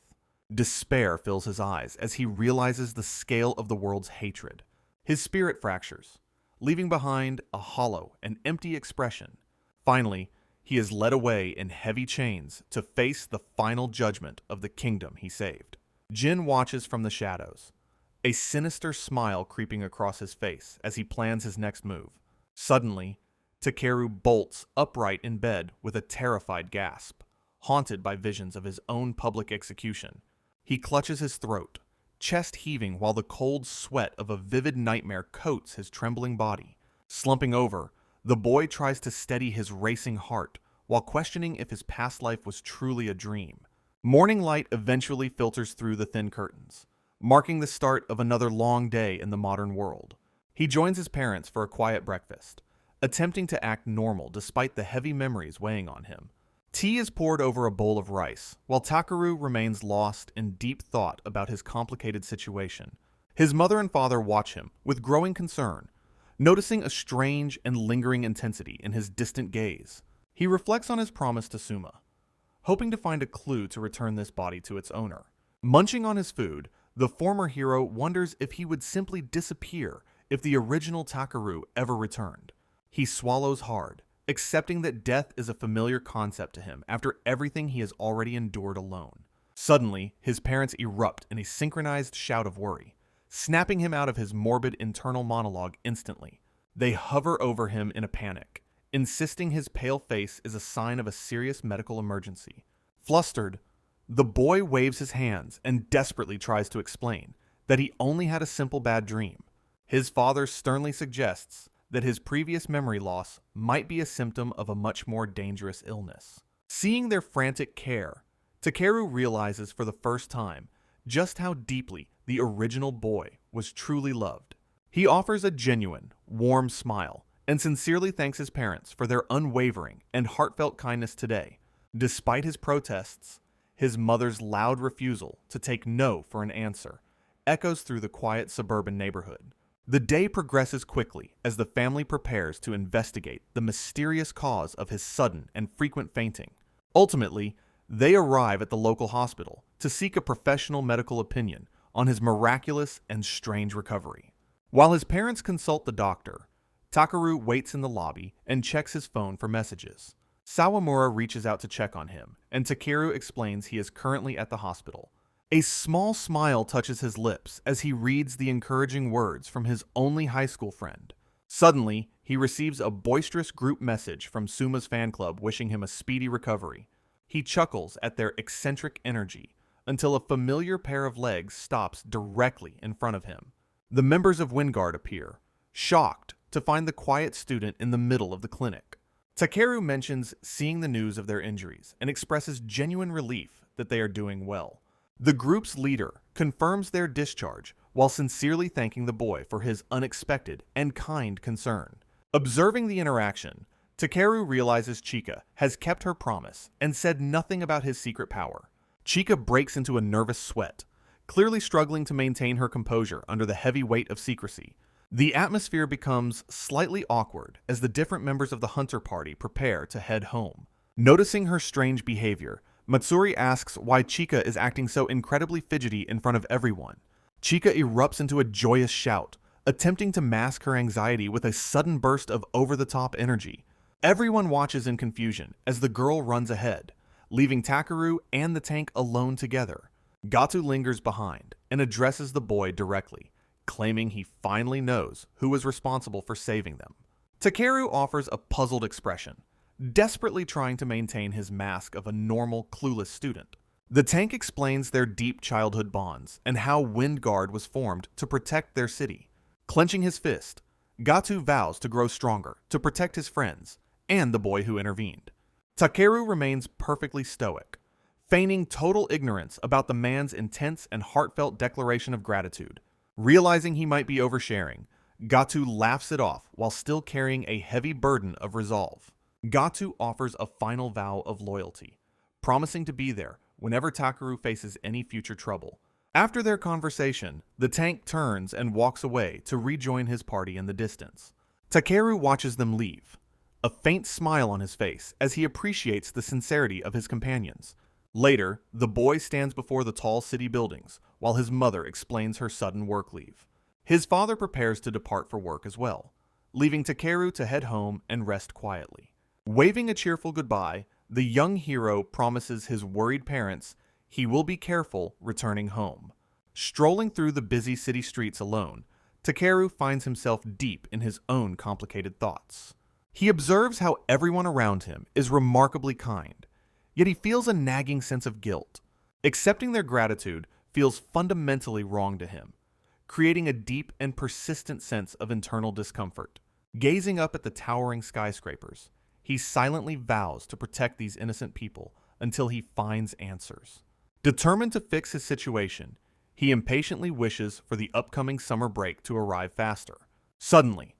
Despair fills his eyes as he realizes the scale of the world's hatred. His spirit fractures, leaving behind a hollow and empty expression. Finally, he is led away in heavy chains to face the final judgment of the kingdom he saved. Jin watches from the shadows, a sinister smile creeping across his face as he plans his next move. Suddenly, Takeru bolts upright in bed with a terrified gasp, haunted by visions of his own public execution. He clutches his throat, chest heaving while the cold sweat of a vivid nightmare coats his trembling body. Slumping over, the boy tries to steady his racing heart while questioning if his past life was truly a dream. Morning light eventually filters through the thin curtains, marking the start of another long day in the modern world. He joins his parents for a quiet breakfast, attempting to act normal despite the heavy memories weighing on him. Tea is poured over a bowl of rice, while Takeru remains lost in deep thought about his complicated situation. His mother and father watch him with growing concern, noticing a strange and lingering intensity in his distant gaze. He reflects on his promise to Suma, hoping to find a clue to return this body to its owner. Munching on his food, the former hero wonders if he would simply disappear if the original Takeru ever returned. He swallows hard, accepting that death is a familiar concept to him after everything he has already endured alone. Suddenly, his parents erupt in a synchronized shout of worry, snapping him out of his morbid internal monologue instantly. They hover over him in a panic, insisting his pale face is a sign of a serious medical emergency. Flustered, the boy waves his hands and desperately tries to explain that he only had a simple bad dream. His father sternly suggests that his previous memory loss might be a symptom of a much more dangerous illness. Seeing their frantic care, Takeru realizes for the first time just how deeply the original boy was truly loved. He offers a genuine, warm smile and sincerely thanks his parents for their unwavering and heartfelt kindness today. Despite his protests, his mother's loud refusal to take no for an answer echoes through the quiet suburban neighborhood. The day progresses quickly as the family prepares to investigate the mysterious cause of his sudden and frequent fainting. Ultimately, they arrive at the local hospital to seek a professional medical opinion on his miraculous and strange recovery. While his parents consult the doctor, Takeru waits in the lobby and checks his phone for messages. Sawamura reaches out to check on him, and Takeru explains he is currently at the hospital. A small smile touches his lips as he reads the encouraging words from his only high school friend. Suddenly, he receives a boisterous group message from Suma's fan club wishing him a speedy recovery. He chuckles at their eccentric energy until a familiar pair of legs stops directly in front of him. The members of Wingard appear, shocked to find the quiet student in the middle of the clinic. Takeru mentions seeing the news of their injuries and expresses genuine relief that they are doing well. The group's leader confirms their discharge while sincerely thanking the boy for his unexpected and kind concern. Observing the interaction, Takeru realizes Chika has kept her promise and said nothing about his secret power. Chika breaks into a nervous sweat, clearly struggling to maintain her composure under the heavy weight of secrecy. The atmosphere becomes slightly awkward as the different members of the hunter party prepare to head home. Noticing her strange behavior, Matsuri asks why Chika is acting so incredibly fidgety in front of everyone. Chika erupts into a joyous shout, attempting to mask her anxiety with a sudden burst of over-the-top energy. Everyone watches in confusion as the girl runs ahead, leaving Takeru and the tank alone together. Gatu lingers behind and addresses the boy directly, claiming he finally knows who was responsible for saving them. Takeru offers a puzzled expression, desperately trying to maintain his mask of a normal, clueless student. The tank explains their deep childhood bonds and how Windguard was formed to protect their city. Clenching his fist, Gatu vows to grow stronger to protect his friends and the boy who intervened. Takeru remains perfectly stoic, feigning total ignorance about the man's intense and heartfelt declaration of gratitude. Realizing he might be oversharing, Gatu laughs it off while still carrying a heavy burden of resolve. Gatu offers a final vow of loyalty, promising to be there whenever Takeru faces any future trouble. After their conversation, the tank turns and walks away to rejoin his party in the distance. Takeru watches them leave, a faint smile on his face as he appreciates the sincerity of his companions. Later, the boy stands before the tall city buildings while his mother explains her sudden work leave. His father prepares to depart for work as well, leaving Takeru to head home and rest quietly. Waving a cheerful goodbye, the young hero promises his worried parents he will be careful returning home. Strolling through the busy city streets alone, Takeru finds himself deep in his own complicated thoughts. He observes how everyone around him is remarkably kind, yet he feels a nagging sense of guilt. Accepting their gratitude feels fundamentally wrong to him, creating a deep and persistent sense of internal discomfort. Gazing up at the towering skyscrapers, he silently vows to protect these innocent people until he finds answers. Determined to fix his situation, he impatiently wishes for the upcoming summer break to arrive faster. Suddenly,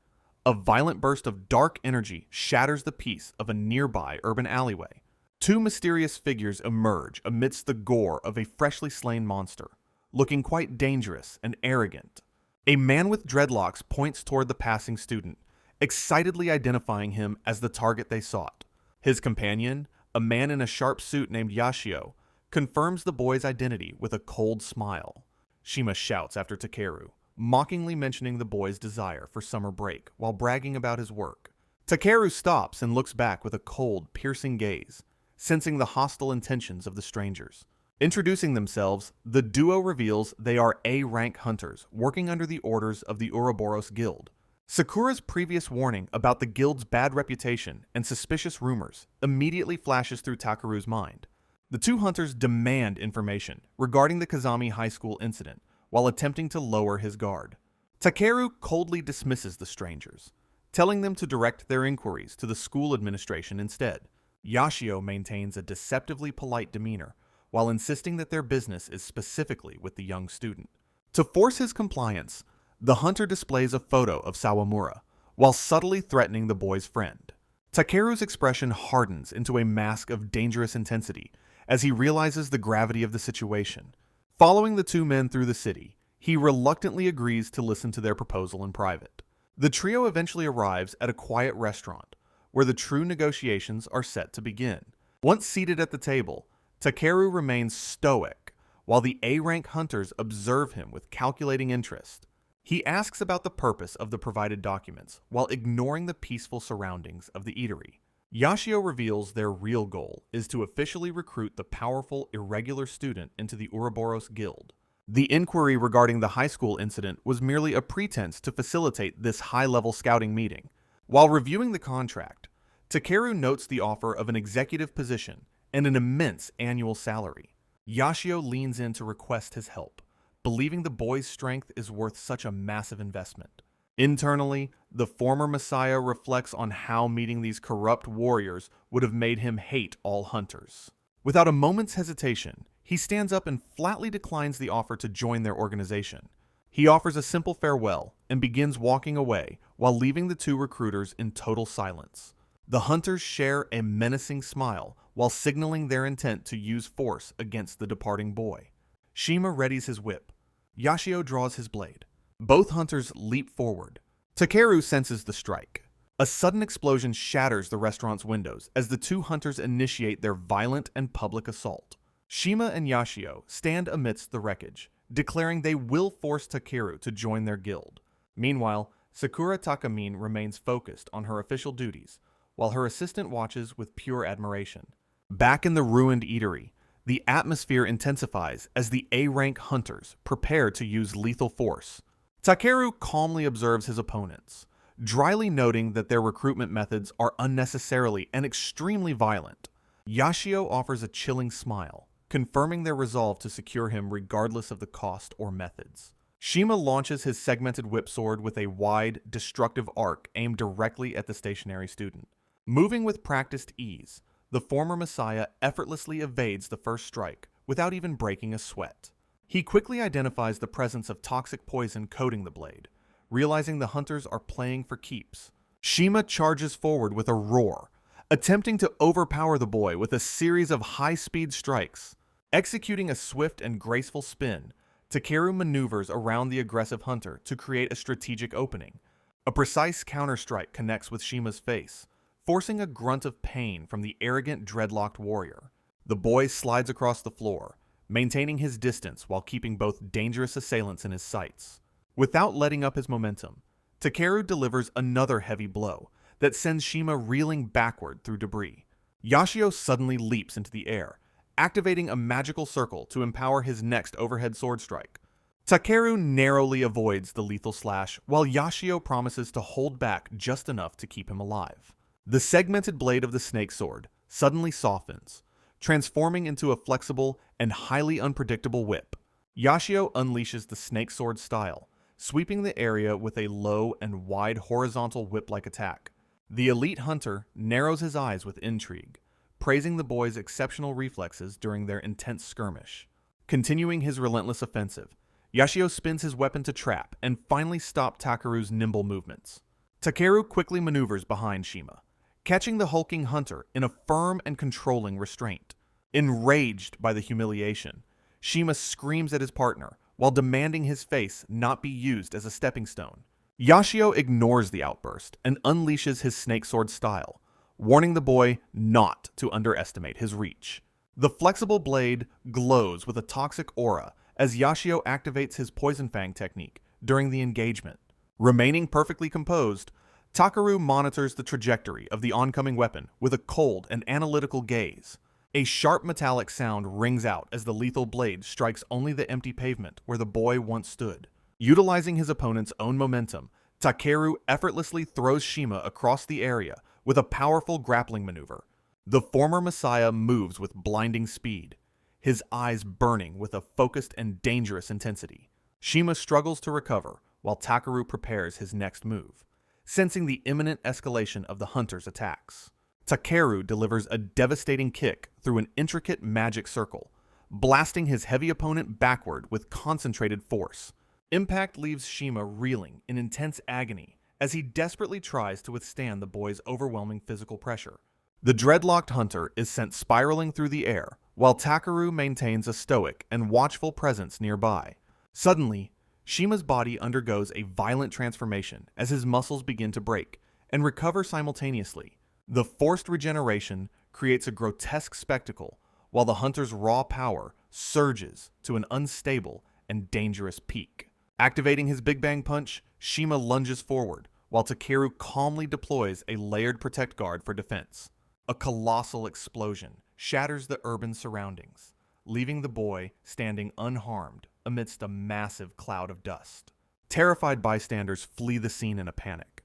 a violent burst of dark energy shatters the peace of a nearby urban alleyway. Two mysterious figures emerge amidst the gore of a freshly slain monster, looking quite dangerous and arrogant. A man with dreadlocks points toward the passing student, excitedly identifying him as the target they sought. His companion, a man in a sharp suit named Yashio, confirms the boy's identity with a cold smile. Shima shouts after Takeru, mockingly mentioning the boy's desire for summer break while bragging about his work. Takeru stops and looks back with a cold, piercing gaze, sensing the hostile intentions of the strangers. Introducing themselves, the duo reveals they are A-rank hunters working under the orders of the Ouroboros Guild. Sakura's previous warning about the guild's bad reputation and suspicious rumors immediately flashes through Takeru's mind. The two hunters demand information regarding the Kazami High School incident while attempting to lower his guard. Takeru coldly dismisses the strangers, telling them to direct their inquiries to the school administration instead. Yashio maintains a deceptively polite demeanor while insisting that their business is specifically with the young student. To force his compliance, the hunter displays a photo of Sawamura while subtly threatening the boy's friend. Takeru's expression hardens into a mask of dangerous intensity as he realizes the gravity of the situation. Following the two men through the city, he reluctantly agrees to listen to their proposal in private. The trio eventually arrives at a quiet restaurant where the true negotiations are set to begin. Once seated at the table, Takeru remains stoic while the A-rank hunters observe him with calculating interest. He asks about the purpose of the provided documents while ignoring the peaceful surroundings of the eatery. Yashio reveals their real goal is to officially recruit the powerful, irregular student into the Ouroboros Guild. The inquiry regarding the high school incident was merely a pretense to facilitate this high-level scouting meeting. While reviewing the contract, Takeru notes the offer of an executive position and an immense annual salary. Yashio leans in to request his help, believing the boy's strength is worth such a massive investment. Internally, the former Messiah reflects on how meeting these corrupt warriors would have made him hate all hunters. Without a moment's hesitation, he stands up and flatly declines the offer to join their organization. He offers a simple farewell and begins walking away while leaving the two recruiters in total silence. The hunters share a menacing smile while signaling their intent to use force against the departing boy. Shima readies his whip. Yashio draws his blade. Both hunters leap forward. Takeru senses the strike. A sudden explosion shatters the restaurant's windows as the two hunters initiate their violent and public assault. Shima and Yashio stand amidst the wreckage, declaring they will force Takeru to join their guild. Meanwhile, Sakura Takamine remains focused on her official duties, while her assistant watches with pure admiration. Back in the ruined eatery, the atmosphere intensifies as the A-rank hunters prepare to use lethal force. Takeru calmly observes his opponents, dryly noting that their recruitment methods are unnecessarily and extremely violent. Yashio offers a chilling smile, confirming their resolve to secure him regardless of the cost or methods. Shima launches his segmented whip sword with a wide, destructive arc aimed directly at the stationary student. Moving with practiced ease, the former Messiah effortlessly evades the first strike without even breaking a sweat. He quickly identifies the presence of toxic poison coating the blade, realizing the hunters are playing for keeps. Shima charges forward with a roar, attempting to overpower the boy with a series of high-speed strikes. Executing a swift and graceful spin, Takeru maneuvers around the aggressive hunter to create a strategic opening. A precise counter-strike connects with Shima's face, forcing a grunt of pain from the arrogant, dreadlocked warrior. The boy slides across the floor, maintaining his distance while keeping both dangerous assailants in his sights. Without letting up his momentum, Takeru delivers another heavy blow that sends Shima reeling backward through debris. Yashio suddenly leaps into the air, activating a magical circle to empower his next overhead sword strike. Takeru narrowly avoids the lethal slash, while Yashio promises to hold back just enough to keep him alive. The segmented blade of the snake sword suddenly softens, transforming into a flexible and highly unpredictable whip. Yashio unleashes the snake sword style, sweeping the area with a low and wide horizontal whip-like attack. The elite hunter narrows his eyes with intrigue, praising the boy's exceptional reflexes during their intense skirmish. Continuing his relentless offensive, Yashio spins his weapon to trap and finally stop Takeru's nimble movements. Takeru quickly maneuvers behind Shima, catching the hulking hunter in a firm and controlling restraint. Enraged by the humiliation, Shima screams at his partner while demanding his face not be used as a stepping stone. Yashio ignores the outburst and unleashes his snake sword style, warning the boy not to underestimate his reach. The flexible blade glows with a toxic aura as Yashio activates his Poison Fang technique during the engagement. Remaining perfectly composed, Takeru monitors the trajectory of the oncoming weapon with a cold and analytical gaze. A sharp metallic sound rings out as the lethal blade strikes only the empty pavement where the boy once stood. Utilizing his opponent's own momentum, Takeru effortlessly throws Shima across the area with a powerful grappling maneuver. The former Messiah moves with blinding speed, his eyes burning with a focused and dangerous intensity. Shima struggles to recover while Takeru prepares his next move, sensing the imminent escalation of the hunter's attacks. Takeru delivers a devastating kick through an intricate magic circle, blasting his heavy opponent backward with concentrated force. Impact leaves Shima reeling in intense agony as he desperately tries to withstand the boy's overwhelming physical pressure. The dreadlocked hunter is sent spiraling through the air, while Takeru maintains a stoic and watchful presence nearby. Suddenly, Shima's body undergoes a violent transformation as his muscles begin to break and recover simultaneously. The forced regeneration creates a grotesque spectacle, while the hunter's raw power surges to an unstable and dangerous peak. Activating his Big Bang Punch, Shima lunges forward, while Takeru calmly deploys a layered Protect Guard for defense. A colossal explosion shatters the urban surroundings, leaving the boy standing unharmed amidst a massive cloud of dust. Terrified bystanders flee the scene in a panic,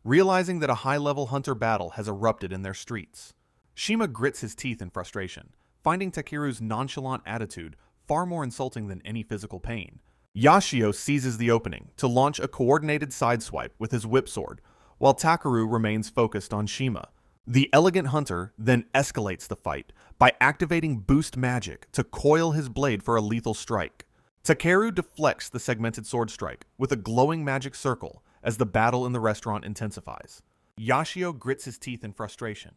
realizing that a high-level hunter battle has erupted in their streets. Shima grits his teeth in frustration, finding Takeru's nonchalant attitude far more insulting than any physical pain. Yashio seizes the opening to launch a coordinated sideswipe with his whip sword, while Takeru remains focused on Shima. The elegant hunter then escalates the fight by activating boost magic to coil his blade for a lethal strike. Takeru deflects the segmented sword strike with a glowing magic circle as the battle in the restaurant intensifies. Yashio grits his teeth in frustration,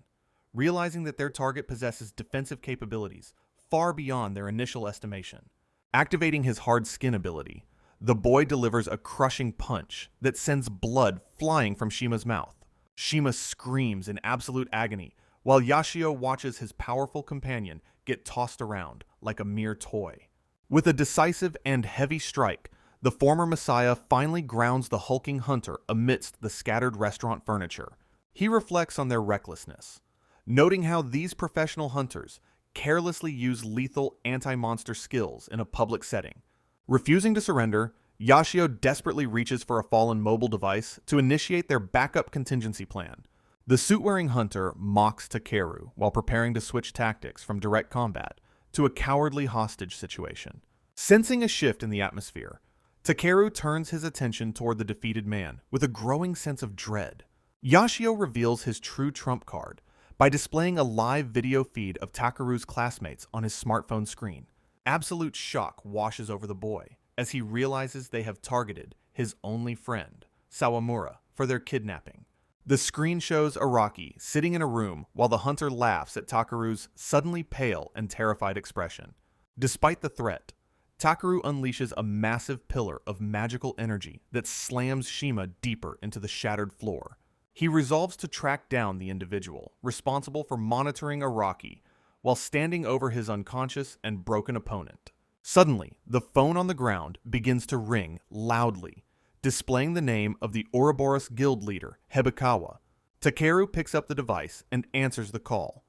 realizing that their target possesses defensive capabilities far beyond their initial estimation. Activating his hard skin ability, the boy delivers a crushing punch that sends blood flying from Shima's mouth. Shima screams in absolute agony, while Yashio watches his powerful companion get tossed around like a mere toy. With a decisive and heavy strike, the former Messiah finally grounds the hulking hunter amidst the scattered restaurant furniture. He reflects on their recklessness, noting how these professional hunters carelessly use lethal anti-monster skills in a public setting. Refusing to surrender, Yashio desperately reaches for a fallen mobile device to initiate their backup contingency plan. The suit-wearing hunter mocks Takeru while preparing to switch tactics from direct combat to a cowardly hostage situation. Sensing a shift in the atmosphere, Takeru turns his attention toward the defeated man with a growing sense of dread. Yashio reveals his true trump card by displaying a live video feed of Takeru's classmates on his smartphone screen. Absolute shock washes over the boy as he realizes they have targeted his only friend, Sawamura, for their kidnapping. The screen shows Araki sitting in a room while the hunter laughs at Takeru's suddenly pale and terrified expression. Despite the threat, Takeru unleashes a massive pillar of magical energy that slams Shima deeper into the shattered floor. He resolves to track down the individual responsible for monitoring Araki while standing over his unconscious and broken opponent. Suddenly, the phone on the ground begins to ring loudly, displaying the name of the Ouroboros guild leader, Hebikawa. Takeru picks up the device and answers the call,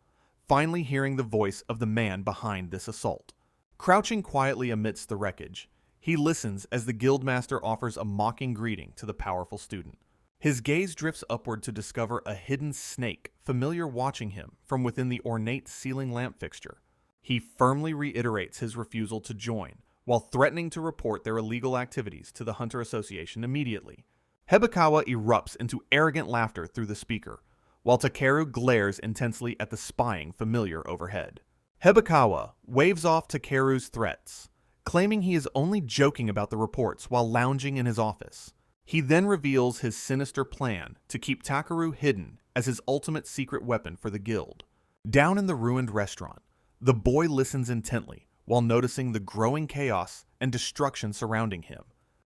finally hearing the voice of the man behind this assault. Crouching quietly amidst the wreckage, he listens as the guildmaster offers a mocking greeting to the powerful student. His gaze drifts upward to discover a hidden snake familiar watching him from within the ornate ceiling lamp fixture. He firmly reiterates his refusal to join, while threatening to report their illegal activities to the Hunter Association immediately. Hebikawa erupts into arrogant laughter through the speaker, while Takeru glares intensely at the spying familiar overhead. Hebikawa waves off Takeru's threats, claiming he is only joking about the reports while lounging in his office. He then reveals his sinister plan to keep Takeru hidden as his ultimate secret weapon for the guild. Down in the ruined restaurant, the boy listens intently while noticing the growing chaos and destruction surrounding him.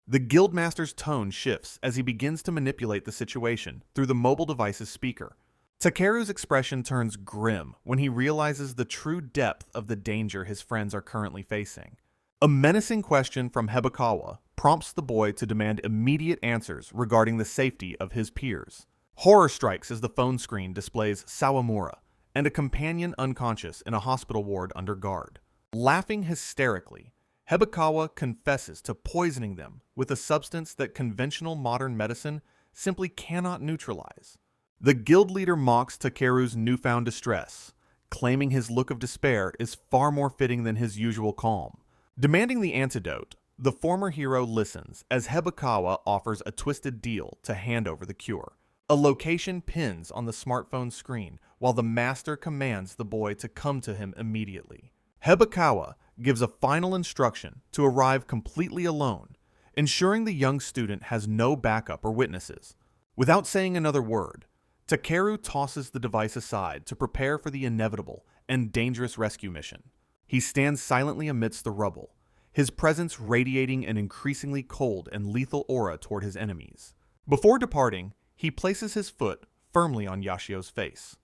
The guildmaster's tone shifts as he begins to manipulate the situation through the mobile device's speaker. Takeru's expression turns grim when he realizes the true depth of the danger his friends are currently facing. A menacing question from Hebikawa prompts the boy to demand immediate answers regarding the safety of his peers. Horror strikes as the phone screen displays Sawamura and a companion unconscious in a hospital ward under guard. Laughing hysterically, Hebikawa confesses to poisoning them with a substance that conventional modern medicine simply cannot neutralize. The guild leader mocks Takeru's newfound distress, claiming his look of despair is far more fitting than his usual calm. Demanding the antidote, the former hero listens as Hebikawa offers a twisted deal to hand over the cure. A location pins on the smartphone screen while the master commands the boy to come to him immediately. Hebikawa gives a final instruction to arrive completely alone, ensuring the young student has no backup or witnesses. Without saying another word, Takeru tosses the device aside to prepare for the inevitable and dangerous rescue mission. He stands silently amidst the rubble, his presence radiating an increasingly cold and lethal aura toward his enemies. Before departing, he places his foot firmly on Yashio's face,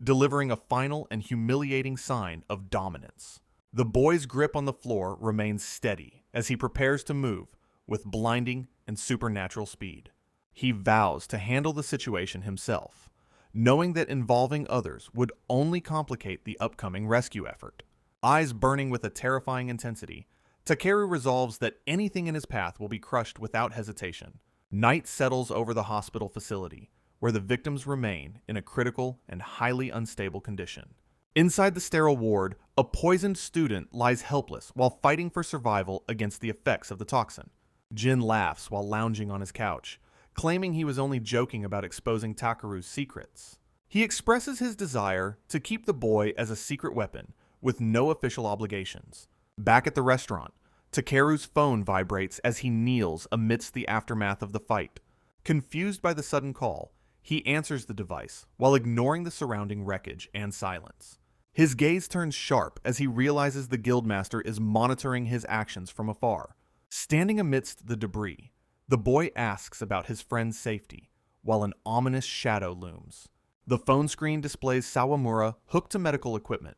delivering a final and humiliating sign of dominance. The boy's grip on the floor remains steady as he prepares to move with blinding and supernatural speed. He vows to handle the situation himself, knowing that involving others would only complicate the upcoming rescue effort. Eyes burning with a terrifying intensity, Takeru resolves that anything in his path will be crushed without hesitation. Night settles over the hospital facility, where the victims remain in a critical and highly unstable condition. Inside the sterile ward, a poisoned student lies helpless while fighting for survival against the effects of the toxin. Jin laughs while lounging on his couch, claiming he was only joking about exposing Takeru's secrets. He expresses his desire to keep the boy as a secret weapon with no official obligations. Back at the restaurant, Takeru's phone vibrates as he kneels amidst the aftermath of the fight. Confused by the sudden call, he answers the device while ignoring the surrounding wreckage and silence. His gaze turns sharp as he realizes the guildmaster is monitoring his actions from afar. Standing amidst the debris, the boy asks about his friend's safety, while an ominous shadow looms. The phone screen displays Sawamura hooked to medical equipment,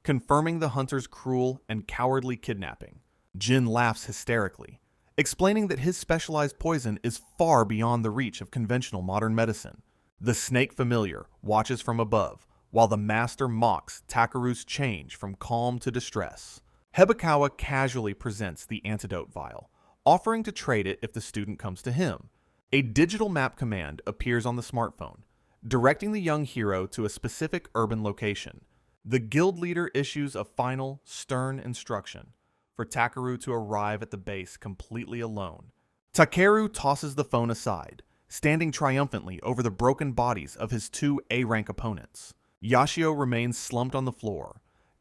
confirming the hunter's cruel and cowardly kidnapping. Jin laughs hysterically, explaining that his specialized poison is far beyond the reach of conventional modern medicine. The snake familiar watches from above, while the master mocks Takeru's change from calm to distress. Hebakawa casually presents the antidote vial, offering to trade it if the student comes to him. A digital map command appears on the smartphone, directing the young hero to a specific urban location. The guild leader issues a final, stern instruction for Takeru to arrive at the base completely alone. Takeru tosses the phone aside, standing triumphantly over the broken bodies of his two A-rank opponents. Yashio remains slumped on the floor,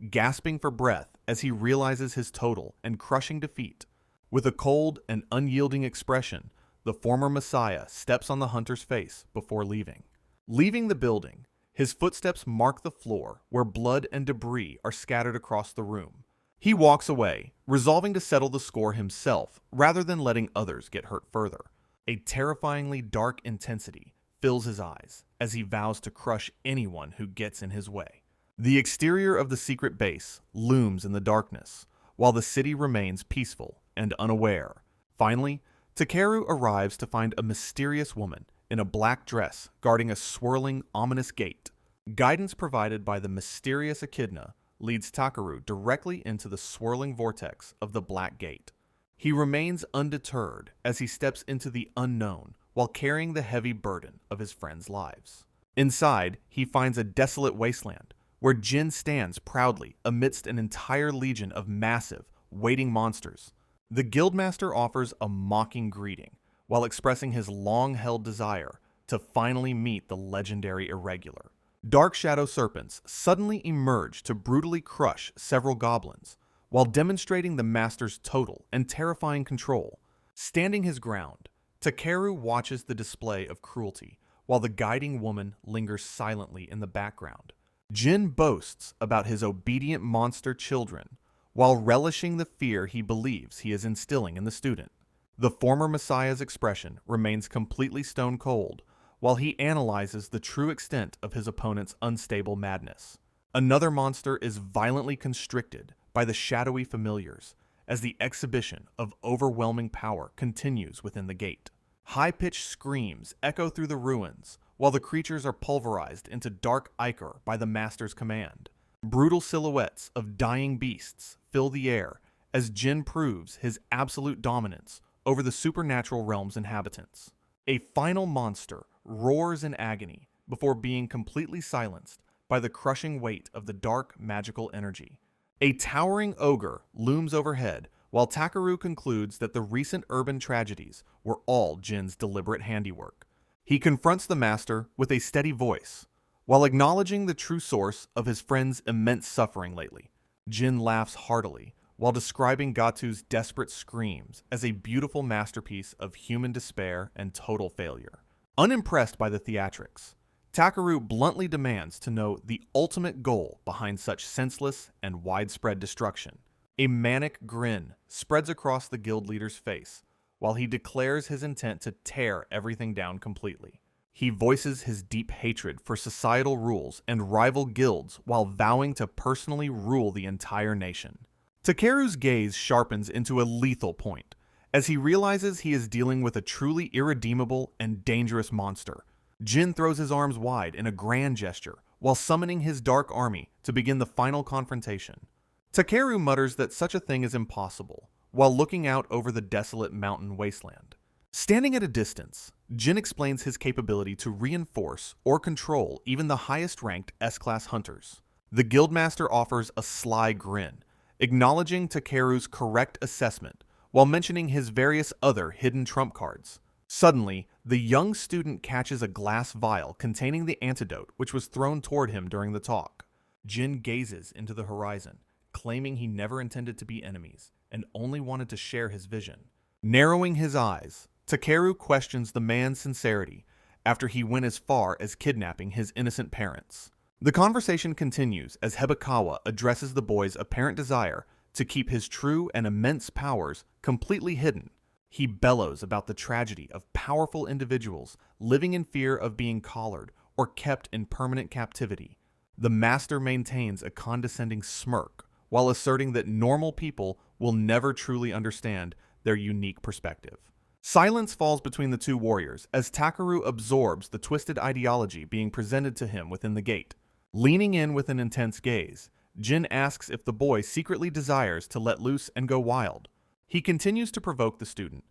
gasping for breath as he realizes his total and crushing defeat. With a cold and unyielding expression, the former Messiah steps on the hunter's face before leaving. Leaving the building, his footsteps mark the floor where blood and debris are scattered across the room. He walks away, resolving to settle the score himself rather than letting others get hurt further. A terrifyingly dark intensity fills his eyes as he vows to crush anyone who gets in his way. The exterior of the secret base looms in the darkness, while the city remains peaceful and unaware. Finally, Takeru arrives to find a mysterious woman in a black dress guarding a swirling, ominous gate. Guidance provided by the mysterious echidna leads Takeru directly into the swirling vortex of the black gate. He remains undeterred as he steps into the unknown while carrying the heavy burden of his friends' lives. Inside, he finds a desolate wasteland where Jin stands proudly amidst an entire legion of massive, waiting monsters. The guildmaster offers a mocking greeting while expressing his long-held desire to finally meet the legendary irregular. Dark shadow serpents suddenly emerge to brutally crush several goblins, while demonstrating the master's total and terrifying control. Standing his ground, Takeru watches the display of cruelty, while the guiding woman lingers silently in the background. Jin boasts about his obedient monster children, while relishing the fear he believes he is instilling in the student. The former Messiah's expression remains completely stone cold, while he analyzes the true extent of his opponent's unstable madness. Another monster is violently constricted by the shadowy familiars as the exhibition of overwhelming power continues within the gate. High-pitched screams echo through the ruins, while the creatures are pulverized into dark ichor by the master's command. Brutal silhouettes of dying beasts fill the air as Jin proves his absolute dominance over the supernatural realm's inhabitants. A final monster roars in agony before being completely silenced by the crushing weight of the dark magical energy. A towering ogre looms overhead while Takeru concludes that the recent urban tragedies were all Jin's deliberate handiwork. He confronts the master with a steady voice, while acknowledging the true source of his friend's immense suffering lately. Jin laughs heartily while describing Gatu's desperate screams as a beautiful masterpiece of human despair and total failure. Unimpressed by the theatrics, Takeru bluntly demands to know the ultimate goal behind such senseless and widespread destruction. A manic grin spreads across the guild leader's face while he declares his intent to tear everything down completely. He voices his deep hatred for societal rules and rival guilds while vowing to personally rule the entire nation. Takeru's gaze sharpens into a lethal point as he realizes he is dealing with a truly irredeemable and dangerous monster. Jin throws his arms wide in a grand gesture while summoning his dark army to begin the final confrontation. Takeru mutters that such a thing is impossible while looking out over the desolate mountain wasteland. Standing at a distance, Jin explains his capability to reinforce or control even the highest-ranked S-class hunters. The guildmaster offers a sly grin, acknowledging Takeru's correct assessment while mentioning his various other hidden trump cards. Suddenly, the young student catches a glass vial containing the antidote which was thrown toward him during the talk. Jin gazes into the horizon, claiming he never intended to be enemies, and only wanted to share his vision. Narrowing his eyes, Takeru questions the man's sincerity after he went as far as kidnapping his innocent parents. The conversation continues as Hebikawa addresses the boy's apparent desire to keep his true and immense powers completely hidden. He bellows about the tragedy of powerful individuals living in fear of being collared or kept in permanent captivity. The master maintains a condescending smirk while asserting that normal people will never truly understand their unique perspective. Silence falls between the two warriors as Takeru absorbs the twisted ideology being presented to him within the gate. Leaning in with an intense gaze, Jin asks if the boy secretly desires to let loose and go wild. He continues to provoke the student,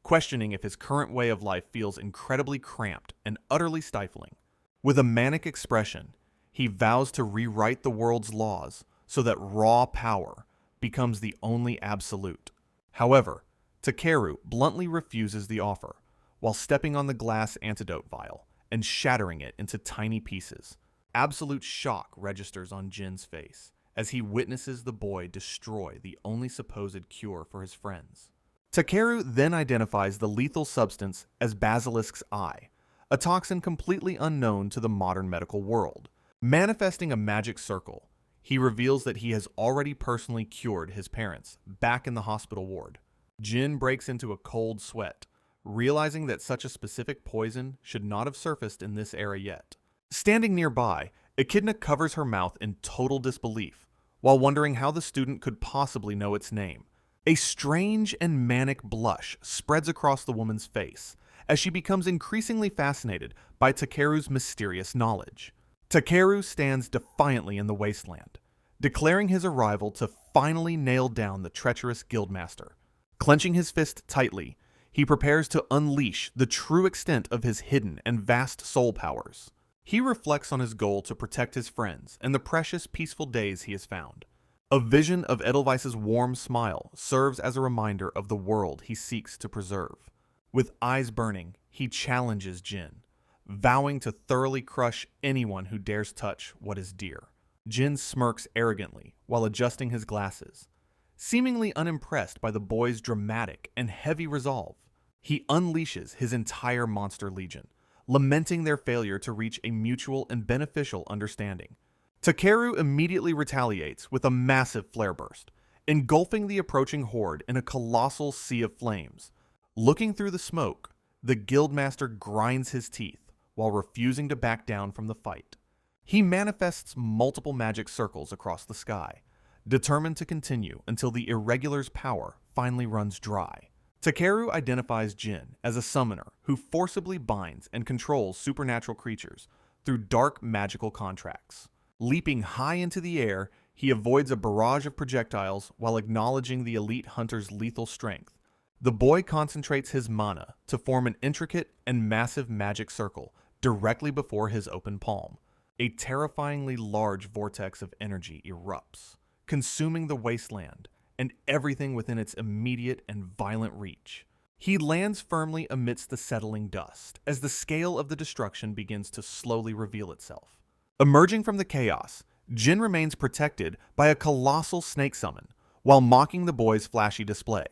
questioning if his current way of life feels incredibly cramped and utterly stifling. With a manic expression, he vows to rewrite the world's laws so that raw power becomes the only absolute. However, Takeru bluntly refuses the offer, while stepping on the glass antidote vial and shattering it into tiny pieces. Absolute shock registers on Jin's face as he witnesses the boy destroy the only supposed cure for his friends. Takeru then identifies the lethal substance as Basilisk's Eye, a toxin completely unknown to the modern medical world. Manifesting a magic circle, he reveals that he has already personally cured his parents back in the hospital ward. Jin breaks into a cold sweat, realizing that such a specific poison should not have surfaced in this era yet. Standing nearby, Echidna covers her mouth in total disbelief, while wondering how the student could possibly know its name. A strange and manic blush spreads across the woman's face as she becomes increasingly fascinated by Takeru's mysterious knowledge. Takeru stands defiantly in the wasteland, declaring his arrival to finally nail down the treacherous guildmaster. Clenching his fist tightly, he prepares to unleash the true extent of his hidden and vast soul powers. He reflects on his goal to protect his friends and the precious, peaceful days he has found. A vision of Edelweiss's warm smile serves as a reminder of the world he seeks to preserve. With eyes burning, he challenges Jin, vowing to thoroughly crush anyone who dares touch what is dear. Jin smirks arrogantly while adjusting his glasses, seemingly unimpressed by the boy's dramatic and heavy resolve. He unleashes his entire monster legion, lamenting their failure to reach a mutual and beneficial understanding. Takeru immediately retaliates with a massive flare burst, engulfing the approaching horde in a colossal sea of flames. Looking through the smoke, the guildmaster grinds his teeth while refusing to back down from the fight. He manifests multiple magic circles across the sky, determined to continue until the irregular's power finally runs dry. Takeru identifies Jin as a summoner who forcibly binds and controls supernatural creatures through dark magical contracts. Leaping high into the air, he avoids a barrage of projectiles while acknowledging the elite hunter's lethal strength. The boy concentrates his mana to form an intricate and massive magic circle directly before his open palm. A terrifyingly large vortex of energy erupts, consuming the wasteland and everything within its immediate and violent reach. He lands firmly amidst the settling dust as the scale of the destruction begins to slowly reveal itself. Emerging from the chaos, Jin remains protected by a colossal snake summon while mocking the boy's flashy display.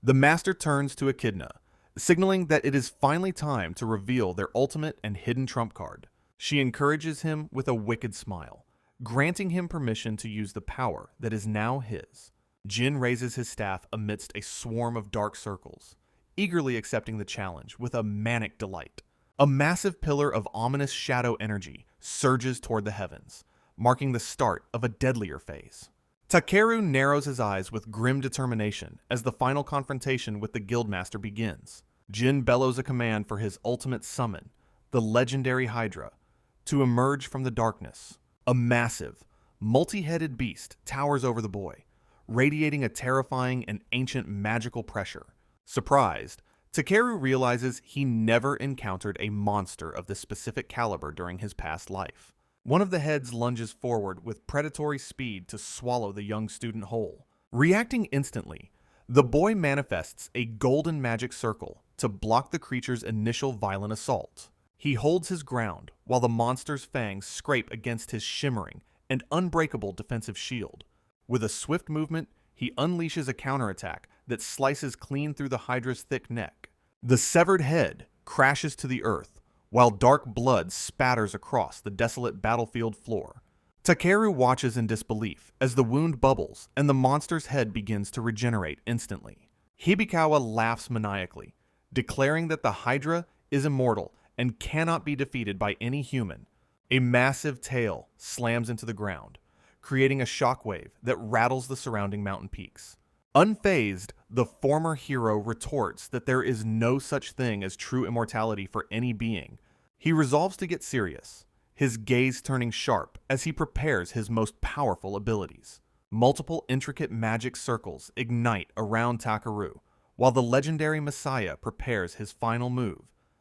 The master turns to Echidna, signaling that it is finally time to reveal their ultimate and hidden trump card. She encourages him with a wicked smile, granting him permission to use the power that is now his. Jin raises his staff amidst a swarm of dark circles, eagerly accepting the challenge with a manic delight. A massive pillar of ominous shadow energy surges toward the heavens, marking the start of a deadlier phase. Takeru narrows his eyes with grim determination as the final confrontation with the guildmaster begins. Jin bellows a command for his ultimate summon, the legendary Hydra, to emerge from the darkness. A massive, multi-headed beast towers over the boy, radiating a terrifying and ancient magical pressure. Surprised, Takeru realizes he never encountered a monster of this specific caliber during his past life. One of the heads lunges forward with predatory speed to swallow the young student whole. Reacting instantly, the boy manifests a golden magic circle to block the creature's initial violent assault. He holds his ground while the monster's fangs scrape against his shimmering and unbreakable defensive shield. With a swift movement, he unleashes a counterattack that slices clean through the Hydra's thick neck. The severed head crashes to the earth, while dark blood spatters across the desolate battlefield floor. Takeru watches in disbelief as the wound bubbles and the monster's head begins to regenerate instantly. Hibikawa laughs maniacally, declaring that the Hydra is immortal and cannot be defeated by any human. A massive tail slams into the ground, creating a shockwave that rattles the surrounding mountain peaks. Unfazed, the former hero retorts that there is no such thing as true immortality for any being. He resolves to get serious, his gaze turning sharp as he prepares his most powerful abilities. Multiple intricate magic circles ignite around Takeru, while the legendary Messiah prepares his final move.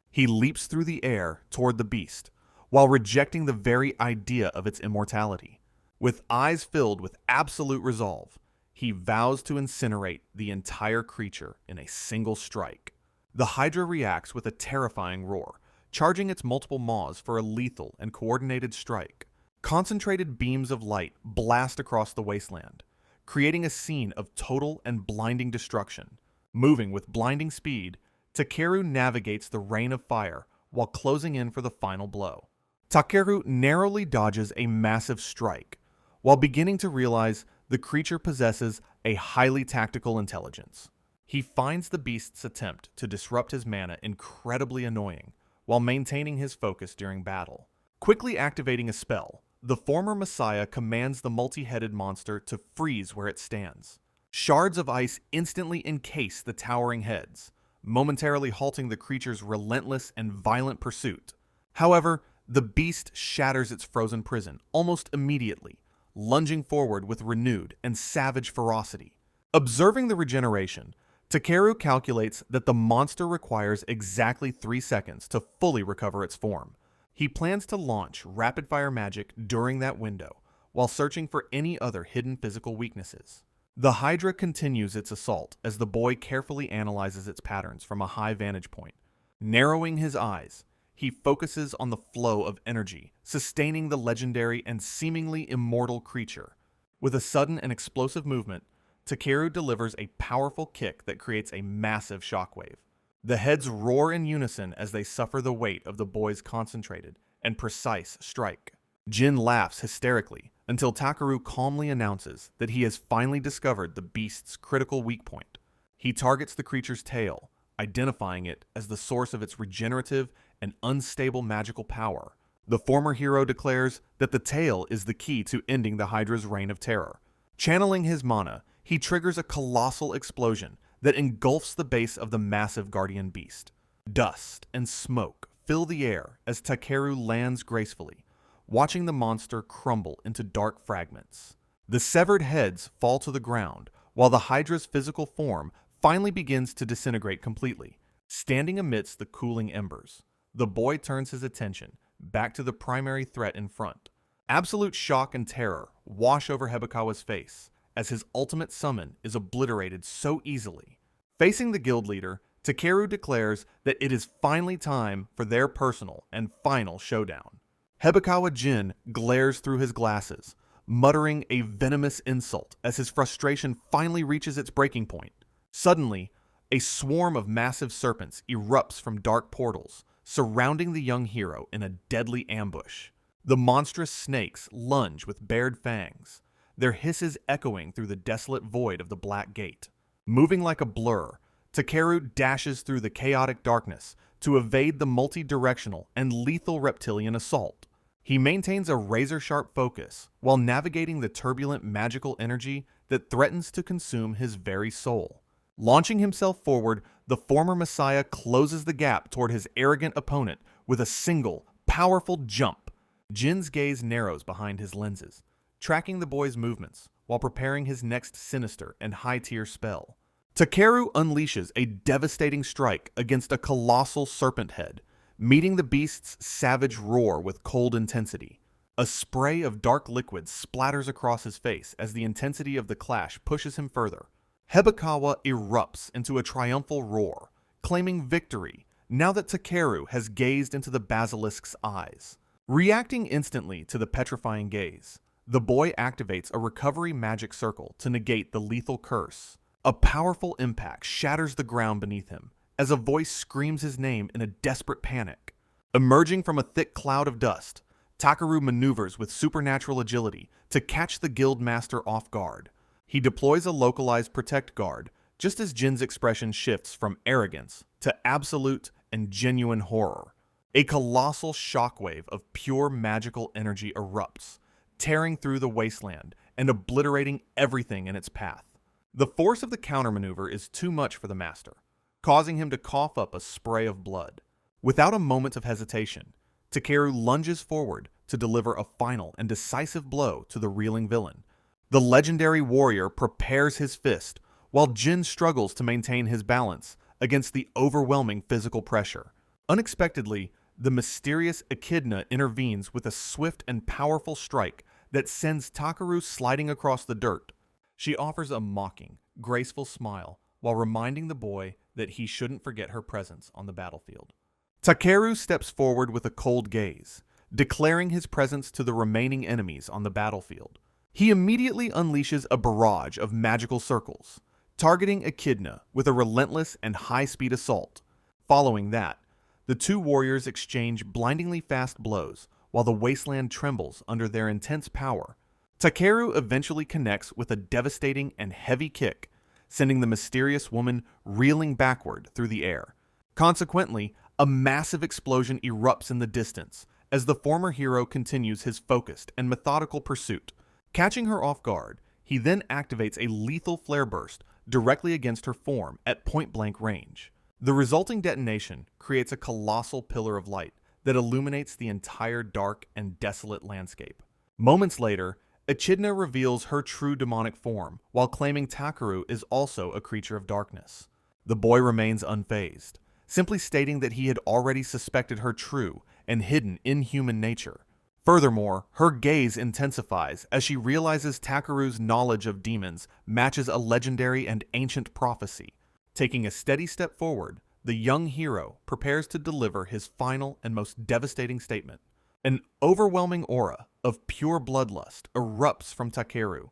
He leaps through the air toward the beast, while rejecting the very idea of its immortality. With eyes filled with absolute resolve, he vows to incinerate the entire creature in a single strike. The Hydra reacts with a terrifying roar, charging its multiple maws for a lethal and coordinated strike. Concentrated beams of light blast across the wasteland, creating a scene of total and blinding destruction. Moving with blinding speed, Takeru navigates the rain of fire while closing in for the final blow. Takeru narrowly dodges a massive strike, while beginning to realize the creature possesses a highly tactical intelligence. He finds the beast's attempt to disrupt his mana incredibly annoying, while maintaining his focus during battle. Quickly activating a spell, the former Messiah commands the multi-headed monster to freeze where it stands. Shards of ice instantly encase the towering heads, momentarily halting the creature's relentless and violent pursuit. However, the beast shatters its frozen prison almost immediately, lunging forward with renewed and savage ferocity. Observing the regeneration, Takeru calculates that the monster requires exactly 3 seconds to fully recover its form. He plans to launch rapid-fire magic during that window, while searching for any other hidden physical weaknesses. The Hydra continues its assault as the boy carefully analyzes its patterns from a high vantage point. Narrowing his eyes, he focuses on the flow of energy, sustaining the legendary and seemingly immortal creature. With a sudden and explosive movement, Takeru delivers a powerful kick that creates a massive shockwave. The heads roar in unison as they suffer the weight of the boy's concentrated and precise strike. Jin laughs hysterically until Takeru calmly announces that he has finally discovered the beast's critical weak point. He targets the creature's tail, identifying it as the source of its regenerative and unstable magical power. The former hero declares that the tail is the key to ending the Hydra's reign of terror. Channeling his mana, he triggers a colossal explosion that engulfs the base of the massive guardian beast. Dust and smoke fill the air as Takeru lands gracefully, watching the monster crumble into dark fragments. The severed heads fall to the ground, while the Hydra's physical form finally begins to disintegrate completely. Standing amidst the cooling embers, the boy turns his attention back to the primary threat in front. Absolute shock and terror wash over Hibikawa's face as his ultimate summon is obliterated so easily. Facing the guild leader, Takeru declares that it is finally time for their personal and final showdown. Hibikawa Jin glares through his glasses, muttering a venomous insult as his frustration finally reaches its breaking point. Suddenly, a swarm of massive serpents erupts from dark portals, surrounding the young hero in a deadly ambush. The monstrous snakes lunge with bared fangs, their hisses echoing through the desolate void of the Black Gate. Moving like a blur, Takeru dashes through the chaotic darkness to evade the multi-directional and lethal reptilian assault. He maintains a razor-sharp focus while navigating the turbulent magical energy that threatens to consume his very soul. Launching himself forward, the former Messiah closes the gap toward his arrogant opponent with a single, powerful jump. Jin's gaze narrows behind his lenses, tracking the boy's movements while preparing his next sinister and high-tier spell. Takeru unleashes a devastating strike against a colossal serpent head, meeting the beast's savage roar with cold intensity. A spray of dark liquid splatters across his face as the intensity of the clash pushes him further. Hibikawa erupts into a triumphal roar, claiming victory now that Takeru has gazed into the basilisk's eyes. Reacting instantly to the petrifying gaze, The boy activates a recovery magic circle to negate the lethal curse. A powerful impact shatters the ground beneath him as a voice screams his name in a desperate panic. Emerging from a thick cloud of dust, Takaru maneuvers with supernatural agility to catch the guild master off guard. He deploys a localized protect guard just as Jin's expression shifts from arrogance to absolute and genuine horror. A colossal shockwave of pure magical energy erupts, tearing through the wasteland and obliterating everything in its path. The force of the countermaneuver is too much for the master, causing him to cough up a spray of blood. Without a moment of hesitation, Takeru lunges forward to deliver a final and decisive blow to the reeling villain. The legendary warrior prepares his fist, while Jin struggles to maintain his balance against the overwhelming physical pressure. Unexpectedly, the mysterious Echidna intervenes with a swift and powerful strike that sends Takaru sliding across the dirt. She offers a mocking, graceful smile while reminding the boy that he shouldn't forget her presence on the battlefield. Takeru steps forward with a cold gaze, declaring his presence to the remaining enemies on the battlefield. He immediately unleashes a barrage of magical circles, targeting Echidna with a relentless and high-speed assault. Following that, the two warriors exchange blindingly fast blows while the wasteland trembles under their intense power. Takeru eventually connects with a devastating and heavy kick, sending the mysterious woman reeling backward through the air. Consequently, a massive explosion erupts in the distance as the former hero continues his focused and methodical pursuit. Catching her off guard, he then activates a lethal flare burst directly against her form at point-blank range. The resulting detonation creates a colossal pillar of light that illuminates the entire dark and desolate landscape. Moments later, Echidna reveals her true demonic form while claiming Takaru is also a creature of darkness. The boy remains unfazed, simply stating that he had already suspected her true and hidden inhuman nature. Furthermore, her gaze intensifies as she realizes Takaru's knowledge of demons matches a legendary and ancient prophecy. Taking a steady step forward, the young hero prepares to deliver his final and most devastating statement. An overwhelming aura of pure bloodlust erupts from Takeru,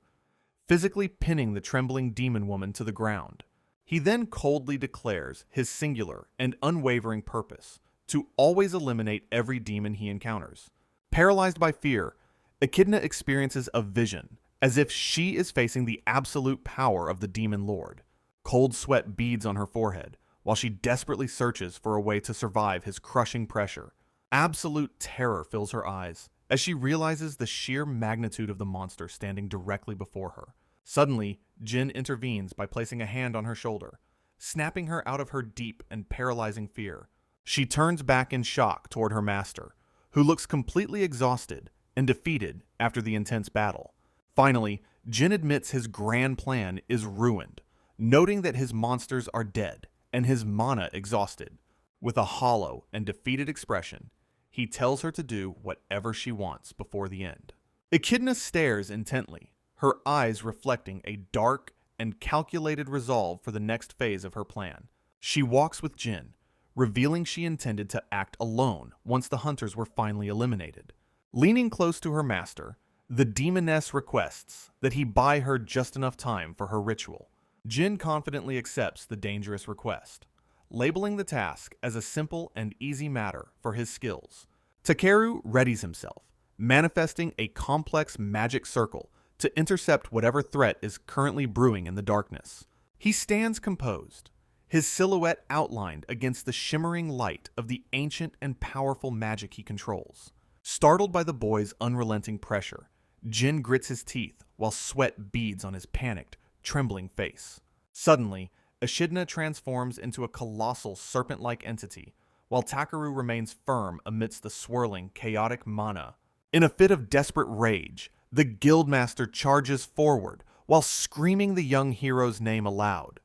physically pinning the trembling demon woman to the ground. He then coldly declares his singular and unwavering purpose to always eliminate every demon he encounters. Paralyzed by fear, Echidna experiences a vision, as if she is facing the absolute power of the demon lord. Cold sweat beads on her forehead, while she desperately searches for a way to survive his crushing pressure. Absolute terror fills her eyes, as she realizes the sheer magnitude of the monster standing directly before her. Suddenly, Jin intervenes by placing a hand on her shoulder, snapping her out of her deep and paralyzing fear. She turns back in shock toward her master, who looks completely exhausted and defeated after the intense battle. Finally, Jin admits his grand plan is ruined, noting that his monsters are dead and his mana exhausted. With a hollow and defeated expression, he tells her to do whatever she wants before the end. Echidna stares intently, her eyes reflecting a dark and calculated resolve for the next phase of her plan. She walks with Jin, revealing she intended to act alone once the hunters were finally eliminated. Leaning close to her master, the demoness requests that he buy her just enough time for her ritual. Jin confidently accepts the dangerous request, labeling the task as a simple and easy matter for his skills. Takeru readies himself, manifesting a complex magic circle to intercept whatever threat is currently brewing in the darkness. He stands composed, his silhouette outlined against the shimmering light of the ancient and powerful magic he controls. Startled by the boy's unrelenting pressure, Jin grits his teeth while sweat beads on his panicked, trembling face. Suddenly, Echidna transforms into a colossal serpent-like entity, while Takaru remains firm amidst the swirling, chaotic mana. In a fit of desperate rage, the Guildmaster charges forward while screaming the young hero's name aloud.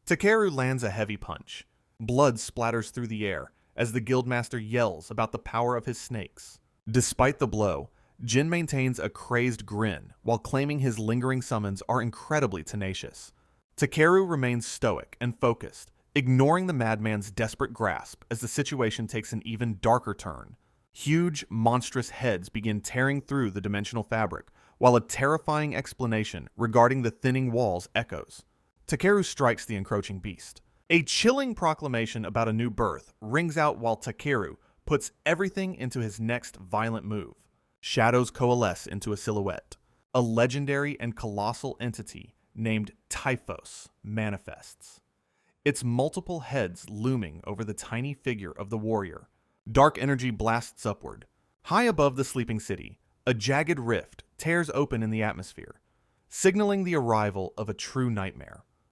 Takeru lands a heavy punch. Blood splatters through the air as the Guildmaster yells about the power of his snakes. Despite the blow, Jin maintains a crazed grin while claiming his lingering summons are incredibly tenacious. Takeru remains stoic and focused, ignoring the madman's desperate grasp as the situation takes an even darker turn. Huge, monstrous heads begin tearing through the dimensional fabric, while a terrifying explanation regarding the thinning walls echoes. Takeru strikes the encroaching beast. A chilling proclamation about a new birth rings out while Takeru puts everything into his next violent move. Shadows coalesce into a silhouette. A legendary and colossal entity named Typhos manifests. Its multiple heads looming over the tiny figure of the warrior. Dark energy blasts upward. High above the sleeping city, a jagged rift tears open in the atmosphere, signaling the arrival of a true nightmare.